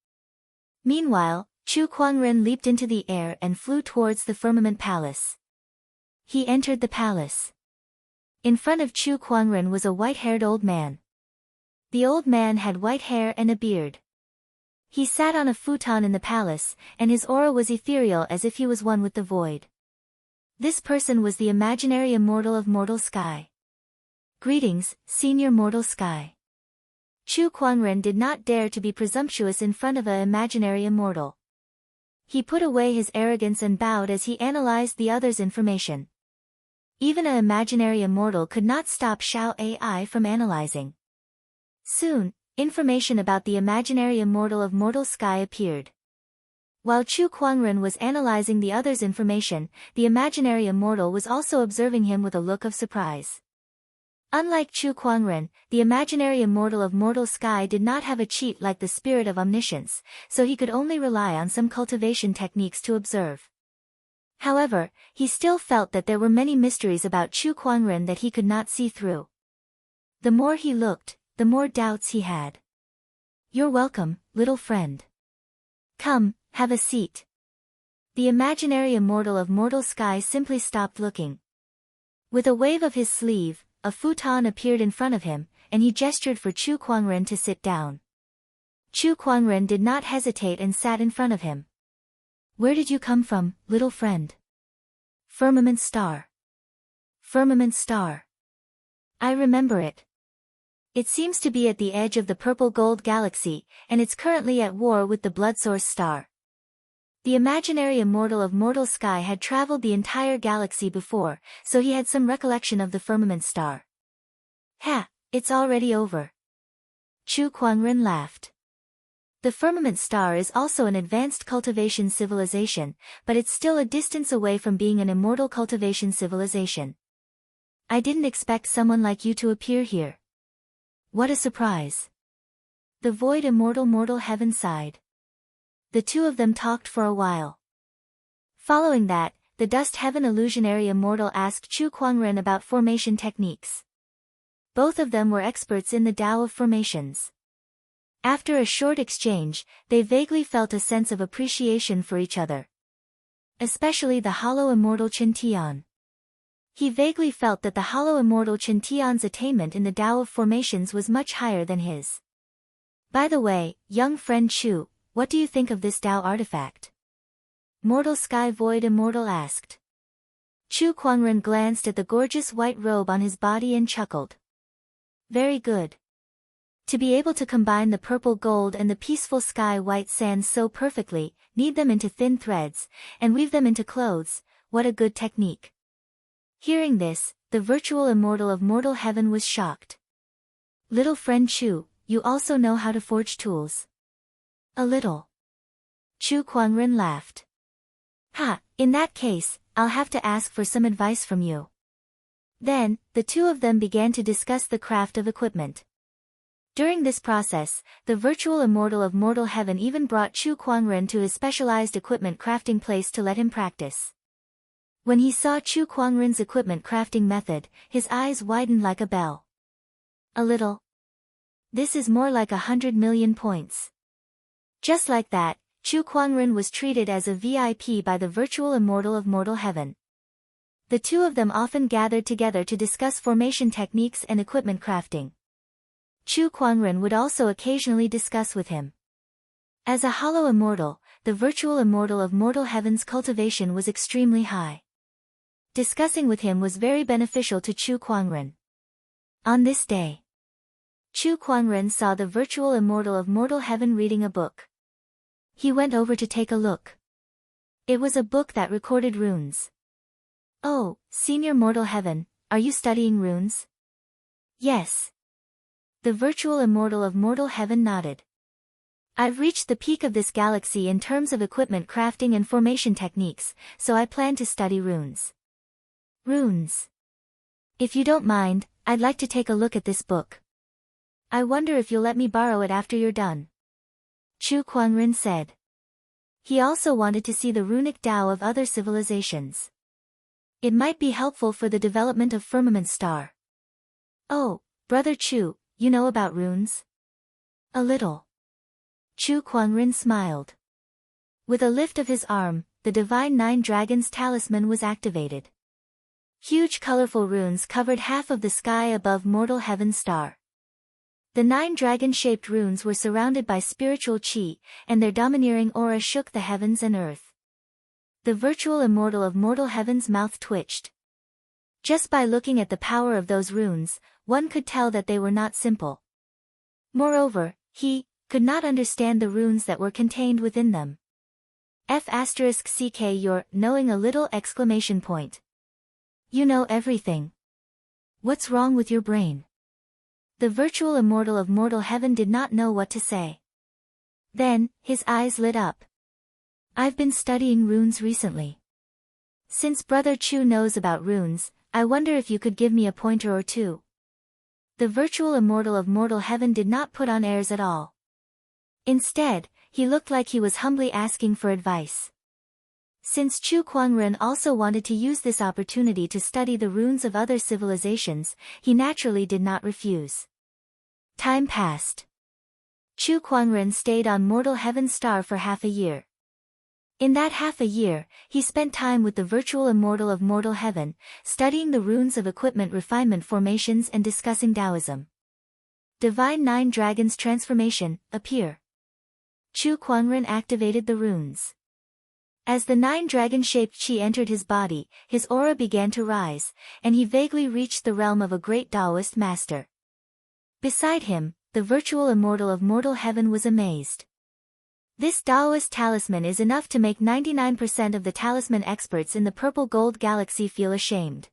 Meanwhile, Chu Kuangren leaped into the air and flew towards the firmament palace. He entered the palace. In front of Chu Kuangren was a white-haired old man. The old man had white hair and a beard. He sat on a futon in the palace, and his aura was ethereal as if he was one with the void. This person was the imaginary immortal of Mortal Sky. Greetings, Senior Mortal Sky. Chu Kuangren did not dare to be presumptuous in front of an imaginary immortal. He put away his arrogance and bowed as he analyzed the other's information. Even an imaginary immortal could not stop Xiao AI from analyzing. Soon, information about the imaginary immortal of Mortal Sky appeared. While Chu Kuangren was analyzing the other's information, the imaginary immortal was also observing him with a look of surprise. Unlike Chu Kuangren, the imaginary immortal of Mortal Sky did not have a cheat like the spirit of omniscience, so he could only rely on some cultivation techniques to observe. However, he still felt that there were many mysteries about Chu Kuangren that he could not see through. The more he looked, the more doubts he had. You're welcome, little friend. Come, have a seat. The imaginary immortal of Mortal Sky simply stopped looking. With a wave of his sleeve, a futon appeared in front of him, and he gestured for Chu Kuangren to sit down. Chu Kuangren did not hesitate and sat in front of him. Where did you come from, little friend? Firmament Star. Firmament Star. I remember it. It seems to be at the edge of the purple gold galaxy, and it's currently at war with the Blood Source Star. The imaginary immortal of mortal sky had traveled the entire galaxy before, so he had some recollection of the firmament star. Ha, it's already over. Chu Kuangren laughed. The firmament star is also an advanced cultivation civilization, but it's still a distance away from being an immortal cultivation civilization. I didn't expect someone like you to appear here. What a surprise. The void immortal mortal heaven sighed. The two of them talked for a while. Following that, the dust heaven illusionary immortal asked Chu Kuangren about formation techniques. Both of them were experts in the Tao of formations. After a short exchange, they vaguely felt a sense of appreciation for each other. Especially the hollow immortal Chen Tian. He vaguely felt that the hollow immortal Chen Tian's attainment in the Tao of formations was much higher than his. By the way, young friend Chu, what do you think of this Tao artifact? Mortal Sky Void Immortal asked. Chu Kuangren glanced at the gorgeous white robe on his body and chuckled. Very good. To be able to combine the purple gold and the peaceful sky white sands so perfectly, knead them into thin threads, and weave them into clothes, what a good technique. Hearing this, the virtual immortal of mortal heaven was shocked. Little friend Chu, you also know how to forge tools? A little. Chu Kuangren laughed. Ha, in that case, I'll have to ask for some advice from you. Then, the two of them began to discuss the craft of equipment. During this process, the virtual immortal of mortal heaven even brought Chu Kuangren to his specialized equipment crafting place to let him practice. When he saw Chu Kuangren's equipment crafting method, his eyes widened like a bell. A little. This is more like 100 million points. Just like that, Chu Kuangren was treated as a VIP by the virtual immortal of mortal heaven. The two of them often gathered together to discuss formation techniques and equipment crafting. Chu Kuangren would also occasionally discuss with him. As a hollow immortal, the virtual immortal of mortal heaven's cultivation was extremely high. Discussing with him was very beneficial to Chu Kuangren. On this day, Chu Kuangren saw the virtual immortal of mortal heaven reading a book. He went over to take a look. It was a book that recorded runes. Oh, Senior Mortal Heaven, are you studying runes? Yes. The virtual immortal of mortal heaven nodded. I've reached the peak of this galaxy in terms of equipment crafting and formation techniques, so I plan to study runes. Runes. If you don't mind, I'd like to take a look at this book. I wonder if you'll let me borrow it after you're done. Chu Kuangren said. He also wanted to see the runic Tao of other civilizations. It might be helpful for the development of firmament star. Oh, Brother Chu, you know about runes? A little. Chu Kuangren smiled. With a lift of his arm, the divine Nine Dragons talisman was activated. Huge colorful runes covered half of the sky above mortal heaven star. The 9 dragon-shaped runes were surrounded by spiritual qi, and their domineering aura shook the heavens and earth. The virtual immortal of mortal heaven's mouth twitched. Just by looking at the power of those runes, one could tell that they were not simple. Moreover, he could not understand the runes that were contained within them. F***ck you're knowing a little exclamation point. You know everything. What's wrong with your brain? The virtual immortal of mortal heaven did not know what to say. Then, his eyes lit up. I've been studying runes recently. Since Brother Chu knows about runes, I wonder if you could give me a pointer or two. The virtual immortal of mortal heaven did not put on airs at all. Instead, he looked like he was humbly asking for advice. Since Chu Kuangren also wanted to use this opportunity to study the runes of other civilizations, he naturally did not refuse. Time passed. Chu Kuangren stayed on mortal heaven's star for half a year. In that half a year, he spent time with the virtual immortal of mortal heaven, studying the runes of equipment refinement formations and discussing Taoism. Divine 9 Dragons Transformation, appear. Chu Kuangren activated the runes. As the 9 dragon-shaped qi entered his body, his aura began to rise, and he vaguely reached the realm of a great Taoist master. Beside him, the virtual immortal of mortal heaven was amazed. This Taoist talisman is enough to make 99% of the talisman experts in the purple gold galaxy feel ashamed.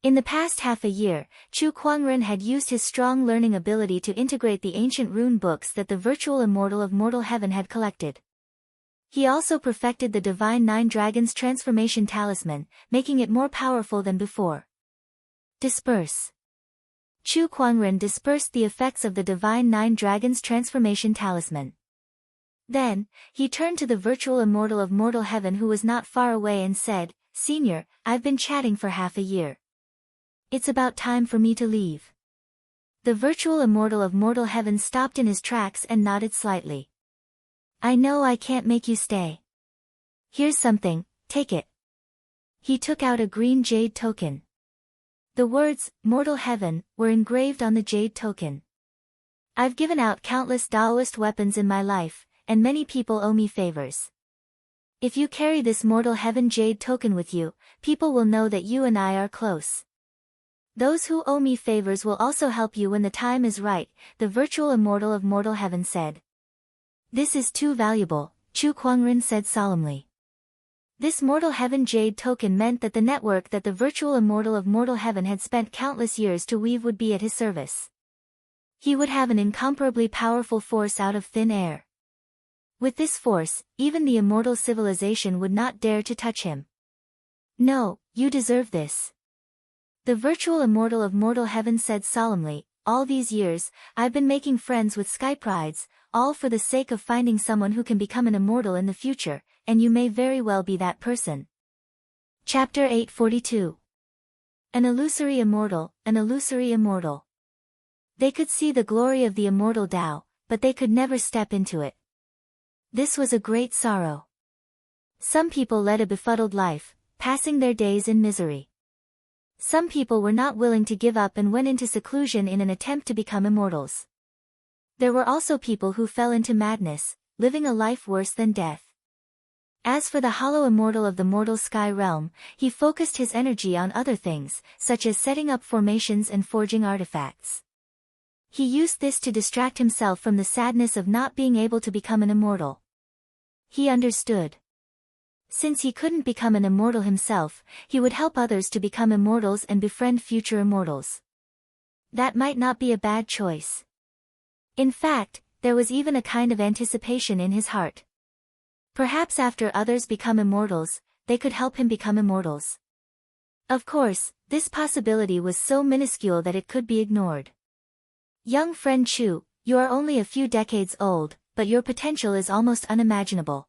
In the past half a year, Chu Kuangren had used his strong learning ability to integrate the ancient rune books that the virtual immortal of mortal heaven had collected. He also perfected the divine Nine Dragons transformation talisman, making it more powerful than before. Disperse. Chu Kuangren dispersed the effects of the divine Nine Dragons transformation talisman. Then, he turned to the virtual immortal of mortal heaven who was not far away and said, "Senior, I've been chatting for half a year. It's about time for me to leave." The virtual immortal of mortal heaven stopped in his tracks and nodded slightly. "I know I can't make you stay. Here's something, take it." He took out a green jade token. The words, "Mortal Heaven," were engraved on the jade token. "I've given out countless Taoist weapons in my life, and many people owe me favors. If you carry this Mortal Heaven jade token with you, people will know that you and I are close. Those who owe me favors will also help you when the time is right," the virtual immortal of mortal heaven said. "This is too valuable," Chu Kuangren said solemnly. This Mortal Heaven jade token meant that the network that the virtual immortal of mortal heaven had spent countless years to weave would be at his service. He would have an incomparably powerful force out of thin air. With this force, even the immortal civilization would not dare to touch him. "No, you deserve this." The virtual immortal of mortal heaven said solemnly, "All these years, I've been making friends with Skyprides, all for the sake of finding someone who can become an immortal in the future, and you may very well be that person." Chapter 842. An illusory immortal, an illusory immortal. They could see the glory of the immortal Tao, but they could never step into it. This was a great sorrow. Some people led a befuddled life, passing their days in misery. Some people were not willing to give up and went into seclusion in an attempt to become immortals. There were also people who fell into madness, living a life worse than death. As for the hollow immortal of the mortal sky realm, he focused his energy on other things, such as setting up formations and forging artifacts. He used this to distract himself from the sadness of not being able to become an immortal. He understood. Since he couldn't become an immortal himself, he would help others to become immortals and befriend future immortals. That might not be a bad choice. In fact, there was even a kind of anticipation in his heart. Perhaps after others become immortals, they could help him become immortals. Of course, this possibility was so minuscule that it could be ignored. "Young friend Chu, you are only a few decades old, but your potential is almost unimaginable.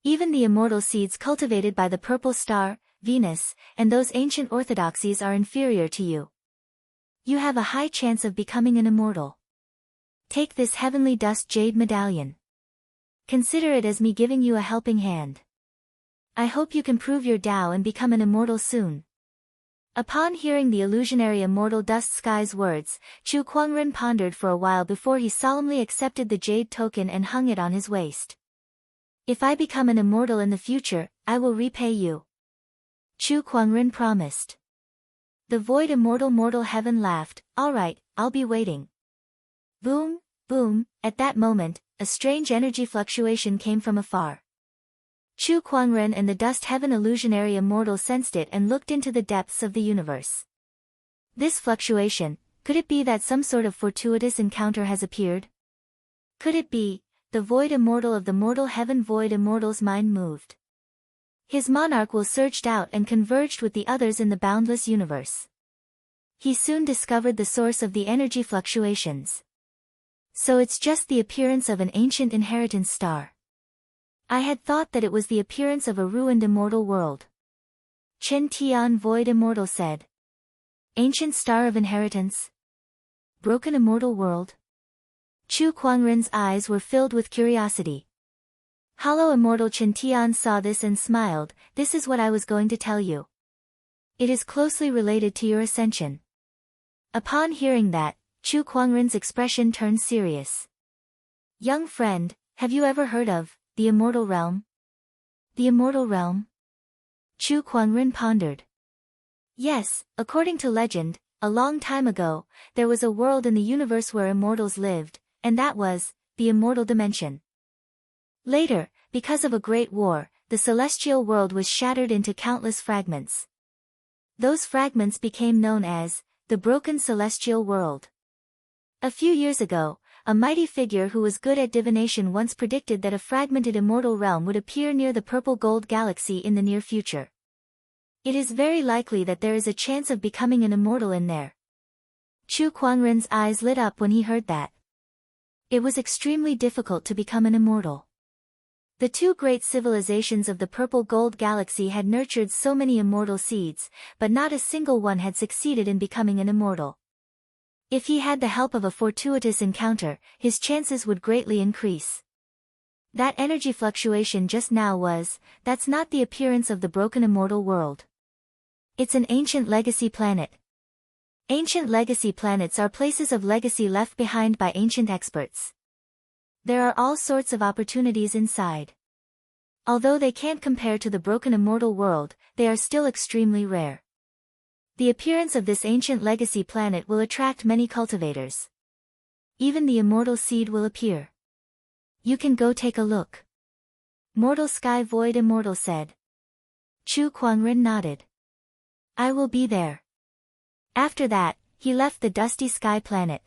Even the immortal seeds cultivated by the purple star, Venus, and those ancient orthodoxies are inferior to you. You have a high chance of becoming an immortal. Take this heavenly dust jade medallion. Consider it as me giving you a helping hand. I hope you can prove your Tao and become an immortal soon." Upon hearing the illusionary immortal dust sky's words, Chu Kuangren pondered for a while before he solemnly accepted the jade token and hung it on his waist. "If I become an immortal in the future, I will repay you," Chu Kuangren promised. The void immortal mortal heaven laughed, "All right, I'll be waiting." Boom, boom, at that moment, a strange energy fluctuation came from afar. Chu Kuangren and the dust heaven illusionary immortal sensed it and looked into the depths of the universe. This fluctuation, could it be that some sort of fortuitous encounter has appeared? Could it be, the void immortal of the mortal heaven void immortal's mind moved? His monarch will surged out and converged with the others in the boundless universe. He soon discovered the source of the energy fluctuations. So it's just the appearance of an ancient inheritance star. I had thought that it was the appearance of a ruined immortal world. Chen Tian void immortal said. Ancient star of inheritance? Broken immortal world? Chu Kuangren's eyes were filled with curiosity. Hollow immortal Chen Tian saw this and smiled. "This is what I was going to tell you. It is closely related to your ascension." Upon hearing that, Chu Kuangren's expression turned serious. "Young friend, have you ever heard of the immortal realm?" "The immortal realm?" Chu Kuangren pondered. Yes, according to legend, a long time ago, there was a world in the universe where immortals lived, and that was the immortal dimension. Later, because of a great war, the celestial world was shattered into countless fragments. Those fragments became known as the broken celestial world. A few years ago, a mighty figure who was good at divination once predicted that a fragmented immortal realm would appear near the purple gold galaxy in the near future. It is very likely that there is a chance of becoming an immortal in there. Chu Kuangren's eyes lit up when he heard that. It was extremely difficult to become an immortal. The two great civilizations of the purple gold galaxy had nurtured so many immortal seeds, but not a single one had succeeded in becoming an immortal. If he had the help of a fortuitous encounter, his chances would greatly increase. That energy fluctuation just now that's not the appearance of the broken immortal world. It's an ancient legacy planet. Ancient legacy planets are places of legacy left behind by ancient experts. There are all sorts of opportunities inside. Although they can't compare to the broken immortal world, they are still extremely rare. The appearance of this ancient legacy planet will attract many cultivators. Even the immortal seed will appear. You can go take a look. Mortal Sky Void Immortal said. Chu Kuangren nodded. I will be there. After that, he left the dusty sky planet.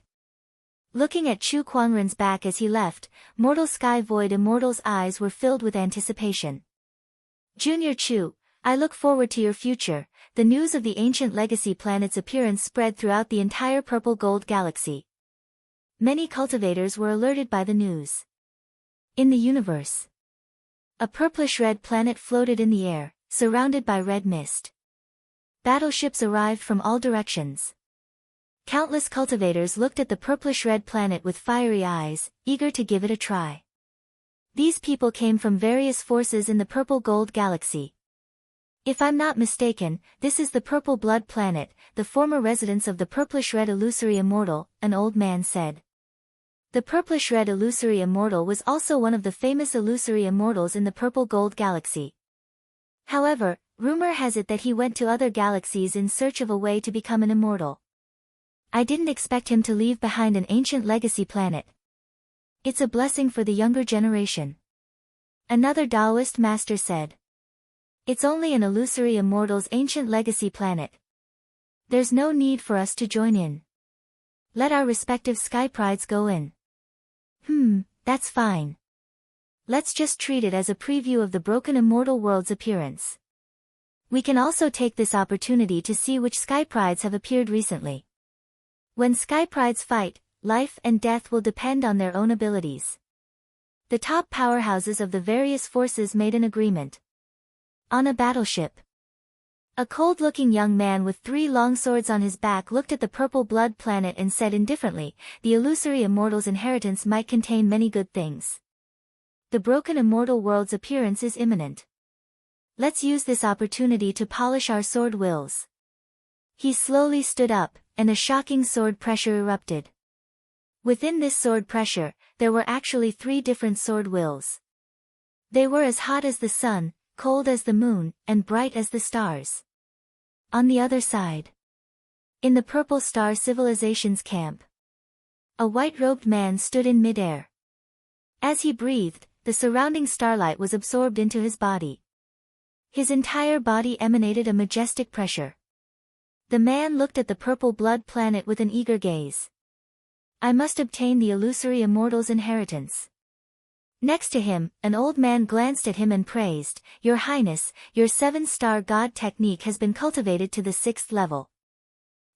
Looking at Chu Kuangren's back as he left, Mortal Sky Void Immortal's eyes were filled with anticipation. Junior Chu, I look forward to your future. The news of the ancient legacy planet's appearance spread throughout the entire purple gold galaxy. Many cultivators were alerted by the news. In the universe, a purplish-red planet floated in the air, surrounded by red mist. Battleships arrived from all directions. Countless cultivators looked at the purplish-red planet with fiery eyes, eager to give it a try. These people came from various forces in the purple gold galaxy. If I'm not mistaken, this is the Purple Blood Planet, the former residence of the Purplish-Red Illusory Immortal, an old man said. The Purplish-Red Illusory Immortal was also one of the famous Illusory Immortals in the Purple Gold Galaxy. However, rumor has it that he went to other galaxies in search of a way to become an immortal. I didn't expect him to leave behind an ancient legacy planet. It's a blessing for the younger generation. Another Taoist master said. It's only an illusory immortal's ancient legacy planet. There's no need for us to join in. Let our respective sky prides go in. That's fine. Let's just treat it as a preview of the broken immortal world's appearance. We can also take this opportunity to see which sky prides have appeared recently. When sky prides fight, life and death will depend on their own abilities. The top powerhouses of the various forces made an agreement. On a battleship. A cold-looking young man with 3 long swords on his back looked at the purple blood planet and said indifferently, the illusory immortal's inheritance might contain many good things. The broken immortal world's appearance is imminent. Let's use this opportunity to polish our sword wills. He slowly stood up, and a shocking sword pressure erupted. Within this sword pressure, there were actually 3 different sword wills. They were as hot as the sun, cold as the moon, and bright as the stars. On the other side, in the Purple Star Civilization's camp, a white-robed man stood in midair. As he breathed, the surrounding starlight was absorbed into his body. His entire body emanated a majestic pressure. The man looked at the purple blood planet with an eager gaze. I must obtain the illusory immortal's inheritance. Next to him, an old man glanced at him and praised, Your Highness, your 7-star god technique has been cultivated to the 6th level.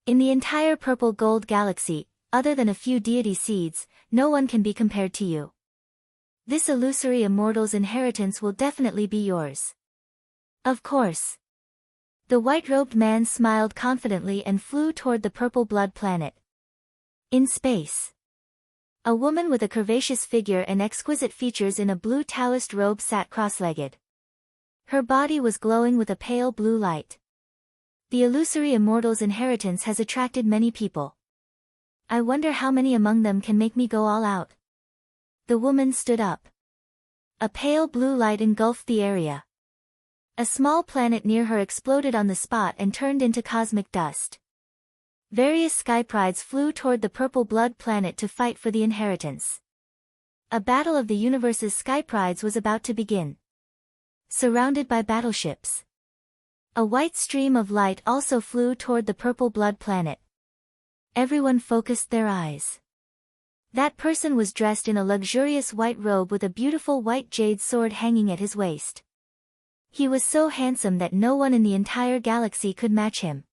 In the entire purple gold galaxy, other than a few deity seeds, no one can be compared to you. This illusory immortal's inheritance will definitely be yours. Of course. The white-robed man smiled confidently and flew toward the purple blood planet. In space. A woman with a curvaceous figure and exquisite features in a blue Taoist robe sat cross-legged. Her body was glowing with a pale blue light. The illusory immortal's inheritance has attracted many people. I wonder how many among them can make me go all out. The woman stood up. A pale blue light engulfed the area. A small planet near her exploded on the spot and turned into cosmic dust. Various sky prides flew toward the purple blood planet to fight for the inheritance. A battle of the universe's sky prides was about to begin. Surrounded by battleships. A white stream of light also flew toward the purple blood planet. Everyone focused their eyes. That person was dressed in a luxurious white robe with a beautiful white jade sword hanging at his waist. He was so handsome that no one in the entire galaxy could match him.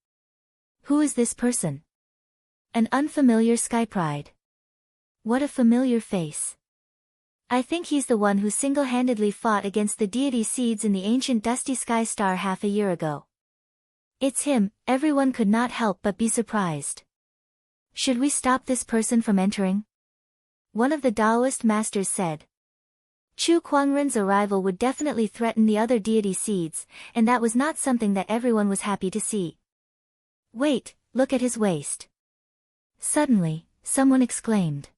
Who is this person? An unfamiliar sky pride. What a familiar face. I think he's the one who single-handedly fought against the deity seeds in the ancient dusty sky star half a year ago. It's him. Everyone could not help but be surprised. Should we stop this person from entering? One of the Taoist masters said. Chu Kuangren's arrival would definitely threaten the other deity seeds, and that was not something that everyone was happy to see. Wait, look at his waist. Suddenly, someone exclaimed.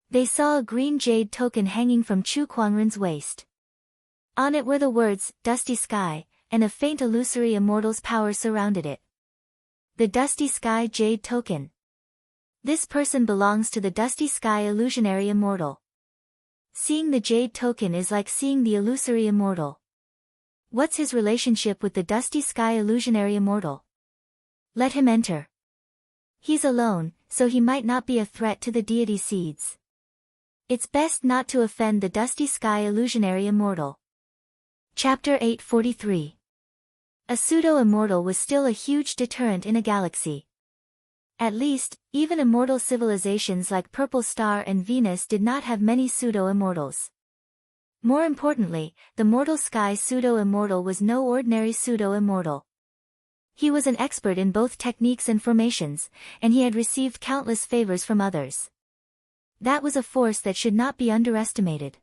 They saw a green jade token hanging from Chu Kuangren's waist. On it were the words, Dusty Sky, and a faint illusory immortal's power surrounded it. The Dusty Sky Jade Token. This person belongs to the Dusty Sky Illusionary Immortal. Seeing the Jade Token is like seeing the illusory immortal. What's his relationship with the Dusty Sky Illusionary Immortal? Let him enter. He's alone, so he might not be a threat to the deity seeds. It's best not to offend the Dusty Sky Illusionary Immortal. Chapter 843. A pseudo-immortal was still a huge deterrent in a galaxy. At least, even immortal civilizations like Purple Star and Venus did not have many pseudo-immortals. More importantly, the Mortal Sky pseudo-immortal was no ordinary pseudo-immortal. He was an expert in both techniques and formations, and he had received countless favors from others. That was a force that should not be underestimated.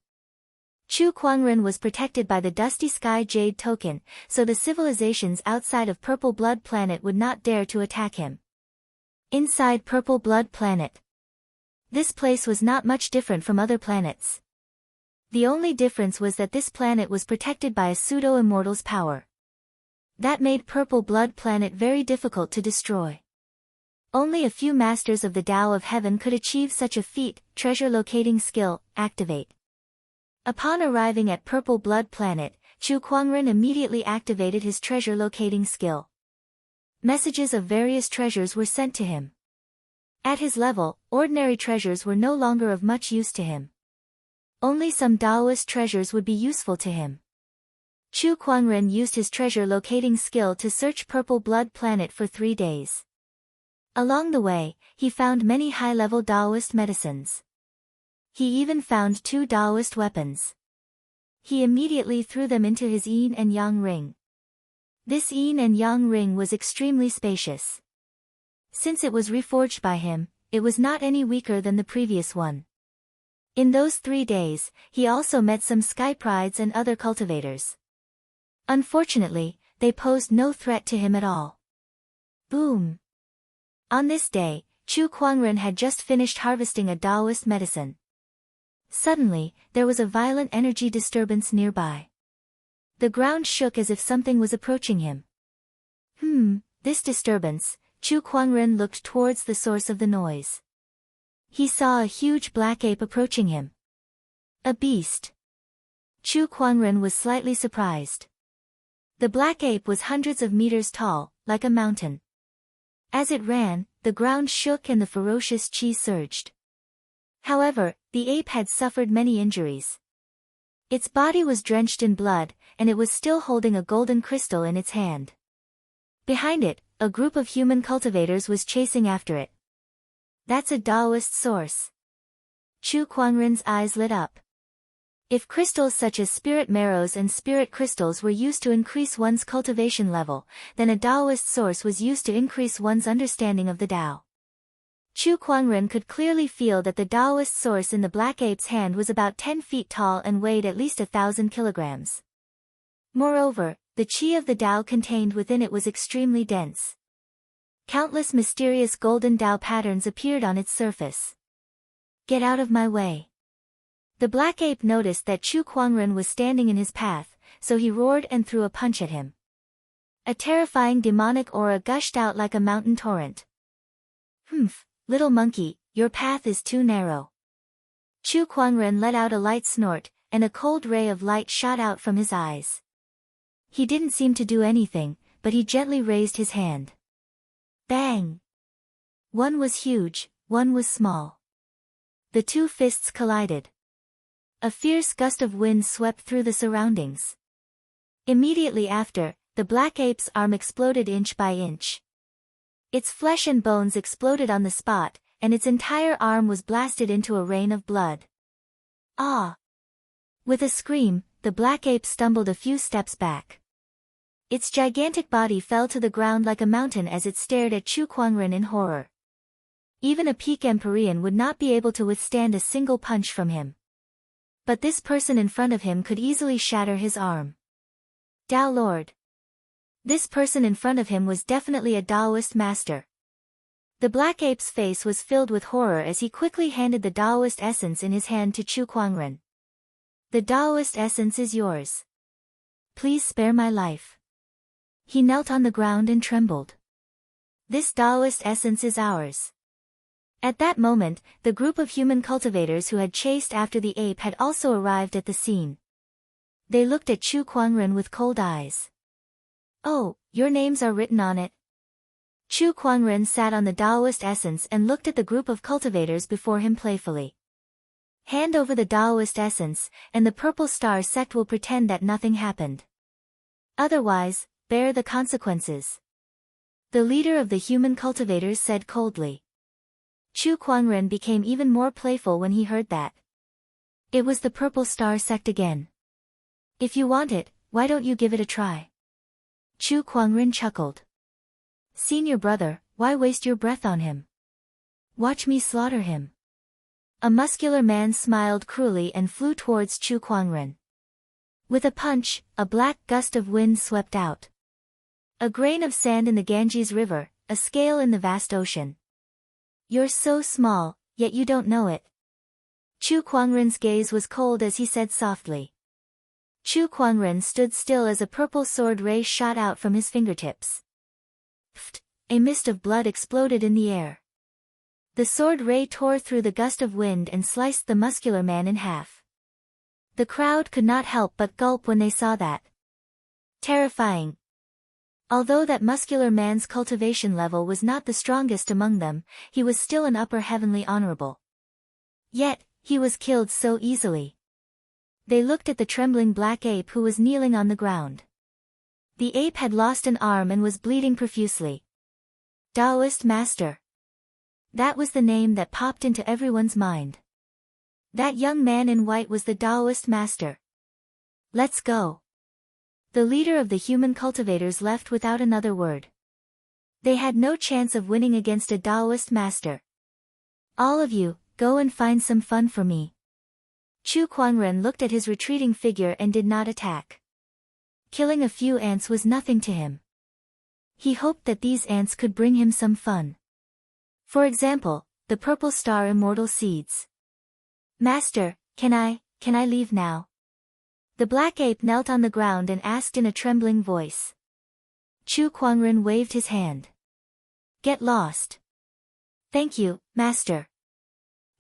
Chu Kuangren was protected by the Dusty Sky Jade Token, so the civilizations outside of Purple Blood Planet would not dare to attack him. Inside Purple Blood Planet. This place was not much different from other planets. The only difference was that this planet was protected by a pseudo-immortal's power. That made Purple Blood Planet very difficult to destroy. Only a few masters of the Tao of Heaven could achieve such a feat. Treasure locating skill, activate. Upon arriving at Purple Blood Planet, Chu Kuangren immediately activated his treasure locating skill. Messages of various treasures were sent to him. At his level, ordinary treasures were no longer of much use to him. Only some Taoist treasures would be useful to him. Chu Kuangren used his treasure locating skill to search Purple Blood Planet for 3 days. Along the way, he found many high-level Taoist medicines. He even found 2 Taoist weapons. He immediately threw them into his yin and yang ring. This yin and yang ring was extremely spacious. Since it was reforged by him, it was not any weaker than the previous one. In those 3 days, he also met some sky prides and other cultivators. Unfortunately, they posed no threat to him at all. Boom! On this day, Chu Kuangren had just finished harvesting a Taoist medicine. Suddenly, there was a violent energy disturbance nearby. The ground shook as if something was approaching him. This disturbance. Chu Kuangren looked towards the source of the noise. He saw a huge black ape approaching him. A beast. Chu Kuangren was slightly surprised. The black ape was hundreds of meters tall, like a mountain. As it ran, the ground shook and the ferocious qi surged. However, the ape had suffered many injuries. Its body was drenched in blood, and it was still holding a golden crystal in its hand. Behind it, a group of human cultivators was chasing after it. That's a Taoist source. Chu Kuangren's eyes lit up. If crystals such as spirit marrows and spirit crystals were used to increase one's cultivation level, then a Taoist source was used to increase one's understanding of the Tao. Chu Kuangren could clearly feel that the Taoist source in the black ape's hand was about 10 feet tall and weighed at least 1,000 kilograms. Moreover, the qi of the Tao contained within it was extremely dense. Countless mysterious golden Tao patterns appeared on its surface. Get out of my way. The black ape noticed that Chu Kuangren was standing in his path, so he roared and threw a punch at him. A terrifying demonic aura gushed out like a mountain torrent. Little monkey, your path is too narrow. Chu Kuangren let out a light snort, and a cold ray of light shot out from his eyes. He didn't seem to do anything, but he gently raised his hand. Bang! One was huge, one was small. The two fists collided. A fierce gust of wind swept through the surroundings. Immediately after, the black ape's arm exploded inch by inch. Its flesh and bones exploded on the spot, and its entire arm was blasted into a rain of blood. Ah! With a scream, the black ape stumbled a few steps back. Its gigantic body fell to the ground like a mountain as it stared at Chu Kuangren in horror. Even a peak Empyrean would not be able to withstand a single punch from him. But this person in front of him could easily shatter his arm. Dao Lord. This person in front of him was definitely a Daoist master. The black ape's face was filled with horror as he quickly handed the Daoist essence in his hand to Chu Kuangren. The Daoist essence is yours. Please spare my life. He knelt on the ground and trembled. This Daoist essence is ours. At that moment, the group of human cultivators who had chased after the ape had also arrived at the scene. They looked at Chu Kuangren with cold eyes. Oh, your names are written on it. Chu Kuangren sat on the Daoist essence and looked at the group of cultivators before him playfully. Hand over the Daoist essence, and the purple star sect will pretend that nothing happened. Otherwise, bear the consequences. The leader of the human cultivators said coldly. Chu Kuangren became even more playful when he heard that. It was the purple star sect again. If you want it, why don't you give it a try? Chu Kuangren chuckled. Senior brother, why waste your breath on him? Watch me slaughter him. A muscular man smiled cruelly and flew towards Chu Kuangren. With a punch, a black gust of wind swept out. A grain of sand in the Ganges River, a scale in the vast ocean. You're so small, yet you don't know it. Chu Kuangren's gaze was cold as he said softly. Chu Kuangren stood still as a purple sword ray shot out from his fingertips. Pfft! A mist of blood exploded in the air. The sword ray tore through the gust of wind and sliced the muscular man in half. The crowd could not help but gulp when they saw that. Terrifying. Although that muscular man's cultivation level was not the strongest among them, he was still an upper heavenly honorable. Yet, he was killed so easily. They looked at the trembling black ape who was kneeling on the ground. The ape had lost an arm and was bleeding profusely. Daoist Master. That was the name that popped into everyone's mind. That young man in white was the Daoist Master. Let's go. The leader of the human cultivators left without another word. They had no chance of winning against a Daoist Master. All of you, go and find some fun for me. Chu Kuangren looked at his retreating figure and did not attack. Killing a few ants was nothing to him. He hoped that these ants could bring him some fun. For example, the purple star immortal seeds. Master, can I leave now? The black ape knelt on the ground and asked in a trembling voice. Chu Kuangren waved his hand. Get lost. Thank you, Master.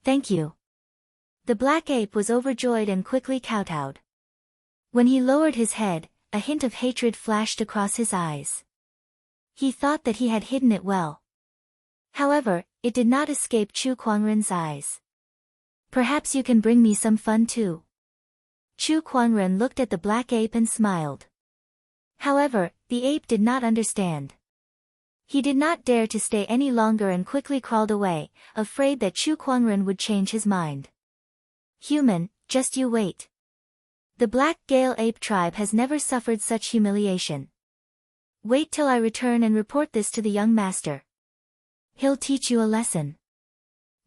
Thank you. The black ape was overjoyed and quickly kowtowed. When he lowered his head, a hint of hatred flashed across his eyes. He thought that he had hidden it well. However, it did not escape Chu Kuangren's eyes. Perhaps you can bring me some fun too. Chu Kuangren looked at the black ape and smiled. However, the ape did not understand. He did not dare to stay any longer and quickly crawled away, afraid that Chu Kuangren would change his mind. Human, just you wait. The Black Gale Ape tribe has never suffered such humiliation. Wait till I return and report this to the young master. He'll teach you a lesson.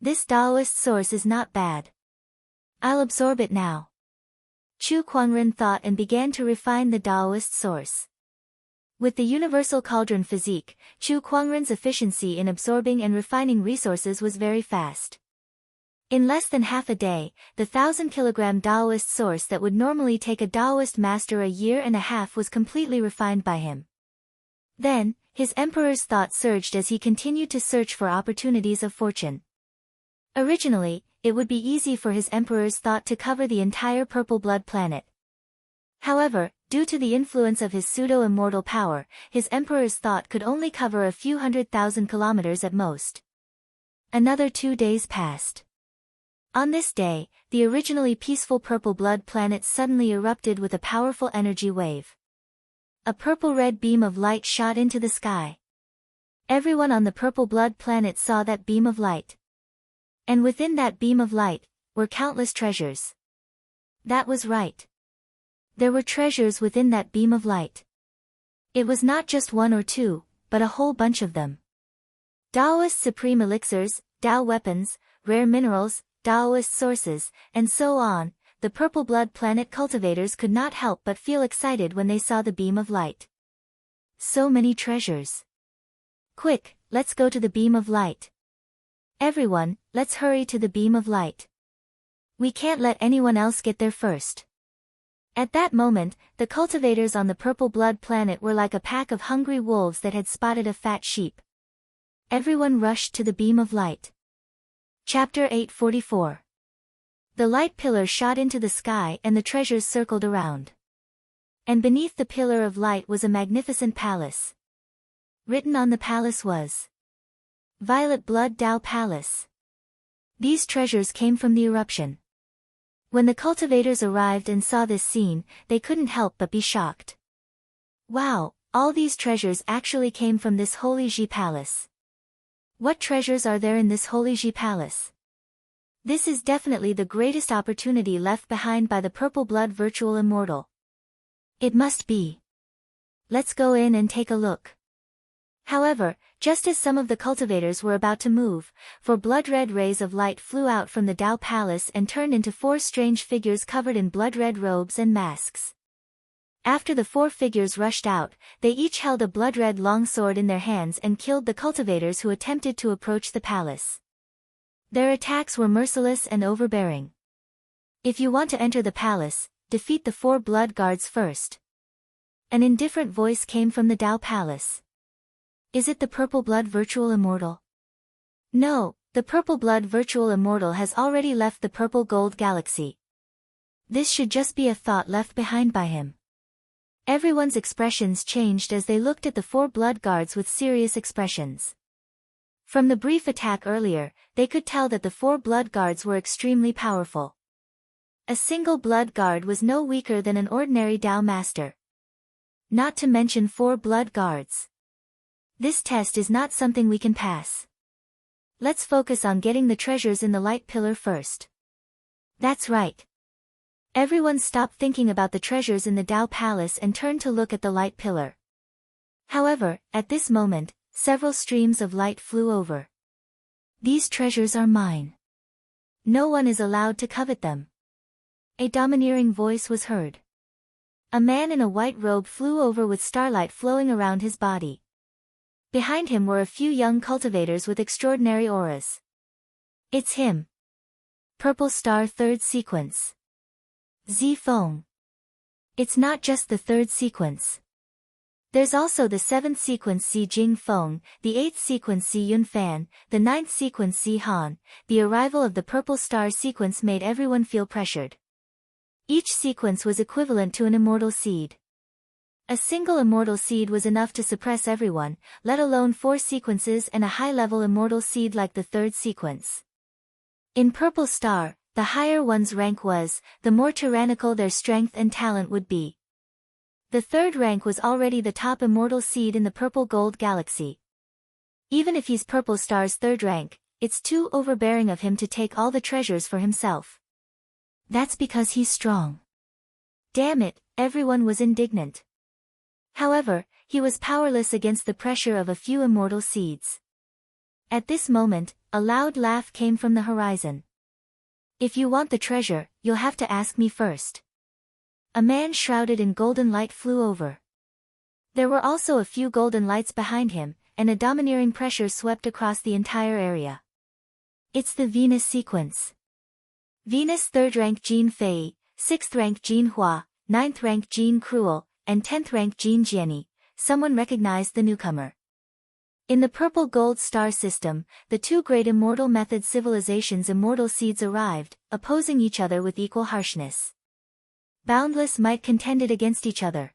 This Daoist source is not bad. I'll absorb it now. Chu Kuangren thought and began to refine the Daoist source. With the universal cauldron physique, Chu Kuangren's efficiency in absorbing and refining resources was very fast. In less than half a day, the 1,000-kilogram Daoist source that would normally take a Daoist master a year and a half was completely refined by him. Then, his emperor's thought surged as he continued to search for opportunities of fortune. Originally, it would be easy for his emperor's thought to cover the entire purple blood planet. However, due to the influence of his pseudo-immortal power, his emperor's thought could only cover a few 100,000 kilometers at most. Another 2 days passed. On this day, the originally peaceful purple blood planet suddenly erupted with a powerful energy wave. A purple-red beam of light shot into the sky. Everyone on the purple blood planet saw that beam of light. And within that beam of light, were countless treasures. That was right. There were treasures within that beam of light. It was not just one or two, but a whole bunch of them. Taoist supreme elixirs, Tao weapons, rare minerals, Taoist sources, and so on. The purple blood planet cultivators could not help but feel excited when they saw the beam of light. So many treasures. Quick, let's go to the beam of light. Everyone, let's hurry to the beam of light. We can't let anyone else get there first. At that moment, the cultivators on the purple blood planet were like a pack of hungry wolves that had spotted a fat sheep. Everyone rushed to the beam of light. Chapter 844. The light pillar shot into the sky and the treasures circled around. And beneath the pillar of light was a magnificent palace. Written on the palace was Violet Blood Tao Palace. These treasures came from the eruption. When the cultivators arrived and saw this scene, they couldn't help but be shocked. Wow, all these treasures actually came from this Holy Ji Palace. What treasures are there in this Holy Ji Palace? This is definitely the greatest opportunity left behind by the purple blood virtual immortal. It must be. Let's go in and take a look. However, just as some of the cultivators were about to move, 4 blood-red rays of light flew out from the Tao Palace and turned into 4 strange figures covered in blood-red robes and masks. After the 4 figures rushed out, they each held a blood-red longsword in their hands and killed the cultivators who attempted to approach the palace. Their attacks were merciless and overbearing. If you want to enter the palace, defeat the 4 blood guards first. An indifferent voice came from the Tao Palace. Is it the purple blood virtual immortal? No, the purple blood virtual immortal has already left the purple gold galaxy. This should just be a thought left behind by him. Everyone's expressions changed as they looked at the 4 blood guards with serious expressions. From the brief attack earlier, they could tell that the 4 blood guards were extremely powerful. A single blood guard was no weaker than an ordinary Tao master. Not to mention 4 blood guards. This test is not something we can pass. Let's focus on getting the treasures in the light pillar first. That's right. Everyone stopped thinking about the treasures in the Tao Palace and turned to look at the light pillar. However, at this moment, several streams of light flew over. These treasures are mine. No one is allowed to covet them. A domineering voice was heard. A man in a white robe flew over with starlight flowing around his body. Behind him were a few young cultivators with extraordinary auras. It's him. Purple Star 3rd Sequence. Z Feng. It's not just the 3rd sequence. There's also the 7th sequence Si Jing Feng, the 8th sequence Si Yun Fan, the 9th sequence Si Han. The arrival of the Purple Star sequence made everyone feel pressured. Each sequence was equivalent to an immortal seed. A single immortal seed was enough to suppress everyone, let alone 4 sequences and a high-level immortal seed like the 3rd sequence. In Purple Star, the higher one's rank was, the more tyrannical their strength and talent would be. The 3rd rank was already the top immortal seed in the Purple Gold Galaxy. Even if he's Purple Star's 3rd rank, it's too overbearing of him to take all the treasures for himself. That's because he's strong. Damn it, everyone was indignant. However, he was powerless against the pressure of a few immortal seeds. At this moment, a loud laugh came from the horizon. If you want the treasure, you'll have to ask me first. A man shrouded in golden light flew over. There were also a few golden lights behind him, and a domineering pressure swept across the entire area. It's the Venus sequence. Venus 3rd rank Jean Fei, 6th rank Jean Hua, 9th rank Jean Cruel, and 10th rank Jean Jianyi. Someone recognized the newcomer. In the purple gold star system, the two great immortal method civilizations' immortal seeds arrived, opposing each other with equal harshness. Boundless might contended against each other.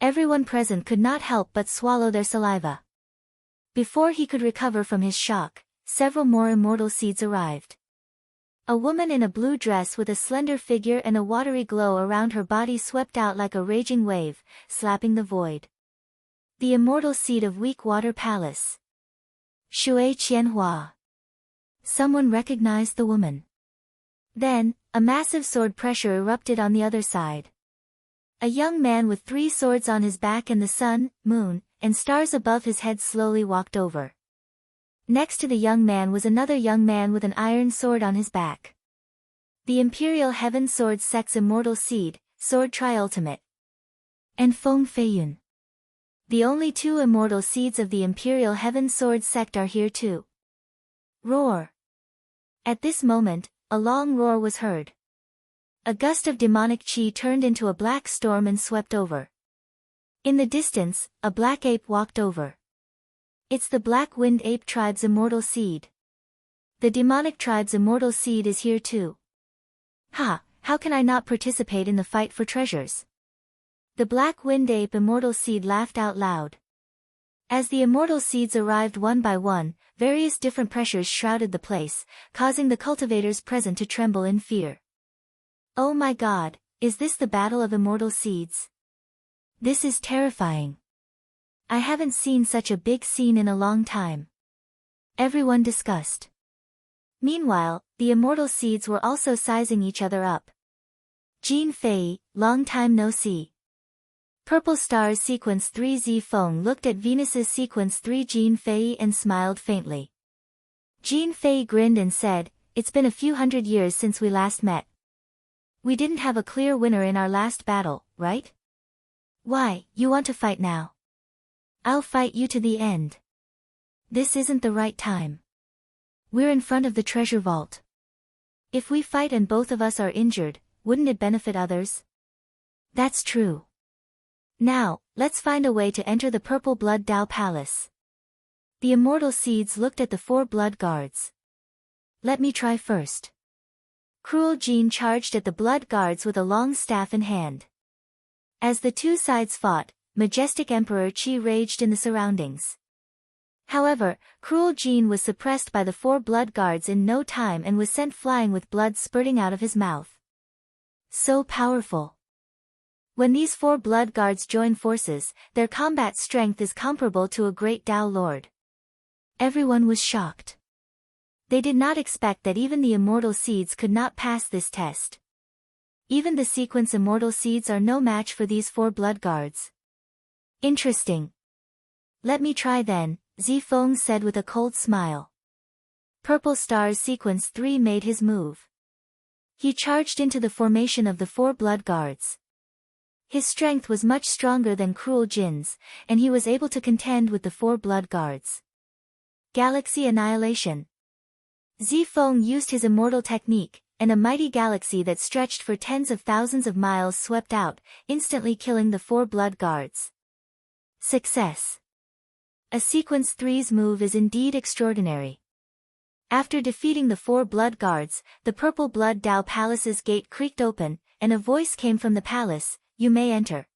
Everyone present could not help but swallow their saliva. Before he could recover from his shock, several more immortal seeds arrived. A woman in a blue dress with a slender figure and a watery glow around her body swept out like a raging wave, slapping the void. The immortal seed of Weak Water Palace. Shui Qianhua. Someone recognized the woman. Then, a massive sword pressure erupted on the other side. A young man with 3 swords on his back and the sun, moon, and stars above his head slowly walked over. Next to the young man was another young man with an iron sword on his back. The Imperial Heaven Sword Sect's immortal seed, Sword Triultimate. And Feng Feiyun. The only 2 immortal seeds of the Imperial Heaven Sword Sect are here too. Roar. At this moment, a long roar was heard. A gust of demonic chi turned into a black storm and swept over. In the distance, a black ape walked over. It's the Black Wind Ape tribe's immortal seed. The demonic tribe's immortal seed is here too. Ha, how can I not participate in the fight for treasures? The Black Wind Ape immortal seed laughed out loud. As the immortal seeds arrived one by one, various different pressures shrouded the place, causing the cultivators present to tremble in fear. Oh my God, is this the battle of immortal seeds? This is terrifying. I haven't seen such a big scene in a long time. Everyone discussed. Meanwhile, the immortal seeds were also sizing each other up. Jean Fei, long time no see. Purple Star's Sequence 3 Zi Feng looked at Venus's Sequence 3 Jean Fei and smiled faintly. Jean Fei grinned and said, "It's been a few hundred years since we last met. We didn't have a clear winner in our last battle, right? Why, you want to fight now? I'll fight you to the end. This isn't the right time. We're in front of the treasure vault. If we fight and both of us are injured, wouldn't it benefit others?" That's true. Now, let's find a way to enter the Purple Blood Dao Palace. The immortal seeds looked at the 4 blood guards. Let me try first. Cruel Jean charged at the blood guards with a long staff in hand. As the 2 sides fought, majestic Emperor Qi raged in the surroundings. However, Cruel Jean was suppressed by the 4 blood guards in no time and was sent flying with blood spurting out of his mouth. So powerful. When these 4 blood guards join forces, their combat strength is comparable to a great Dao Lord. Everyone was shocked. They did not expect that even the immortal seeds could not pass this test. Even the sequence immortal seeds are no match for these 4 blood guards. Interesting. Let me try then, Zi Feng said with a cold smile. Purple Star's Sequence 3 made his move. He charged into the formation of the 4 blood guards. His strength was much stronger than Cruel Jin's, and he was able to contend with the 4 blood guards. Galaxy Annihilation. Zi Feng used his immortal technique, and a mighty galaxy that stretched for tens of thousands of miles swept out, instantly killing the 4 blood guards. Success. A Sequence 3's move is indeed extraordinary. After defeating the 4 blood guards, the Purple Blood Dao Palace's gate creaked open, and a voice came from the palace, "You may enter."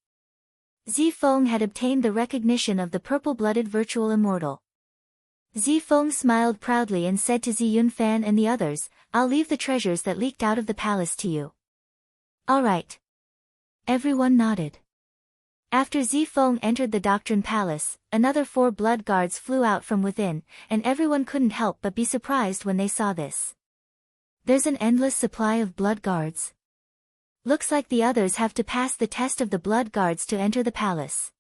Zi Feng had obtained the recognition of the purple-blooded virtual immortal. Zi Feng smiled proudly and said to Zi Yunfan and the others, "I'll leave the treasures that leaked out of the palace to you." All right. Everyone nodded. After Zi Feng entered the Doctrine Palace, another 4 blood guards flew out from within, and everyone couldn't help but be surprised when they saw this. There's an endless supply of blood guards. Looks like the others have to pass the test of the blood guards to enter the palace.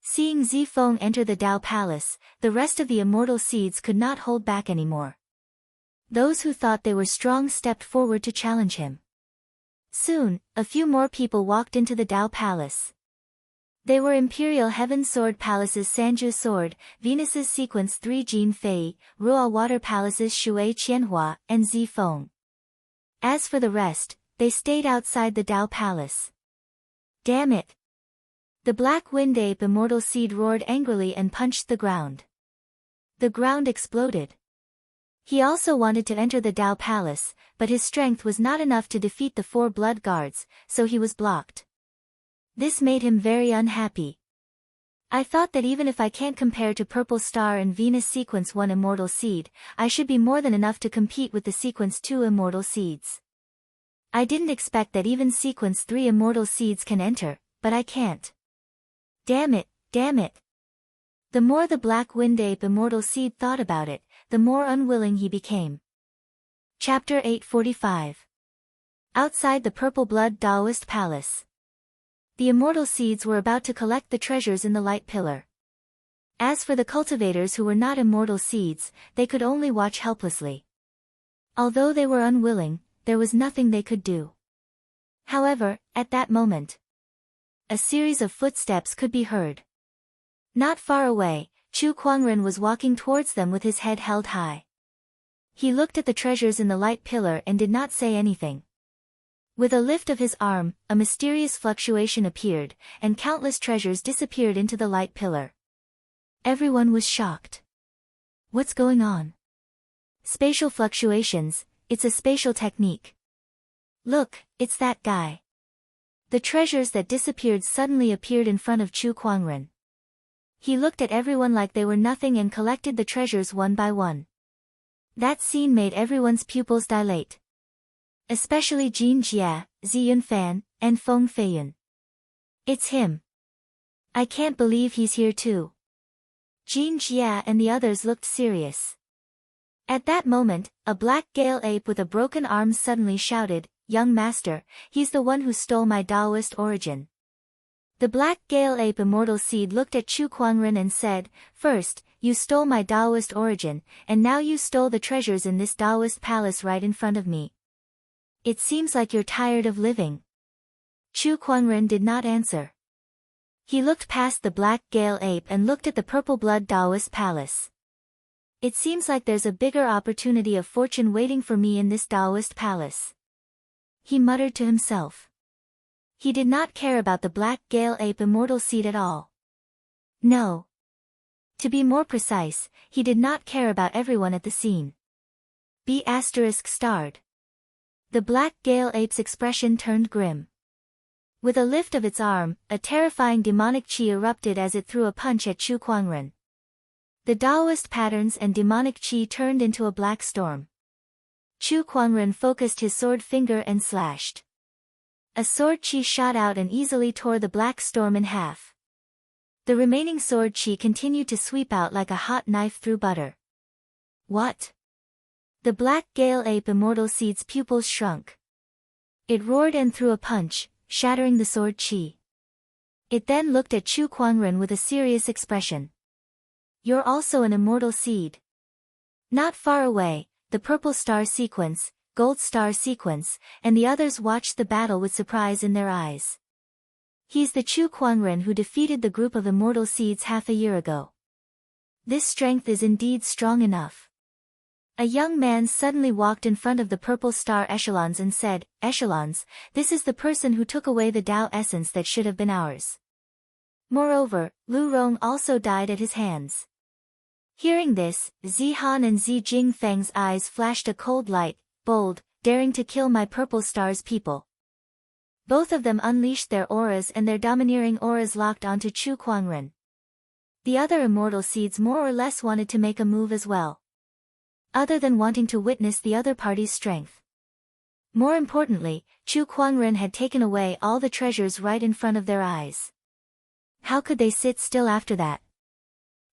Seeing Zi Feng enter the Dao Palace, the rest of the immortal seeds could not hold back anymore. Those who thought they were strong stepped forward to challenge him. Soon, a few more people walked into the Dao Palace. They were Imperial Heaven Sword Palace's Sanju Sword, Venus's Sequence 3 Jean Fei, Ruo Water Palace's Shui Qianhua, and Zi Feng. As for the rest, they stayed outside the Dao Palace. Damn it! The Black Wind Ape immortal seed roared angrily and punched the ground. The ground exploded. He also wanted to enter the Dao Palace, but his strength was not enough to defeat the 4 blood guards, so he was blocked. This made him very unhappy. I thought that even if I can't compare to Purple Star and Venus Sequence 1 Immortal Seed, I should be more than enough to compete with the Sequence 2 Immortal Seeds. I didn't expect that even Sequence 3 Immortal Seeds can enter, but I can't. Damn it, damn it. The more the Black Wind Ape Immortal Seed thought about it, the more unwilling he became. Chapter 845. Outside the Purple Blood Taoist Palace. The Immortal Seeds were about to collect the treasures in the Light Pillar. As for the cultivators who were not Immortal Seeds, they could only watch helplessly. Although they were unwilling, there was nothing they could do. However, at that moment, a series of footsteps could be heard. Not far away, Chu Kuangren was walking towards them with his head held high. He looked at the treasures in the Light Pillar and did not say anything. With a lift of his arm, a mysterious fluctuation appeared, and countless treasures disappeared into the Light Pillar. Everyone was shocked. What's going on? Spatial fluctuations, it's a spatial technique. Look, it's that guy. The treasures that disappeared suddenly appeared in front of Chu Kuangren. He looked at everyone like they were nothing and collected the treasures one by one. That scene made everyone's pupils dilate. Especially Jin Jia, Zi Yunfan, and Feng Feiyun. It's him. I can't believe he's here too. Jin Jia and the others looked serious. At that moment, a black Gale ape with a broken arm suddenly shouted, "Young master, he's the one who stole my Taoist origin." The black Gale ape Immortal Seed looked at Chu Kuangren and said, "First, you stole my Taoist origin, and now you stole the treasures in this Taoist palace right in front of me. It seems like you're tired of living." Chu Kuangren did not answer. He looked past the black Gale ape and looked at the Purple Blood Taoist palace. It seems like there's a bigger opportunity of fortune waiting for me in this Taoist palace. He muttered to himself. He did not care about the black Gale ape Immortal Seed at all. No. To be more precise, he did not care about everyone at the scene. B*****. The black Gale ape's expression turned grim. With a lift of its arm, a terrifying demonic chi erupted as it threw a punch at Chu Kuangren. The Taoist patterns and demonic chi turned into a black storm. Chu Kuangren focused his sword finger and slashed. A sword chi shot out and easily tore the black storm in half. The remaining sword chi continued to sweep out like a hot knife through butter. What? The black Gale ape Immortal Seed's pupils shrunk. It roared and threw a punch, shattering the sword chi. It then looked at Chu Kuangren with a serious expression. You're also an Immortal Seed. Not far away, the Purple Star Sequence, Gold Star Sequence, and the others watched the battle with surprise in their eyes. He's the Chu Kuangren who defeated the group of Immortal Seeds half a year ago. This strength is indeed strong enough. A young man suddenly walked in front of the Purple Star Echelons and said, "Echelons, this is the person who took away the Tao essence that should have been ours." Moreover, Lu Rong also died at his hands. Hearing this, Zi Han and Zi Jingfeng's eyes flashed a cold light, bold, daring to kill my Purple Star's people. Both of them unleashed their auras and their domineering auras locked onto Chu Kuangren. The other Immortal Seeds more or less wanted to make a move as well. Other than wanting to witness the other party's strength. More importantly, Chu Kuangren had taken away all the treasures right in front of their eyes. How could they sit still after that?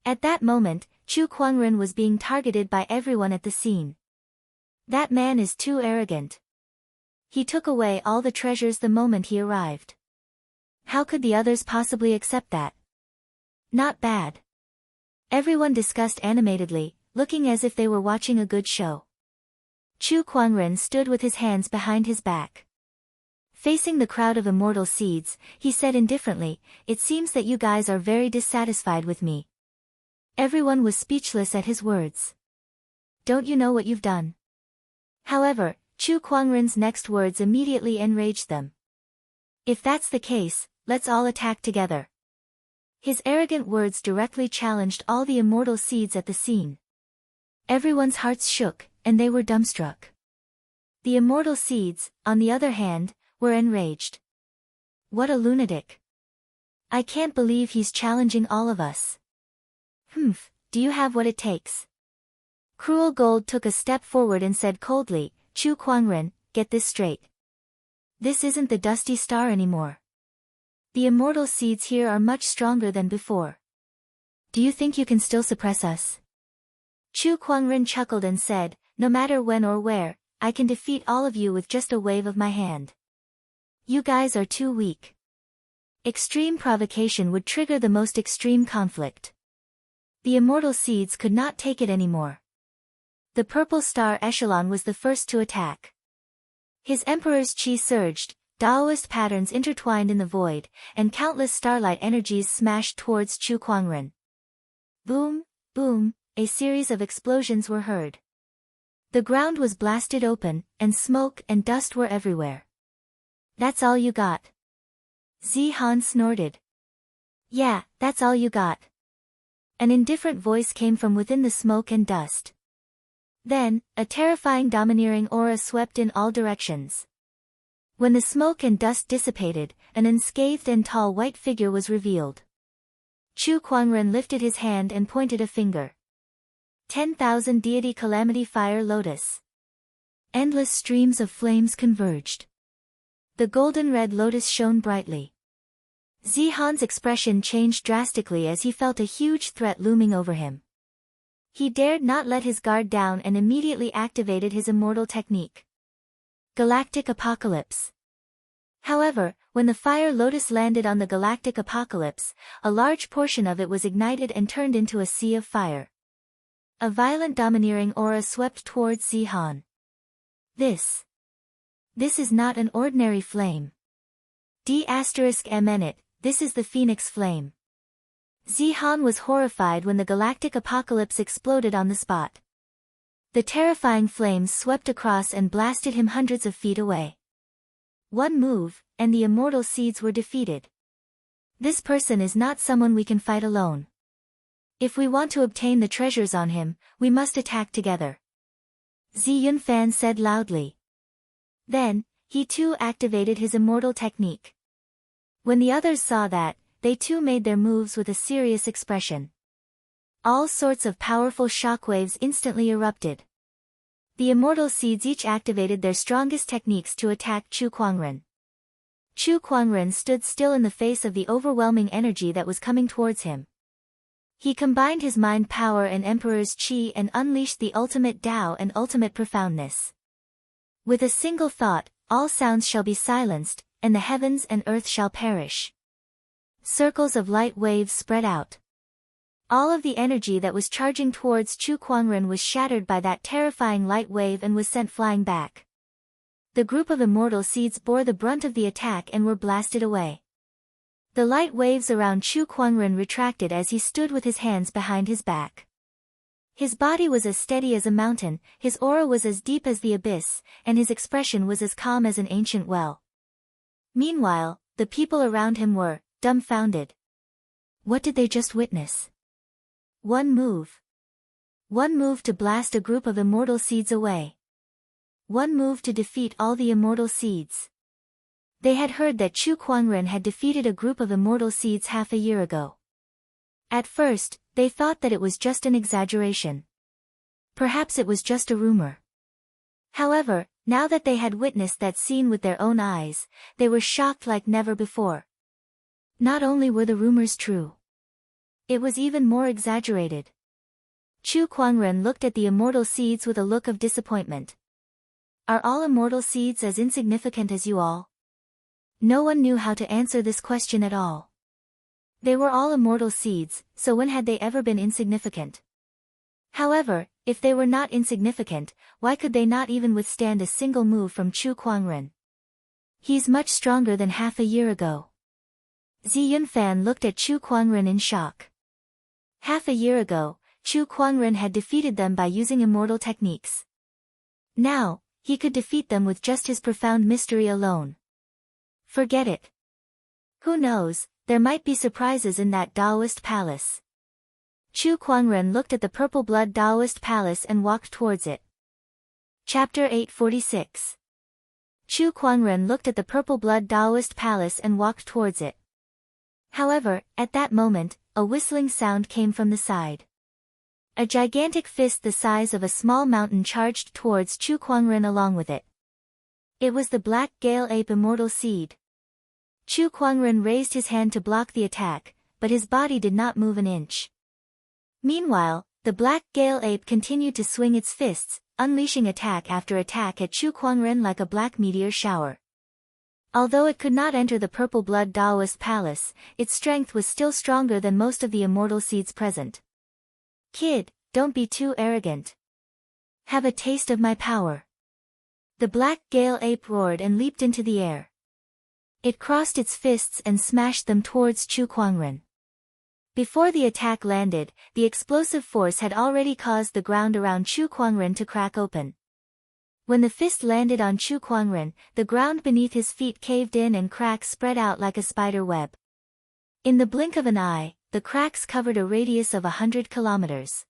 At that moment, Chu Kuangren was being targeted by everyone at the scene. That man is too arrogant. He took away all the treasures the moment he arrived. How could the others possibly accept that? Not bad. Everyone discussed animatedly, looking as if they were watching a good show. Chu Kuangren stood with his hands behind his back. Facing the crowd of Immortal Seeds, he said indifferently, "It seems that you guys are very dissatisfied with me." Everyone was speechless at his words. "Don't you know what you've done?" However, Chu Kuangren's next words immediately enraged them. "If that's the case, let's all attack together." His arrogant words directly challenged all the immortal seeds at the scene. Everyone's hearts shook, and they were dumbstruck. The immortal seeds, on the other hand, were enraged. What a lunatic. I can't believe he's challenging all of us. Do you have what it takes? Cruel Gold took a step forward and said coldly, Chu Kuangren, get this straight. This isn't the Dusty Star anymore. The immortal seeds here are much stronger than before. Do you think you can still suppress us? Chu Kuangren chuckled and said, no matter when or where, I can defeat all of you with just a wave of my hand. You guys are too weak. Extreme provocation would trigger the most extreme conflict. The immortal seeds could not take it anymore. The purple star echelon was the first to attack. His emperor's chi surged, Taoist patterns intertwined in the void, and countless starlight energies smashed towards Chu Kuangren. Boom, boom, a series of explosions were heard. The ground was blasted open, and smoke and dust were everywhere. That's all you got? Zihan snorted. Yeah, that's all you got. An indifferent voice came from within the smoke and dust. Then, a terrifying domineering aura swept in all directions. When the smoke and dust dissipated, an unscathed and tall white figure was revealed. Chu Kuangren lifted his hand and pointed a finger. 10,000 deity calamity fire lotus. Endless streams of flames converged. The golden red lotus shone brightly. Zihan's expression changed drastically as he felt a huge threat looming over him. He dared not let his guard down and immediately activated his immortal technique. Galactic Apocalypse. However, when the fire lotus landed on the galactic apocalypse, a large portion of it was ignited and turned into a sea of fire. A violent domineering aura swept towards Zihan. This is not an ordinary flame. D***MN, this is the Phoenix Flame. Zihan was horrified when the galactic apocalypse exploded on the spot. The terrifying flames swept across and blasted him hundreds of feet away. One move, and the immortal seeds were defeated. This person is not someone we can fight alone. If we want to obtain the treasures on him, we must attack together. Zi Yunfan said loudly. Then, he too activated his immortal technique. When the others saw that, they too made their moves with a serious expression. All sorts of powerful shockwaves instantly erupted. The immortal seeds each activated their strongest techniques to attack Chu Kuangren. Chu Kuangren stood still in the face of the overwhelming energy that was coming towards him. He combined his mind power and Emperor's Qi and unleashed the ultimate Tao and ultimate profoundness. With a single thought, all sounds shall be silenced, and the heavens and earth shall perish. Circles of light waves spread out. All of the energy that was charging towards Chu Kuangren was shattered by that terrifying light wave and was sent flying back. The group of immortal seeds bore the brunt of the attack and were blasted away. The light waves around Chu Kuangren retracted as he stood with his hands behind his back. His body was as steady as a mountain, his aura was as deep as the abyss, and his expression was as calm as an ancient well. Meanwhile, the people around him were dumbfounded. What did they just witness? One move. One move to blast a group of immortal seeds away. One move to defeat all the immortal seeds. They had heard that Chu Kuangren had defeated a group of immortal seeds half a year ago. At first, they thought that it was just an exaggeration. Perhaps it was just a rumor. However, now that they had witnessed that scene with their own eyes, they were shocked like never before. Not only were the rumors true, it was even more exaggerated. Chu Kuangren looked at the immortal seeds with a look of disappointment. Are all immortal seeds as insignificant as you all? No one knew how to answer this question at all. They were all immortal seeds, so when had they ever been insignificant? However, if they were not insignificant, why could they not even withstand a single move from Chu Kuangren? He's much stronger than half a year ago. Zi Yunfan looked at Chu Kuangren in shock. Half a year ago, Chu Kuangren had defeated them by using immortal techniques. Now, he could defeat them with just his profound mystery alone. Forget it. Who knows, There might be surprises in that Taoist palace. Chu Kuangren looked at the purple blood Taoist palace and walked towards it. Chapter 846. Chu Kuangren looked at the purple blood Taoist palace and walked towards it. However, at that moment, a whistling sound came from the side. A gigantic fist the size of a small mountain charged towards Chu Kuangren along with it. It was the black gale ape immortal seed. Chu Kuangren raised his hand to block the attack, but his body did not move an inch. Meanwhile, the black gale ape continued to swing its fists, unleashing attack after attack at Chu Kuangren like a black meteor shower. Although it could not enter the purple blood Taoist palace, its strength was still stronger than most of the immortal seeds present. Kid, don't be too arrogant. Have a taste of my power. The black gale ape roared and leaped into the air. It crossed its fists and smashed them towards Chu Kuangren. Before the attack landed, the explosive force had already caused the ground around Chu Kuangren to crack open. When the fist landed on Chu Kuangren, the ground beneath his feet caved in and cracks spread out like a spider web. In the blink of an eye, the cracks covered a radius of 100 kilometers.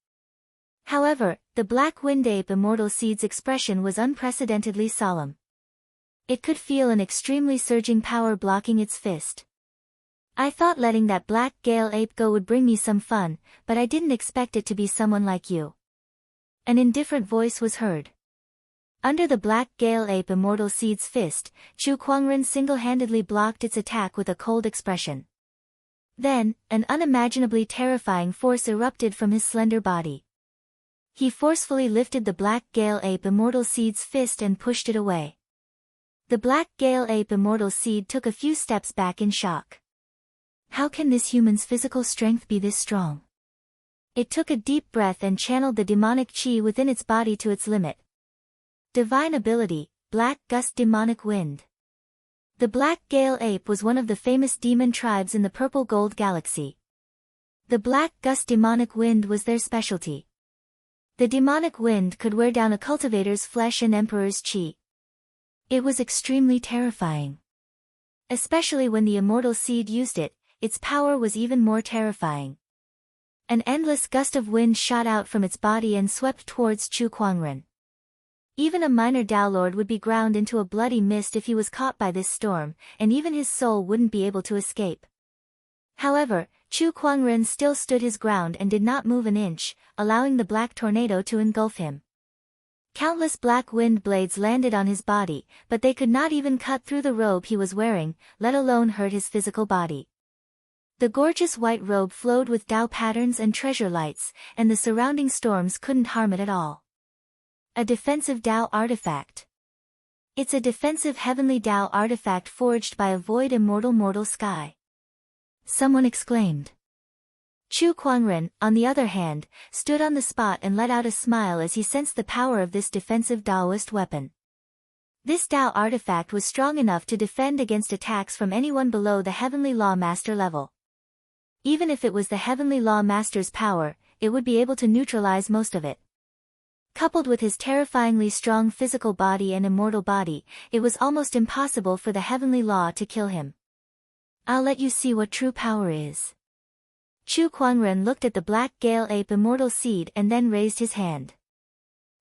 However, the black wind ape immortal seed's expression was unprecedentedly solemn. It could feel an extremely surging power blocking its fist. I thought letting that black gale ape go would bring me some fun, but I didn't expect it to be someone like you. An indifferent voice was heard. Under the black gale ape immortal seed's fist, Chu Kuangren single-handedly blocked its attack with a cold expression. Then, an unimaginably terrifying force erupted from his slender body. He forcefully lifted the black gale ape immortal seed's fist and pushed it away. The black gale ape immortal seed took a few steps back in shock. How can this human's physical strength be this strong? It took a deep breath and channeled the demonic chi within its body to its limit. Divine ability, Black Gust Demonic Wind. The Black Gale Ape was one of the famous demon tribes in the Purple Gold Galaxy. The Black Gust Demonic Wind was their specialty. The demonic wind could wear down a cultivator's flesh and emperor's chi. It was extremely terrifying. Especially when the immortal seed used it, its power was even more terrifying. An endless gust of wind shot out from its body and swept towards Chu Kuangren. Even a minor Tao Lord would be ground into a bloody mist if he was caught by this storm, and even his soul wouldn't be able to escape. However, Chu Kuangren still stood his ground and did not move an inch, allowing the black tornado to engulf him. Countless black wind blades landed on his body, but they could not even cut through the robe he was wearing, let alone hurt his physical body. The gorgeous white robe flowed with Tao patterns and treasure lights, and the surrounding storms couldn't harm it at all. A defensive Tao artifact. It's a defensive heavenly Tao artifact forged by a void immortal mortal sky. Someone exclaimed. Chu Kuangren, on the other hand, stood on the spot and let out a smile as he sensed the power of this defensive Taoist weapon. This Tao artifact was strong enough to defend against attacks from anyone below the Heavenly Law Master level. Even if it was the Heavenly Law Master's power, it would be able to neutralize most of it. Coupled with his terrifyingly strong physical body and immortal body, it was almost impossible for the Heavenly Law to kill him. I'll let you see what true power is. Chu Kuangren looked at the black gale ape immortal seed and then raised his hand.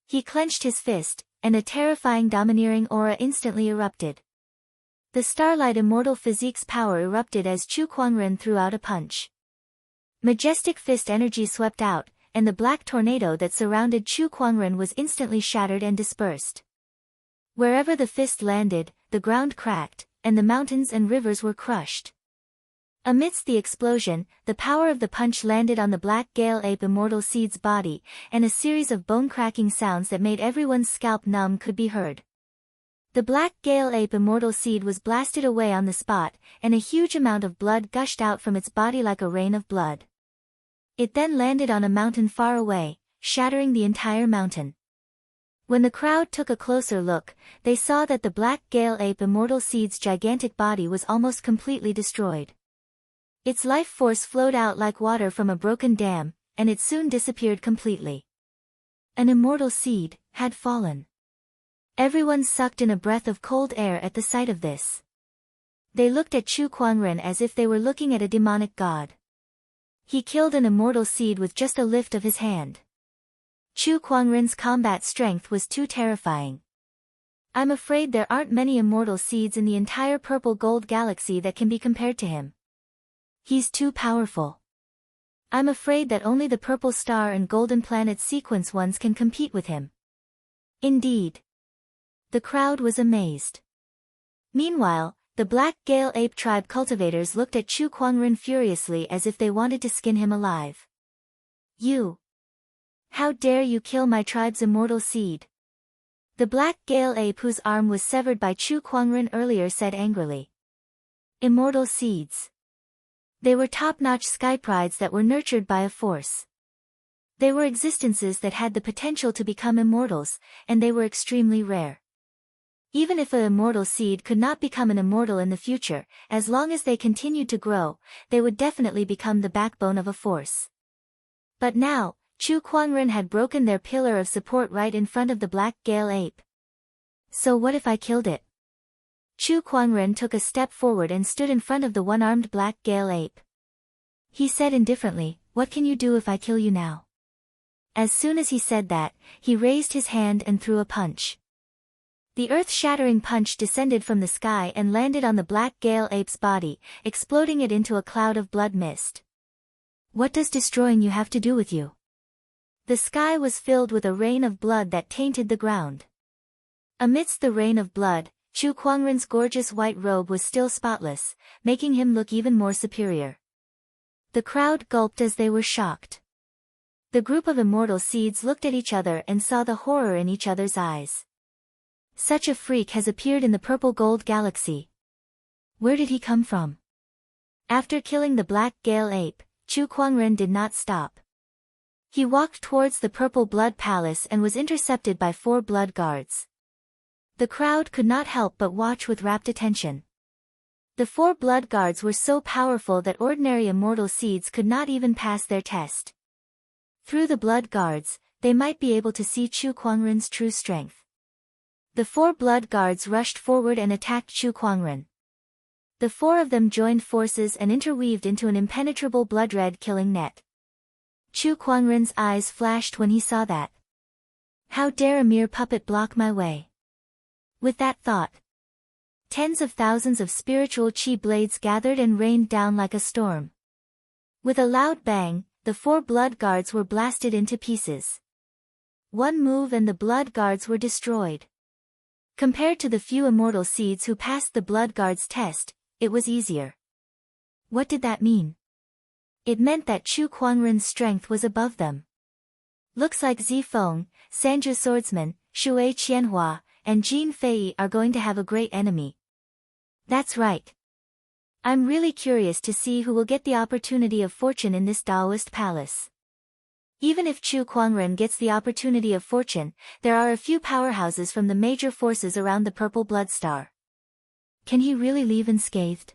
He clenched his fist, and a terrifying domineering aura instantly erupted. The starlight immortal physique's power erupted as Chu Kuangren threw out a punch. Majestic fist energy swept out, and the black tornado that surrounded Chu Kuangren was instantly shattered and dispersed. Wherever the fist landed, the ground cracked, and the mountains and rivers were crushed. Amidst the explosion, the power of the punch landed on the black gale ape immortal seed's body, and a series of bone-cracking sounds that made everyone's scalp numb could be heard. The black gale ape immortal seed was blasted away on the spot, and a huge amount of blood gushed out from its body like a rain of blood. It then landed on a mountain far away, shattering the entire mountain. When the crowd took a closer look, they saw that the black gale ape immortal seed's gigantic body was almost completely destroyed. Its life force flowed out like water from a broken dam, and it soon disappeared completely. An immortal seed had fallen. Everyone sucked in a breath of cold air at the sight of this. They looked at Chu Kuangren as if they were looking at a demonic god. He killed an immortal seed with just a lift of his hand. Chu Kuangren's combat strength was too terrifying. I'm afraid there aren't many immortal seeds in the entire purple gold galaxy that can be compared to him. He's too powerful. I'm afraid that only the purple star and golden planet sequence ones can compete with him. Indeed. The crowd was amazed. Meanwhile, the Black Gale Ape Tribe cultivators looked at Chu Kuangren furiously as if they wanted to skin him alive. You! How dare you kill my tribe's immortal seed? The Black Gale Ape, whose arm was severed by Chu Kuangren earlier, said angrily. Immortal seeds. They were top-notch sky prides that were nurtured by a force. They were existences that had the potential to become immortals, and they were extremely rare. Even if an immortal seed could not become an immortal in the future, as long as they continued to grow, they would definitely become the backbone of a force. But now, Chu Kuangren had broken their pillar of support right in front of the Black Gale Ape. So what if I killed it? Chu Kuangren took a step forward and stood in front of the one-armed Black Gale Ape. He said indifferently, "What can you do if I kill you now?" As soon as he said that, he raised his hand and threw a punch. The earth-shattering punch descended from the sky and landed on the Black Gale Ape's body, exploding it into a cloud of blood mist. What does destroying you have to do with you? The sky was filled with a rain of blood that tainted the ground. Amidst the rain of blood, Chu Kuangren's gorgeous white robe was still spotless, making him look even more superior. The crowd gulped as they were shocked. The group of immortal seeds looked at each other and saw the horror in each other's eyes. Such a freak has appeared in the purple gold galaxy. Where did he come from? After killing the Black Gale Ape, Chu Kuangren did not stop. He walked towards the Purple Blood Palace and was intercepted by 4 blood guards. The crowd could not help but watch with rapt attention. The 4 blood guards were so powerful that ordinary immortal seeds could not even pass their test. Through the blood guards, they might be able to see Chu Kuangren's true strength. The 4 blood guards rushed forward and attacked Chu Kuangren. The 4 of them joined forces and interweaved into an impenetrable blood-red killing net. Chu Kuangren's eyes flashed when he saw that. How dare a mere puppet block my way? With that thought, tens of thousands of spiritual chi blades gathered and rained down like a storm. With a loud bang, the 4 blood guards were blasted into pieces. One move and the blood guards were destroyed. Compared to the few immortal seeds who passed the blood guards' test, it was easier. What did that mean? It meant that Chu Kuangren's strength was above them. Looks like Zifeng, Sanju Swordsman, Shui Qianhua, and Jin Fei are going to have a great enemy. That's right. I'm really curious to see who will get the opportunity of fortune in this Taoist palace. Even if Chu Kuangren gets the opportunity of fortune, there are a few powerhouses from the major forces around the Purple Blood Star. Can he really leave unscathed?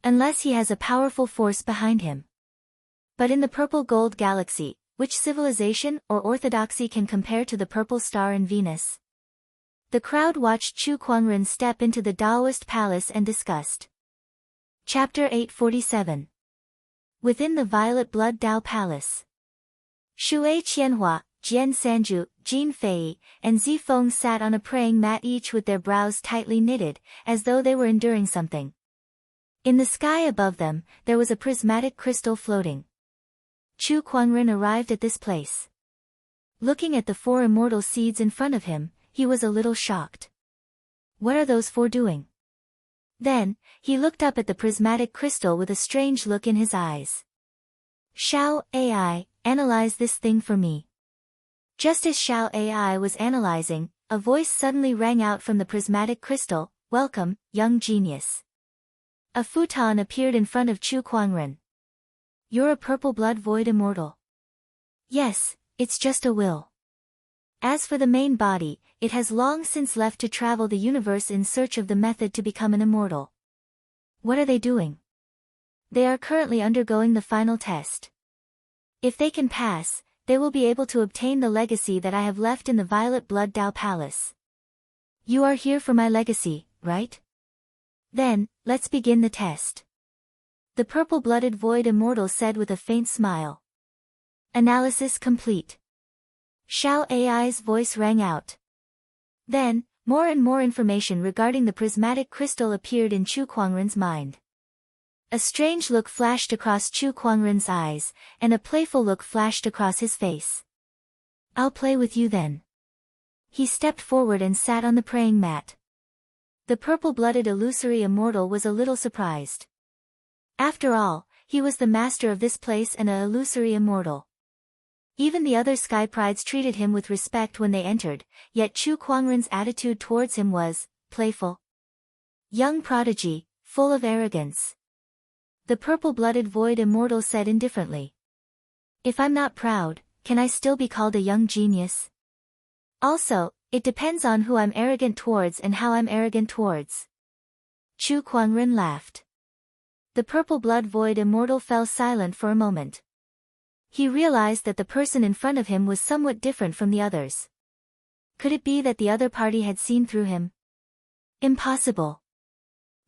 Unless he has a powerful force behind him. But in the Purple Gold Galaxy, which civilization or orthodoxy can compare to the Purple Star and Venus? The crowd watched Chu Kuangren step into the Taoist palace and discussed. Chapter 847. Within the Violet Blood Dao Palace. Shui Qianhua, Jian Sanju, Jin Fei, and Zifeng sat on a praying mat, each with their brows tightly knitted, as though they were enduring something. In the sky above them, there was a prismatic crystal floating. Chu Kuangren arrived at this place. Looking at the 4 immortal seeds in front of him, he was a little shocked. What are those 4 doing? Then, he looked up at the prismatic crystal with a strange look in his eyes. Shao AI, analyze this thing for me. Just as Shao AI was analyzing, a voice suddenly rang out from the prismatic crystal, "Welcome, young genius." A futon appeared in front of Chu Kuangren. You're a purple blood void immortal. Yes, it's just a will. As for the main body, it has long since left to travel the universe in search of the method to become an immortal. What are they doing? They are currently undergoing the final test. If they can pass, they will be able to obtain the legacy that I have left in the Violet Blood Dao Palace. You are here for my legacy, right? Then, let's begin the test. The purple-blooded void immortal said with a faint smile. Analysis complete. Xiao AI's voice rang out. Then, more and more information regarding the prismatic crystal appeared in Chu Kuangren's mind. A strange look flashed across Chu Kuangren's eyes, and a playful look flashed across his face. I'll play with you then. He stepped forward and sat on the praying mat. The purple-blooded illusory immortal was a little surprised. After all, he was the master of this place and an illusory immortal. Even the other sky prides treated him with respect when they entered, yet Chu Kuangren's attitude towards him was playful. Young prodigy, full of arrogance. The purple-blooded void immortal said indifferently. If I'm not proud, can I still be called a young genius? Also, it depends on who I'm arrogant towards and how I'm arrogant towards. Chu Kuangren laughed. The purple-blood void immortal fell silent for a moment. He realized that the person in front of him was somewhat different from the others. Could it be that the other party had seen through him? Impossible.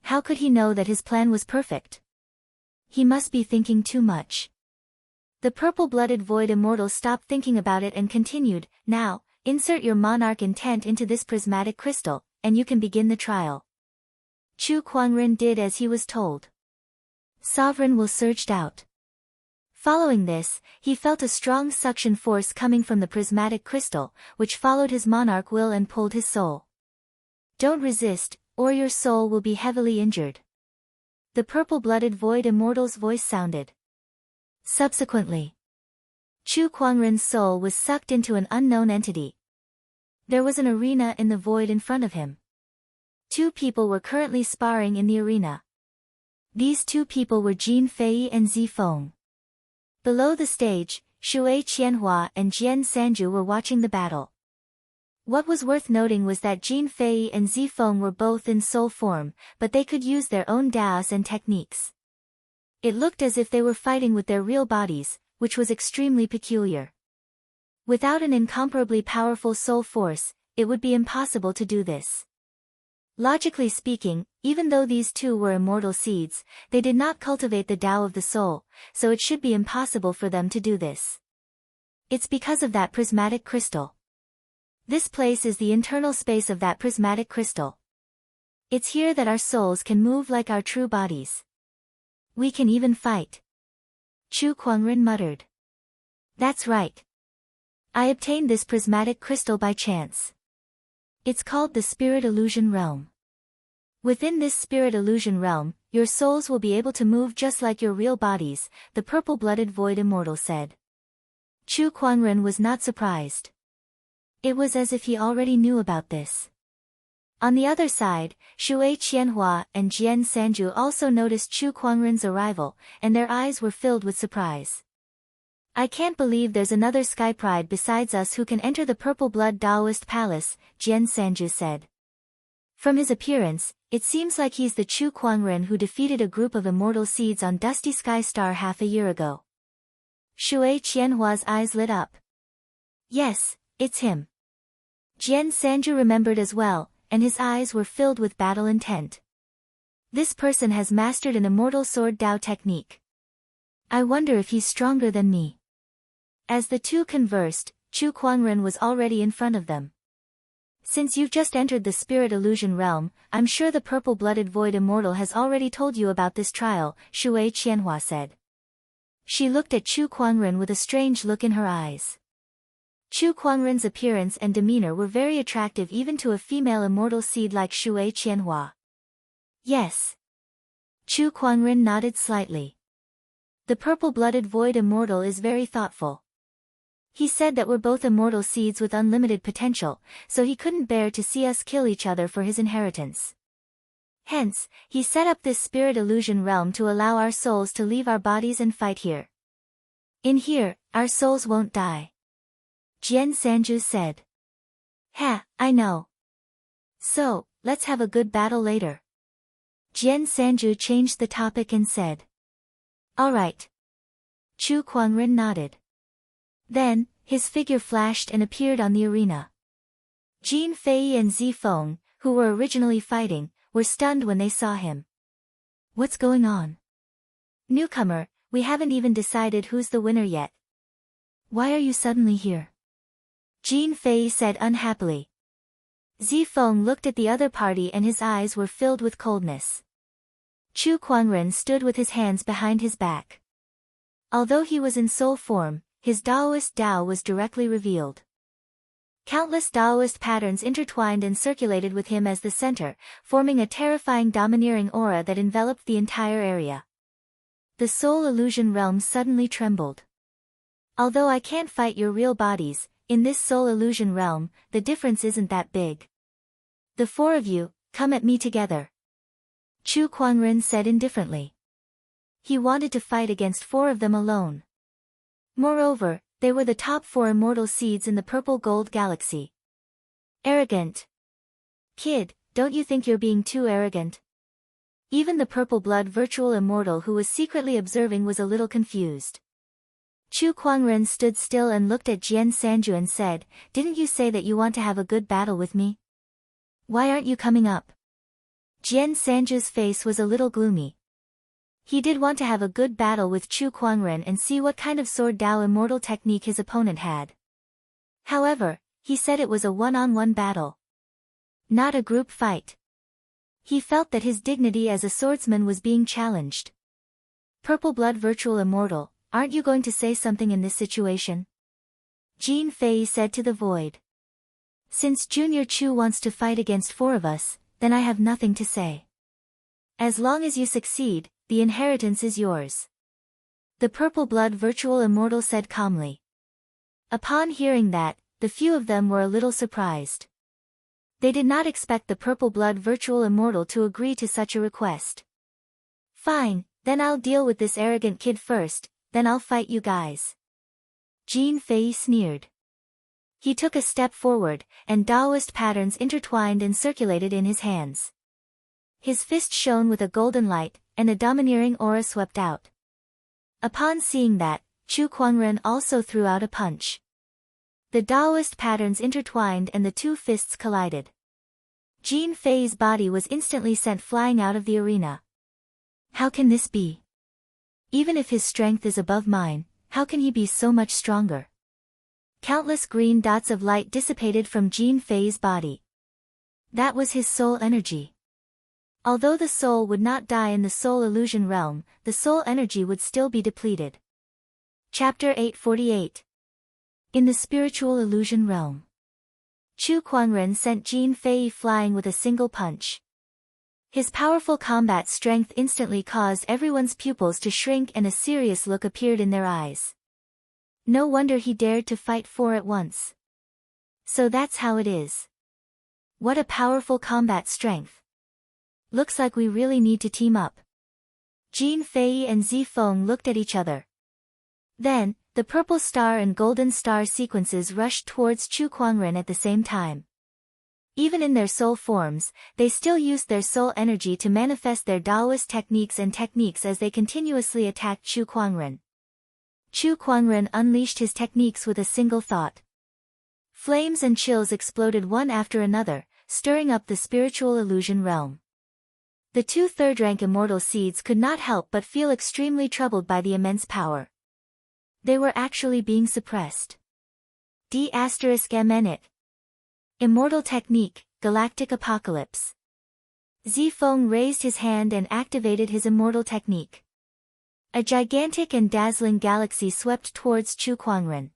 How could he know that his plan was perfect? He must be thinking too much. The purple-blooded void immortal stopped thinking about it and continued, now, insert your monarch intent into this prismatic crystal, and you can begin the trial. Chu Kuangren did as he was told. Sovereign will surged out. Following this, he felt a strong suction force coming from the prismatic crystal, which followed his monarch will and pulled his soul. Don't resist, or your soul will be heavily injured. The purple-blooded void immortal's voice sounded. Subsequently, Chu Kuangren's soul was sucked into an unknown entity. There was an arena in the void in front of him. Two people were currently sparring in the arena. These two people were Jin Fei and Zi Feng. Below the stage, Shui Qianhua and Jian Sanju were watching the battle. What was worth noting was that Jin Fei and Zi Feng were both in soul form, but they could use their own daos and techniques. It looked as if they were fighting with their real bodies, which was extremely peculiar. Without an incomparably powerful soul force, it would be impossible to do this. Logically speaking, even though these two were immortal seeds, they did not cultivate the Tao of the soul, so it should be impossible for them to do this. It's because of that prismatic crystal. This place is the internal space of that prismatic crystal. It's here that our souls can move like our true bodies. We can even fight. Chu Kuangren muttered. That's right. I obtained this prismatic crystal by chance. It's called the Spirit Illusion Realm. Within this Spirit Illusion Realm, your souls will be able to move just like your real bodies, the purple-blooded void immortal said. Chu Kuangren was not surprised. It was as if he already knew about this. On the other side, Shui Qianhua and Jian Sanju also noticed Chu Kuangren's arrival, and their eyes were filled with surprise. I can't believe there's another sky pride besides us who can enter the Purple Blood Taoist Palace, Jian Sanju said. From his appearance, it seems like he's the Chu Kuangren who defeated a group of immortal seeds on Dusty Sky Star half a year ago. Shui Qianhua's eyes lit up. Yes, it's him. Jian Sanju remembered as well, and his eyes were filled with battle intent. This person has mastered an immortal sword Tao technique. I wonder if he's stronger than me. As the two conversed, Chu Kuangren was already in front of them. Since you've just entered the Spirit Illusion Realm, I'm sure the purple-blooded void immortal has already told you about this trial, Shui Qianhua said. She looked at Chu Kuangren with a strange look in her eyes. Chu Kuangren's appearance and demeanor were very attractive even to a female immortal seed like Shui Qianhua. Yes. Chu Kuangren nodded slightly. The purple-blooded void immortal is very thoughtful. He said that we're both immortal seeds with unlimited potential, so he couldn't bear to see us kill each other for his inheritance. Hence, he set up this Spirit Illusion Realm to allow our souls to leave our bodies and fight here. In here, our souls won't die. Jian Sanju said. Ha, I know. So, let's have a good battle later. Jian Sanju changed the topic and said. Alright. Chu Kuangren nodded. Then, his figure flashed and appeared on the arena. Jin Fei and Zi Feng, who were originally fighting, were stunned when they saw him. What's going on? Newcomer, we haven't even decided who's the winner yet. Why are you suddenly here? Jean Fei said unhappily. Zifeng looked at the other party and his eyes were filled with coldness. Chu Kuangren stood with his hands behind his back. Although he was in soul form, his Daoist Tao was directly revealed. Countless Daoist patterns intertwined and circulated with him as the center, forming a terrifying domineering aura that enveloped the entire area. The soul illusion realm suddenly trembled. Although I can't fight your real bodies, in this soul illusion realm, the difference isn't that big. The four of you, come at me together. Chu Kuangren said indifferently. He wanted to fight against four of them alone. Moreover, they were the top four immortal seeds in the purple gold galaxy. Arrogant. Kid, don't you think you're being too arrogant? Even the purple blood virtual immortal who was secretly observing was a little confused. Chu Kuangren stood still and looked at Jian Sanju and said, didn't you say that you want to have a good battle with me? Why aren't you coming up? Jian Sanju's face was a little gloomy. He did want to have a good battle with Chu Kuangren and see what kind of sword Dao immortal technique his opponent had. However, he said it was a one-on-one battle. Not a group fight. He felt that his dignity as a swordsman was being challenged. Purple blood virtual immortal, aren't you going to say something in this situation? Jean Fei said to the void. Since Junior Chu wants to fight against four of us, then I have nothing to say. As long as you succeed, the inheritance is yours. The purple blood virtual immortal said calmly. Upon hearing that, the few of them were a little surprised. They did not expect the purple blood virtual immortal to agree to such a request. Fine, then I'll deal with this arrogant kid first, then I'll fight you guys. Jean Fei sneered. He took a step forward, and Daoist patterns intertwined and circulated in his hands. His fist shone with a golden light, and a domineering aura swept out. Upon seeing that, Chu Kuangren also threw out a punch. The Daoist patterns intertwined and the two fists collided. Jean Fei's body was instantly sent flying out of the arena. How can this be? Even if his strength is above mine, how can he be so much stronger? Countless green dots of light dissipated from Jean Fei's body. That was his soul energy. Although the soul would not die in the soul illusion realm, the soul energy would still be depleted. Chapter 848. In the spiritual illusion realm. Chu Kuangren sent Jean Fei flying with a single punch. His powerful combat strength instantly caused everyone's pupils to shrink and a serious look appeared in their eyes. No wonder he dared to fight four at once. So that's how it is. What a powerful combat strength. Looks like we really need to team up. Jean Fei and Zifeng looked at each other. Then, the purple star and golden star sequences rushed towards Chu Kuangren at the same time. Even in their soul forms, they still used their soul energy to manifest their Daoist techniques as they continuously attacked Chu Kuangren. Chu Kuangren unleashed his techniques with a single thought. Flames and chills exploded one after another, stirring up the spiritual illusion realm. The two third-rank immortal seeds could not help but feel extremely troubled by the immense power. They were actually being suppressed. D**MN. Immortal Technique, Galactic Apocalypse. Zifeng raised his hand and activated his immortal technique. A gigantic and dazzling galaxy swept towards Chu Kuangren.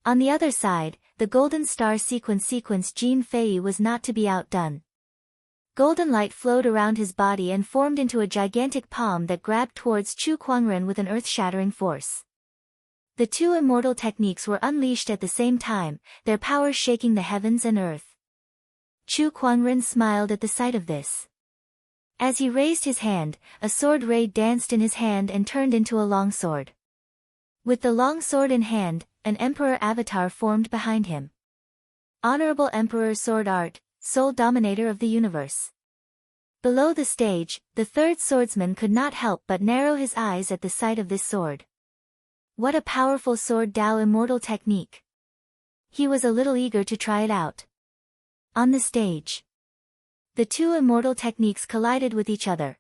On the other side, the golden star sequence Jean Fei was not to be outdone. Golden light flowed around his body and formed into a gigantic palm that grabbed towards Chu Kuangren with an earth-shattering force. The two immortal techniques were unleashed at the same time, their powers shaking the heavens and earth. Chu Kuangren smiled at the sight of this. As he raised his hand, a sword ray danced in his hand and turned into a longsword. With the longsword in hand, an emperor avatar formed behind him. Honorable Emperor Sword Art, sole dominator of the universe. Below the stage, the third swordsman could not help but narrow his eyes at the sight of this sword. What a powerful sword Dao immortal technique. He was a little eager to try it out. On the stage. The two immortal techniques collided with each other.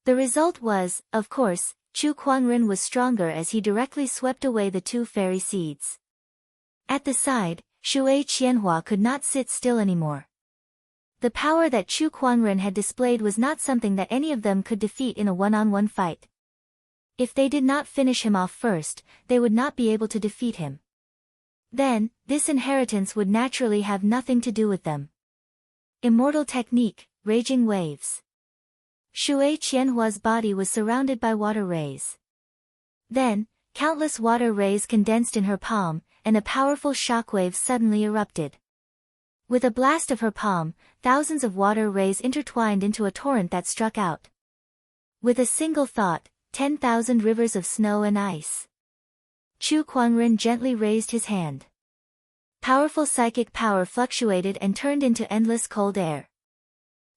The result was, of course, Chu Kuangren was stronger as he directly swept away the two fairy seeds. At the side, Shui Qianhua could not sit still anymore. The power that Chu Kuangren had displayed was not something that any of them could defeat in a one-on-one fight. If they did not finish him off first, they would not be able to defeat him. Then, this inheritance would naturally have nothing to do with them. Immortal technique, raging waves. Shui Qianhua's body was surrounded by water rays. Then, countless water rays condensed in her palm, and a powerful shockwave suddenly erupted. With a blast of her palm, thousands of water rays intertwined into a torrent that struck out. With a single thought, 10,000 rivers of snow and ice. Chu Kuangren gently raised his hand. Powerful psychic power fluctuated and turned into endless cold air.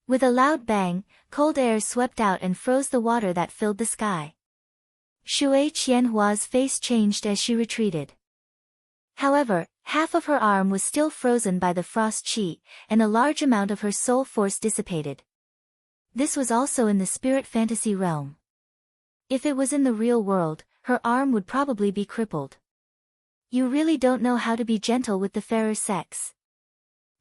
With a loud bang, cold air swept out and froze the water that filled the sky. Shui Qianhua's face changed as she retreated. However, half of her arm was still frozen by the frost chi, and a large amount of her soul force dissipated. This was also in the spirit fantasy realm. If it was in the real world, her arm would probably be crippled. You really don't know how to be gentle with the fairer sex.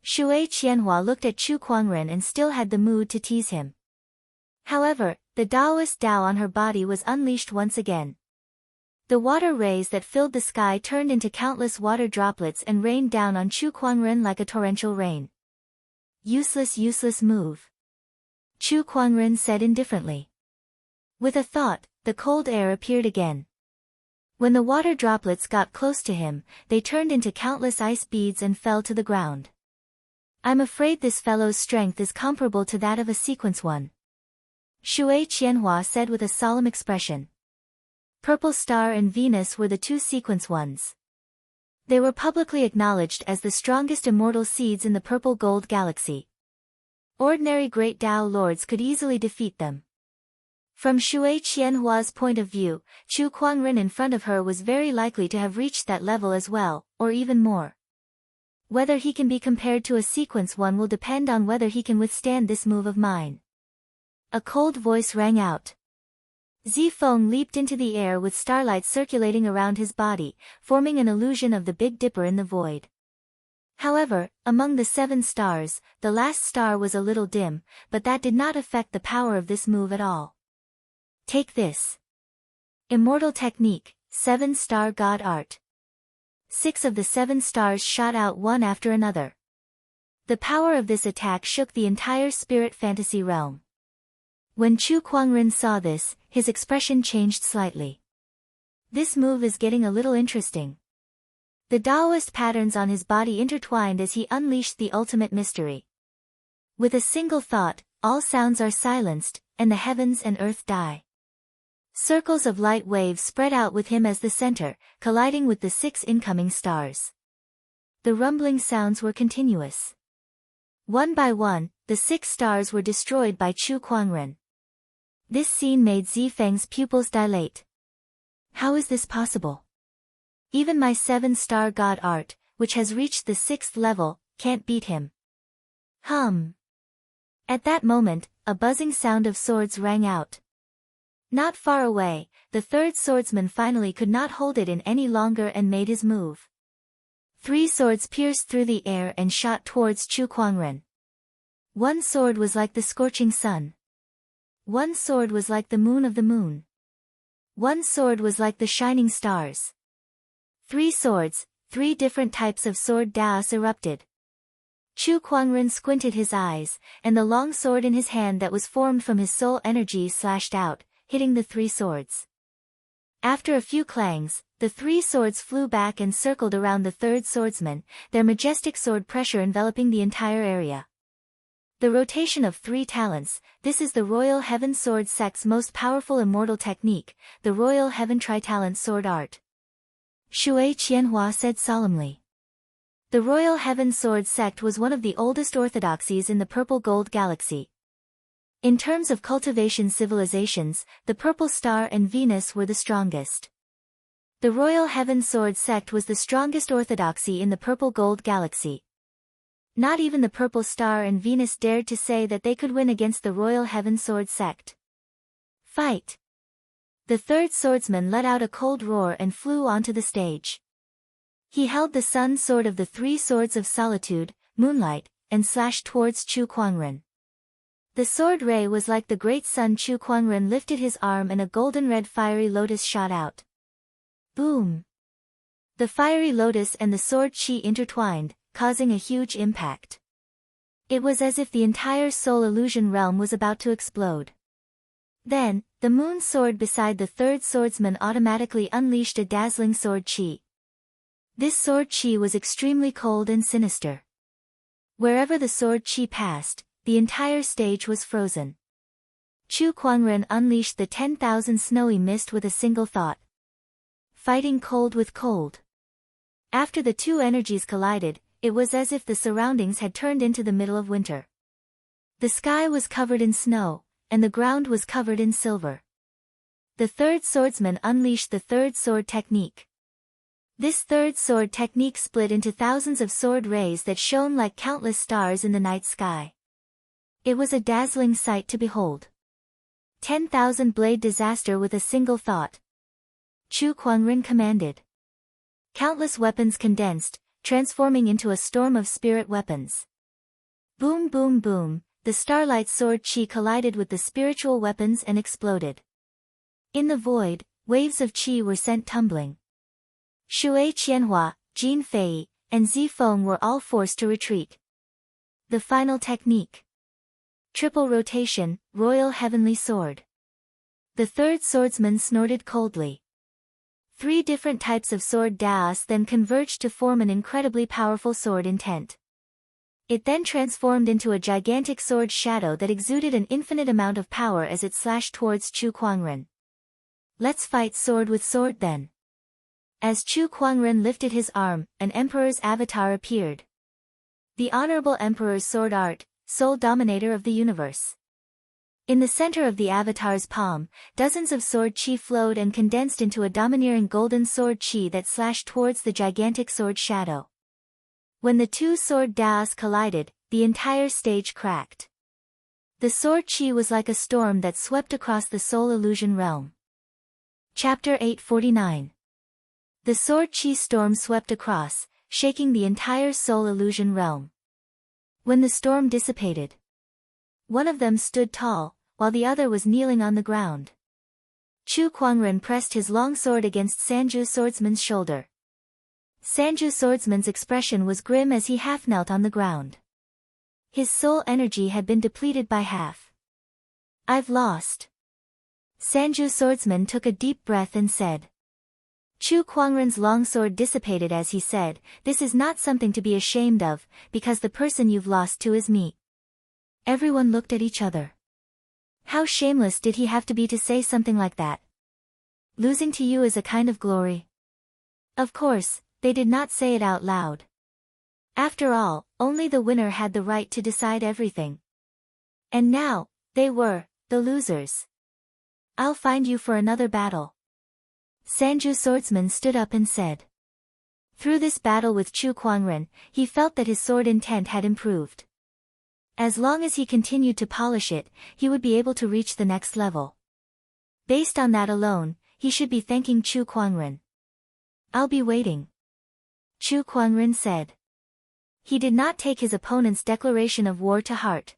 Shui Qianhua looked at Chu Kuangren and still had the mood to tease him. However, the Taoist Tao on her body was unleashed once again. The water rays that filled the sky turned into countless water droplets and rained down on Chu Kuangren like a torrential rain. Useless move. Chu Kuangren said indifferently. With a thought, the cold air appeared again. When the water droplets got close to him, they turned into countless ice beads and fell to the ground. I'm afraid this fellow's strength is comparable to that of a sequence one. Shui Qianhua said with a solemn expression. Purple Star and Venus were the two sequence ones. They were publicly acknowledged as the strongest immortal seeds in the purple gold galaxy. Ordinary great Tao lords could easily defeat them. From Shui Qianhua's point of view, Chu Kuangren in front of her was very likely to have reached that level as well, or even more. Whether he can be compared to a sequence one will depend on whether he can withstand this move of mine. A cold voice rang out. Zifeng leaped into the air with starlight circulating around his body, forming an illusion of the Big Dipper in the void. However, among the 7 stars, the last star was a little dim, but that did not affect the power of this move at all. Take this. Immortal technique, 7-star god art. 6 of the 7 stars shot out one after another. The power of this attack shook the entire spirit fantasy realm. When Chu Kuangren saw this, his expression changed slightly. This move is getting a little interesting. The Taoist patterns on his body intertwined as he unleashed the ultimate mystery. With a single thought, all sounds are silenced, and the heavens and earth die. Circles of light waves spread out with him as the center, colliding with the 6 incoming stars. The rumbling sounds were continuous. One by one, the 6 stars were destroyed by Chu Kuangren. This scene made Zifeng's pupils dilate. How is this possible? Even my 7-star god art, which has reached the 6th level, can't beat him. At that moment, a buzzing sound of swords rang out. Not far away, the 3rd swordsman finally could not hold it in any longer and made his move. 3 swords pierced through the air and shot towards Chu Kuangren. One sword was like the scorching sun. One sword was like the moon of the moon. One sword was like the shining stars. 3 swords, 3 different types of sword daos erupted. Chu Kuangren squinted his eyes, and the long sword in his hand that was formed from his soul energy slashed out, hitting the 3 swords. After a few clangs, the 3 swords flew back and circled around the 3rd swordsman, their majestic sword pressure enveloping the entire area. The rotation of 3 talents, this is the Royal Heaven Sword Sect's most powerful immortal technique, the Royal Heaven Tritalent Sword Art. Shui Qianhua said solemnly. The Royal Heaven Sword Sect was one of the oldest orthodoxies in the Purple Gold Galaxy. In terms of cultivation civilizations, the Purple Star and Venus were the strongest. The Royal Heaven Sword Sect was the strongest orthodoxy in the Purple Gold Galaxy. Not even the Purple Star and Venus dared to say that they could win against the Royal Heaven Sword sect. Fight! The third swordsman let out a cold roar and flew onto the stage. He held the sun sword of the three swords of solitude, moonlight, and slashed towards Chu Kuangren. The sword ray was like the great sun. Chu Kuangren lifted his arm and a golden-red fiery lotus shot out. Boom! The fiery lotus and the sword chi intertwined, causing a huge impact. It was as if the entire soul illusion realm was about to explode. Then, the moon sword beside the third swordsman automatically unleashed a dazzling sword chi. This sword chi was extremely cold and sinister. Wherever the sword chi passed, the entire stage was frozen. Chu Kuangren unleashed the 10,000 snowy mist with a single thought. Fighting cold with cold. After the two energies collided, it was as if the surroundings had turned into the middle of winter. The sky was covered in snow, and the ground was covered in silver. The third swordsman unleashed the third sword technique. This third sword technique split into thousands of sword rays that shone like countless stars in the night sky. It was a dazzling sight to behold. 10,000 blade disaster with a single thought. Chu Kuangren commanded. Countless weapons condensed, transforming into a storm of spirit weapons. Boom boom boom, the starlight sword chi collided with the spiritual weapons and exploded. In the void, waves of chi were sent tumbling. Shui Qianhua, Jin Fei, and Zifeng were all forced to retreat. The final technique. Triple rotation, Royal Heavenly Sword. The third swordsman snorted coldly. 3 different types of sword daos then converged to form an incredibly powerful sword intent. It then transformed into a gigantic sword shadow that exuded an infinite amount of power as it slashed towards Chu Kuangren. Let's fight sword with sword then. As Chu Kuangren lifted his arm, an emperor's avatar appeared. The Honorable Emperor's sword art, sole dominator of the universe. In the center of the avatar's palm, dozens of sword chi flowed and condensed into a domineering golden sword chi that slashed towards the gigantic sword shadow. When the two sword daos collided, the entire stage cracked. The sword chi was like a storm that swept across the soul illusion realm. Chapter 849. The sword chi storm swept across, shaking the entire soul illusion realm. When the storm dissipated, one of them stood tall, while the other was kneeling on the ground. Chu Kuangren pressed his long sword against Sanju swordsman's shoulder. Sanju swordsman's expression was grim as he half knelt on the ground. His soul energy had been depleted by half. I've lost. Sanju swordsman took a deep breath and said. Chu Kuangren's long sword dissipated as he said, "This is not something to be ashamed of, because the person you've lost to is me." Everyone looked at each other. How shameless did he have to be to say something like that? Losing to you is a kind of glory. Of course, they did not say it out loud. After all, only the winner had the right to decide everything. And now, they were, the losers. I'll find you for another battle. Sanju swordsman stood up and said. Through this battle with Chu Kuangren, he felt that his sword intent had improved. As long as he continued to polish it, he would be able to reach the next level. Based on that alone, he should be thanking Chu Kuangren. I'll be waiting. Chu Kuangren said. He did not take his opponent's declaration of war to heart.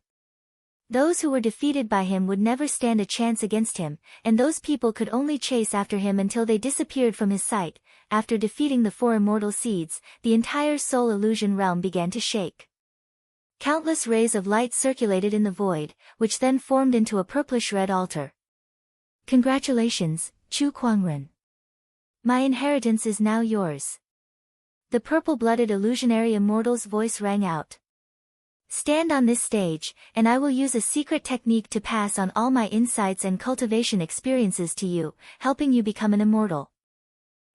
Those who were defeated by him would never stand a chance against him, and those people could only chase after him until they disappeared from his sight. After defeating the 4 immortal seeds, the entire soul illusion realm began to shake. Countless rays of light circulated in the void, which then formed into a purplish-red altar. Congratulations, Chu Kuangren. My inheritance is now yours. The purple-blooded illusionary immortal's voice rang out. Stand on this stage, and I will use a secret technique to pass on all my insights and cultivation experiences to you, helping you become an immortal.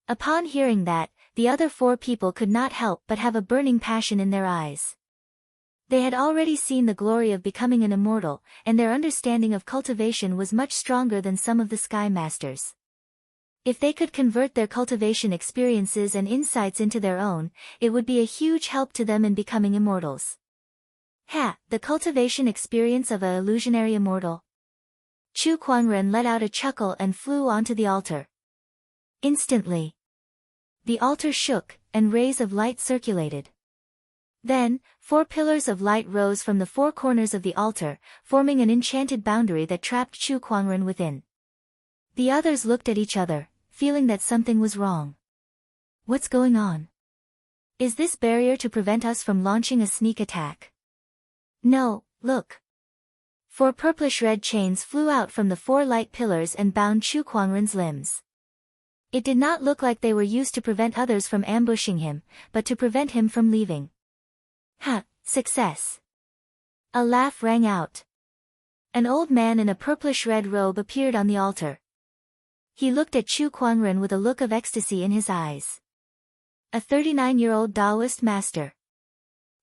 Upon hearing that, the other 4 people could not help but have a burning passion in their eyes. They had already seen the glory of becoming an immortal, and their understanding of cultivation was much stronger than some of the Sky Masters. If they could convert their cultivation experiences and insights into their own, it would be a huge help to them in becoming immortals. Ha! The cultivation experience of a illusionary immortal. Chu Kuangren let out a chuckle and flew onto the altar. Instantly, the altar shook, and rays of light circulated. Then, 4 pillars of light rose from the 4 corners of the altar, forming an enchanted boundary that trapped Chu Kuangren within. The others looked at each other, feeling that something was wrong. What's going on? Is this barrier to prevent us from launching a sneak attack? No, look. 4 purplish-red chains flew out from the 4 light pillars and bound Chu Kuangren's limbs. It did not look like they were used to prevent others from ambushing him, but to prevent him from leaving. Ha! Success! A laugh rang out. An old man in a purplish-red robe appeared on the altar. He looked at Chu Kuangren with a look of ecstasy in his eyes. A 39-year-old Taoist master.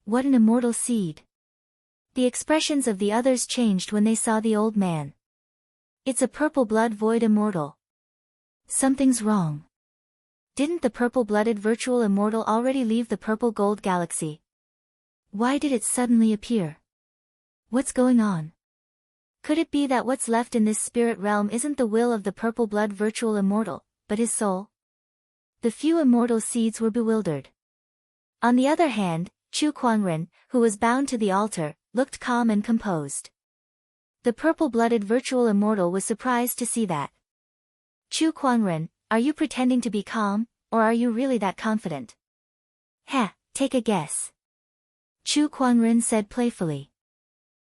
What an immortal seed! The expressions of the others changed when they saw the old man. It's a purple blood void immortal. Something's wrong. Didn't the purple-blooded virtual immortal already leave the purple gold galaxy? Why did it suddenly appear? What's going on? Could it be that what's left in this spirit realm isn't the will of the purple-blood virtual immortal, but his soul? The few immortal seeds were bewildered. On the other hand, Chu Kuangren, who was bound to the altar, looked calm and composed. The purple-blooded virtual immortal was surprised to see that. Chu Kuangren, are you pretending to be calm, or are you really that confident? Ha, take a guess. Chu Kuangren said playfully.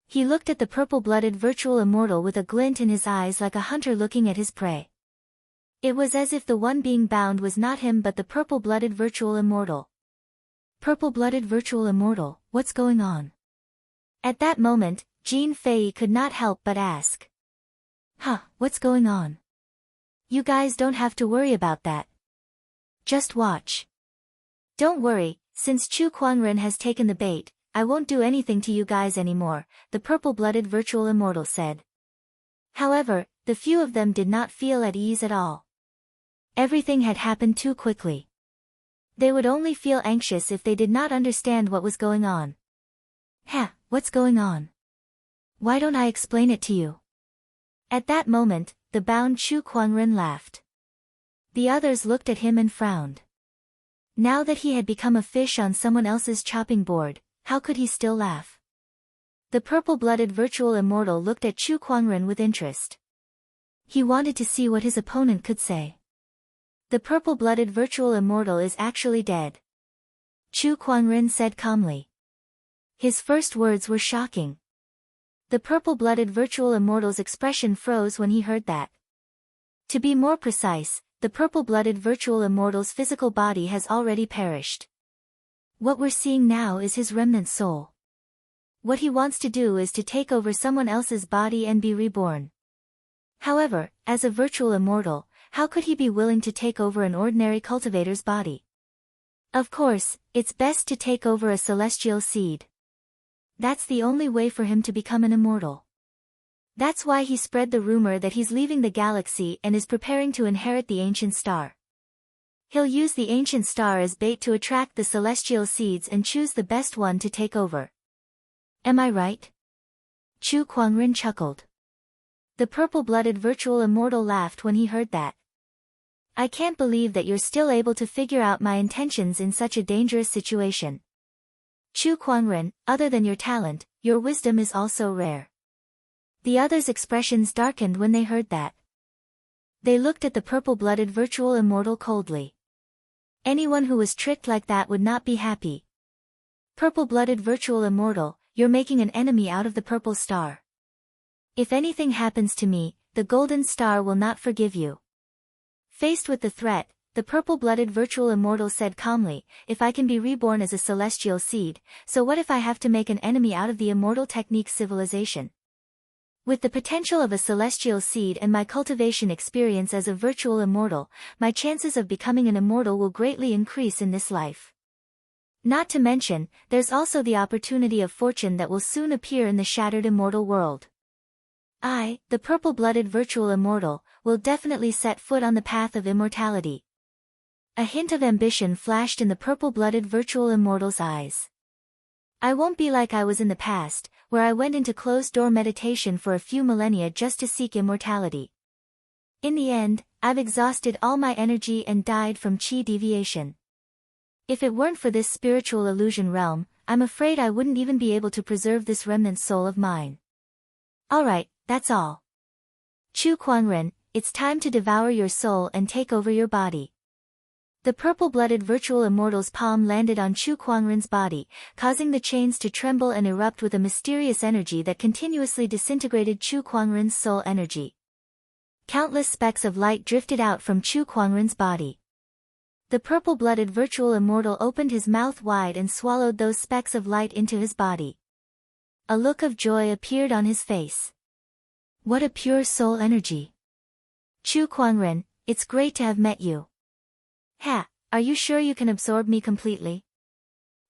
He looked at the purple-blooded virtual immortal with a glint in his eyes like a hunter looking at his prey. It was as if the one being bound was not him but the purple-blooded virtual immortal. Purple-blooded virtual immortal, what's going on? At that moment, Jean Fei could not help but ask. What's going on? You guys don't have to worry about that. Just watch. Don't worry, since Chu Kuangren has taken the bait, I won't do anything to you guys anymore, the purple-blooded virtual immortal said. However, the few of them did not feel at ease at all. Everything had happened too quickly. They would only feel anxious if they did not understand what was going on. What's going on? Why don't I explain it to you? At that moment, the bound Chu Kuangren laughed. The others looked at him and frowned. Now that he had become a fish on someone else's chopping board, how could he still laugh? The purple-blooded virtual immortal looked at Chu Kuangren with interest. He wanted to see what his opponent could say. The purple-blooded virtual immortal is actually dead. Chu Kuangren said calmly. His first words were shocking. The purple-blooded virtual immortal's expression froze when he heard that. To be more precise, the purple-blooded virtual immortal's physical body has already perished. What we're seeing now is his remnant soul. What he wants to do is to take over someone else's body and be reborn. However, as a virtual immortal, how could he be willing to take over an ordinary cultivator's body? Of course, it's best to take over a celestial seed. That's the only way for him to become an immortal. That's why he spread the rumor that he's leaving the galaxy and is preparing to inherit the ancient star. He'll use the ancient star as bait to attract the celestial seeds and choose the best one to take over. Am I right? Chu Kuangren chuckled. The purple-blooded virtual immortal laughed when he heard that. I can't believe that you're still able to figure out my intentions in such a dangerous situation. Chu Kuangren, other than your talent, your wisdom is also rare. The others' expressions darkened when they heard that. They looked at the purple-blooded virtual immortal coldly. Anyone who was tricked like that would not be happy. Purple-blooded virtual immortal, you're making an enemy out of the purple star. If anything happens to me, the golden star will not forgive you. Faced with the threat, the purple-blooded virtual immortal said calmly, if I can be reborn as a celestial seed, so what if I have to make an enemy out of the immortal technique civilization? With the potential of a celestial seed and my cultivation experience as a virtual immortal, my chances of becoming an immortal will greatly increase in this life. Not to mention, there's also the opportunity of fortune that will soon appear in the shattered immortal world. I, the purple-blooded virtual immortal, will definitely set foot on the path of immortality. A hint of ambition flashed in the purple-blooded virtual immortal's eyes. I won't be like I was in the past, where I went into closed-door meditation for a few millennia just to seek immortality. In the end, I've exhausted all my energy and died from chi deviation. If it weren't for this spiritual illusion realm, I'm afraid I wouldn't even be able to preserve this remnant soul of mine. Alright, that's all. Chu Kuangren, it's time to devour your soul and take over your body. The purple-blooded virtual immortal's palm landed on Chu Kuangren's body, causing the chains to tremble and erupt with a mysterious energy that continuously disintegrated Chu Kuangren's soul energy. Countless specks of light drifted out from Chu Kuangren's body. The purple-blooded virtual immortal opened his mouth wide and swallowed those specks of light into his body. A look of joy appeared on his face. What a pure soul energy! Chu Kuangren, it's great to have met you. Ha, are you sure you can absorb me completely?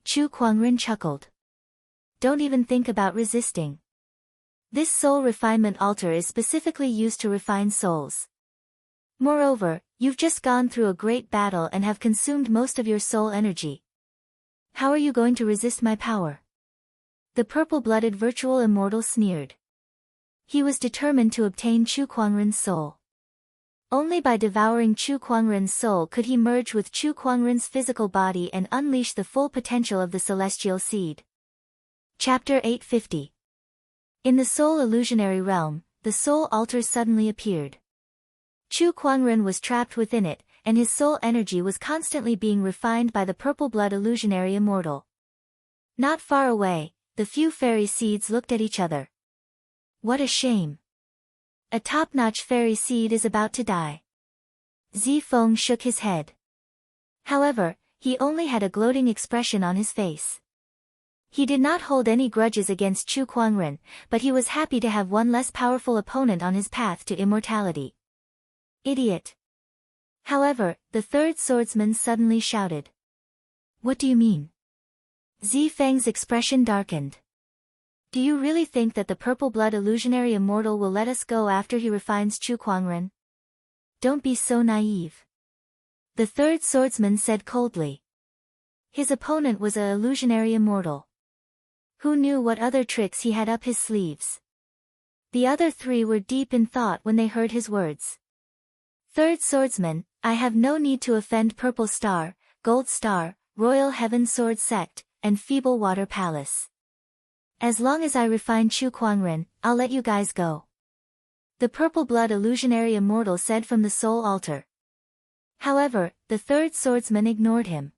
Chu Kuangren chuckled. Don't even think about resisting. This soul refinement altar is specifically used to refine souls. Moreover, you've just gone through a great battle and have consumed most of your soul energy. How are you going to resist my power? The purple-blooded virtual immortal sneered. He was determined to obtain Chu Kuangren's soul. Only by devouring Chu Kuangren's soul could he merge with Chu Kuangren's physical body and unleash the full potential of the celestial seed. Chapter 850. In the soul illusionary realm, the soul altar suddenly appeared. Chu Kuangren was trapped within it, and his soul energy was constantly being refined by the purple blood illusionary immortal. Not far away, the few fairy seeds looked at each other. What a shame. A top-notch fairy seed is about to die. Zifeng shook his head. However, he only had a gloating expression on his face. He did not hold any grudges against Chu Kuangren, but he was happy to have one less powerful opponent on his path to immortality. Idiot! However, the third swordsman suddenly shouted. What do you mean? Zifeng's expression darkened. Do you really think that the purple-blood illusionary immortal will let us go after he refines Chu Kuangren? Don't be so naive. The third swordsman said coldly. His opponent was a illusionary immortal. Who knew what other tricks he had up his sleeves? The other three were deep in thought when they heard his words. Third swordsman, I have no need to offend Purple Star, Gold Star, Royal Heaven Sword Sect, and Feeble Water Palace. As long as I refine Chu Kuangren, I'll let you guys go. The purple-blood illusionary immortal said from the soul altar. However, the third swordsman ignored him.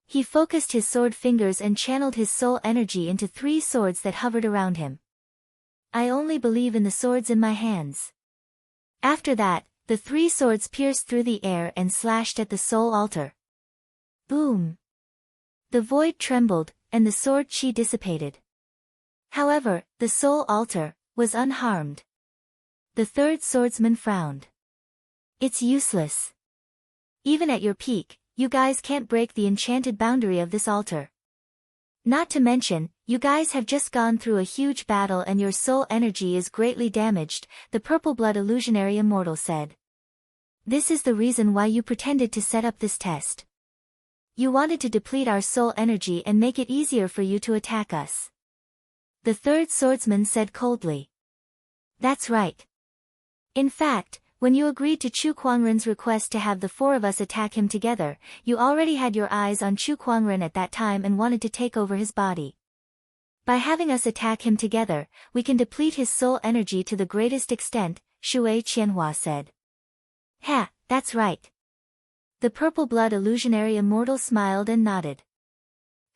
He focused his sword fingers and channeled his soul energy into 3 swords that hovered around him. I only believe in the swords in my hands. After that, the 3 swords pierced through the air and slashed at the soul altar. Boom! The void trembled, and the sword chi dissipated. However, the soul altar was unharmed. The third swordsman frowned. It's useless. Even at your peak, you guys can't break the enchanted boundary of this altar. Not to mention, you guys have just gone through a huge battle and your soul energy is greatly damaged, the purple-blood illusionary immortal said. This is the reason why you pretended to set up this test. You wanted to deplete our soul energy and make it easier for you to attack us. The third swordsman said coldly. That's right. In fact, when you agreed to Chu Kuangren's request to have the 4 of us attack him together, you already had your eyes on Chu Kuangren at that time and wanted to take over his body. By having us attack him together, we can deplete his soul energy to the greatest extent, Shui Qianhua said. Ha, that's right. The purple-blood illusionary immortal smiled and nodded.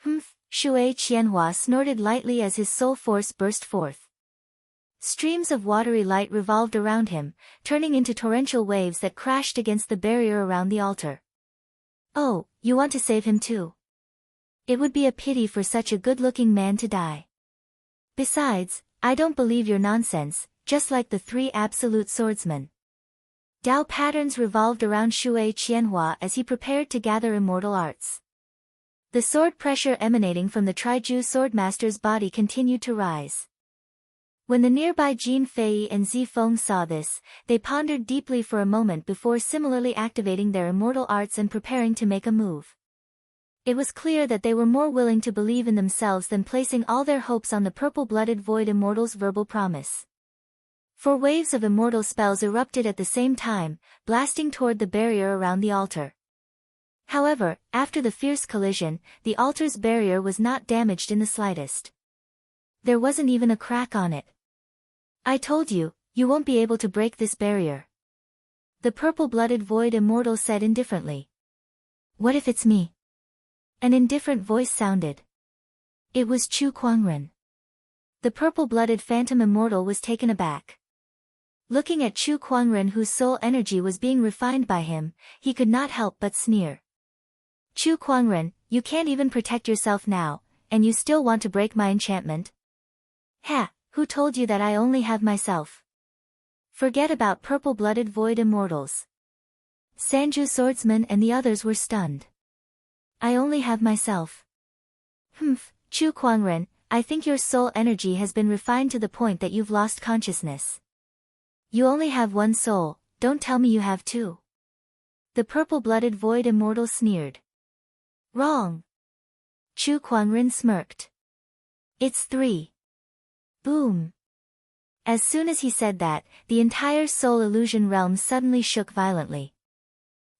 Humph. Shui Qianhua snorted lightly as his soul force burst forth. Streams of watery light revolved around him, turning into torrential waves that crashed against the barrier around the altar. Oh, you want to save him too? It would be a pity for such a good-looking man to die. Besides, I don't believe your nonsense, just like the 3 absolute swordsmen. Dao patterns revolved around Shui Qianhua as he prepared to gather immortal arts. The sword pressure emanating from the Triju Swordmaster's body continued to rise. When the nearby Jin Fei and Zifeng saw this, they pondered deeply for a moment before similarly activating their immortal arts and preparing to make a move. It was clear that they were more willing to believe in themselves than placing all their hopes on the purple-blooded void immortal's verbal promise. 4 waves of immortal spells erupted at the same time, blasting toward the barrier around the altar. However, after the fierce collision, the altar's barrier was not damaged in the slightest. There wasn't even a crack on it. "I told you, you won't be able to break this barrier," the purple-blooded void immortal said indifferently. "What if it's me?" An indifferent voice sounded. It was Chu Kuangren. The purple-blooded phantom immortal was taken aback. Looking at Chu Kuangren, whose soul energy was being refined by him, he could not help but sneer. "Chu Kuangren, you can't even protect yourself now, and you still want to break my enchantment? Ha, who told you that I only have myself? Forget about purple-blooded void immortals." Sanju swordsman and the others were stunned. "I only have myself." "Humph, Chu Kuangren, I think your soul energy has been refined to the point that you've lost consciousness. You only have one soul, don't tell me you have two." The purple-blooded void immortal sneered. "Wrong." Chu Kuangren smirked. "It's 3. Boom." As soon as he said that, the entire soul illusion realm suddenly shook violently.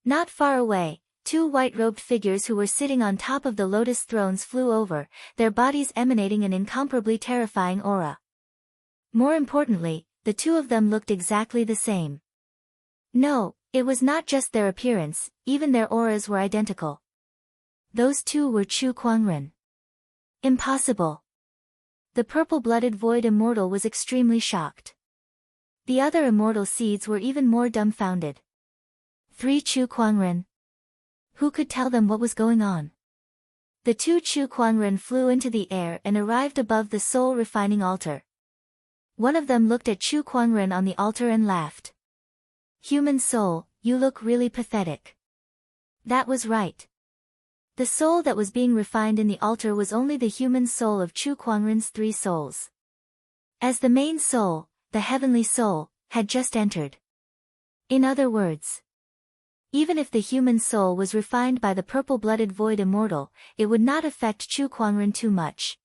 Not far away, 2 white-robed figures who were sitting on top of the lotus thrones flew over, their bodies emanating an incomparably terrifying aura. More importantly, the 2 of them looked exactly the same. No, it was not just their appearance, even their auras were identical. Those 2 were Chu Kuangren. Impossible. The purple-blooded void immortal was extremely shocked. The other immortal seeds were even more dumbfounded. 3 Chu Kuangren. Who could tell them what was going on? The 2 Chu Kuangren flew into the air and arrived above the soul-refining altar. One of them looked at Chu Kuangren on the altar and laughed. "Human soul, you look really pathetic." That was right. The soul that was being refined in the altar was only the human soul of Chu Kuangren's 3 souls. As the main soul, the heavenly soul, had just entered. In other words, even if the human soul was refined by the purple-blooded void immortal, it would not affect Chu Kuangren too much.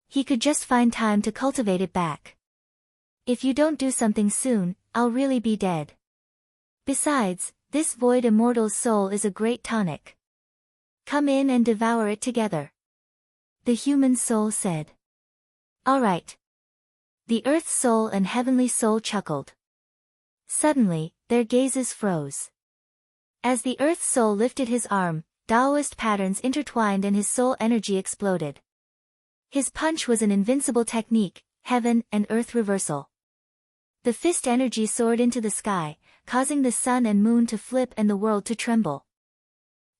He could just find time to cultivate it back. "If you don't do something soon, I'll really be dead. Besides, this void immortal's soul is a great tonic. Come in and devour it together," the human soul said. "All right." The earth's soul and heavenly soul chuckled. Suddenly, their gazes froze. As the earth's soul lifted his arm, Taoist patterns intertwined and his soul energy exploded. His punch was an invincible technique, heaven and earth reversal. The fist energy soared into the sky, causing the sun and moon to flip and the world to tremble.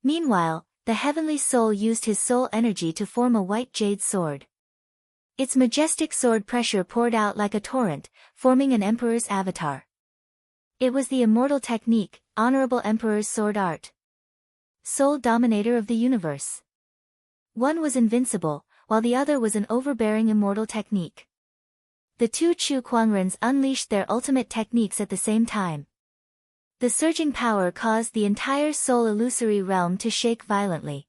Meanwhile, the heavenly soul used his soul energy to form a white jade sword. Its majestic sword pressure poured out like a torrent, forming an emperor's avatar. It was the immortal technique, Honorable Emperor's sword art. Soul dominator of the universe. One was invincible, while the other was an overbearing immortal technique. The 2 Chu Kuangrens unleashed their ultimate techniques at the same time. The surging power caused the entire soul illusory realm to shake violently.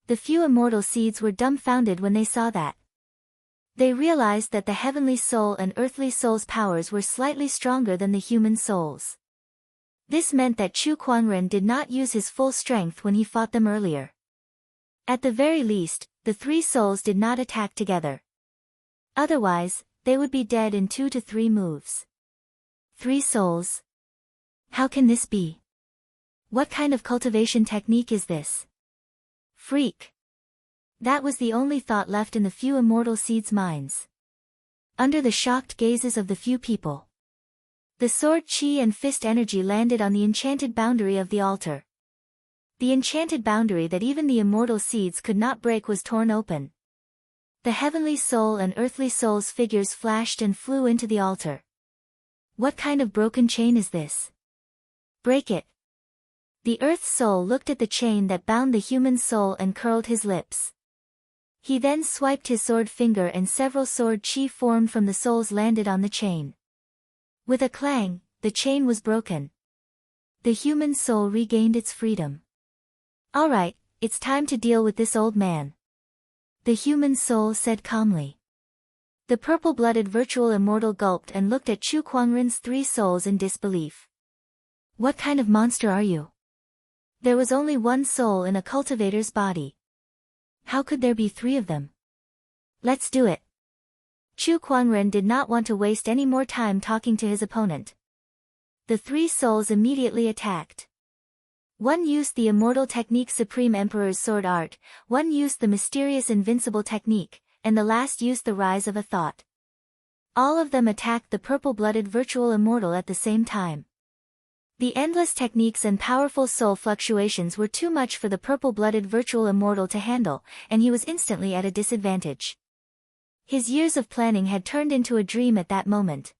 The few immortal seeds were dumbfounded when they saw that. They realized that the heavenly soul and earthly soul's powers were slightly stronger than the human souls. This meant that Chu Kuangren did not use his full strength when he fought them earlier. At the very least, the 3 souls did not attack together. Otherwise, they would be dead in 2 to 3 moves. 3 souls? How can this be? What kind of cultivation technique is this? Freak. That was the only thought left in the few immortal seeds' minds. Under the shocked gazes of the few people, the sword chi and fist energy landed on the enchanted boundary of the altar. The enchanted boundary that even the immortal seeds could not break was torn open. The heavenly soul and earthly soul's figures flashed and flew into the altar. What kind of broken chain is this? Break it. The earth's soul looked at the chain that bound the human soul and curled his lips. He then swiped his sword finger and several sword chi formed from the souls landed on the chain. With a clang, the chain was broken. The human soul regained its freedom. Alright, it's time to deal with this old man. The human soul said calmly. The purple-blooded virtual immortal gulped and looked at Chu Kuangren's 3 souls in disbelief. What kind of monster are you? There was only 1 soul in a cultivator's body. How could there be 3 of them? Let's do it. Chu Kuangren did not want to waste any more time talking to his opponent. The 3 souls immediately attacked. One used the immortal technique Supreme Emperor's sword art, one used the mysterious invincible technique, and the last used the rise of a thought. All of them attacked the purple-blooded virtual immortal at the same time. The endless techniques and powerful soul fluctuations were too much for the purple-blooded virtual immortal to handle, and he was instantly at a disadvantage. His years of planning had turned into a dream at that moment.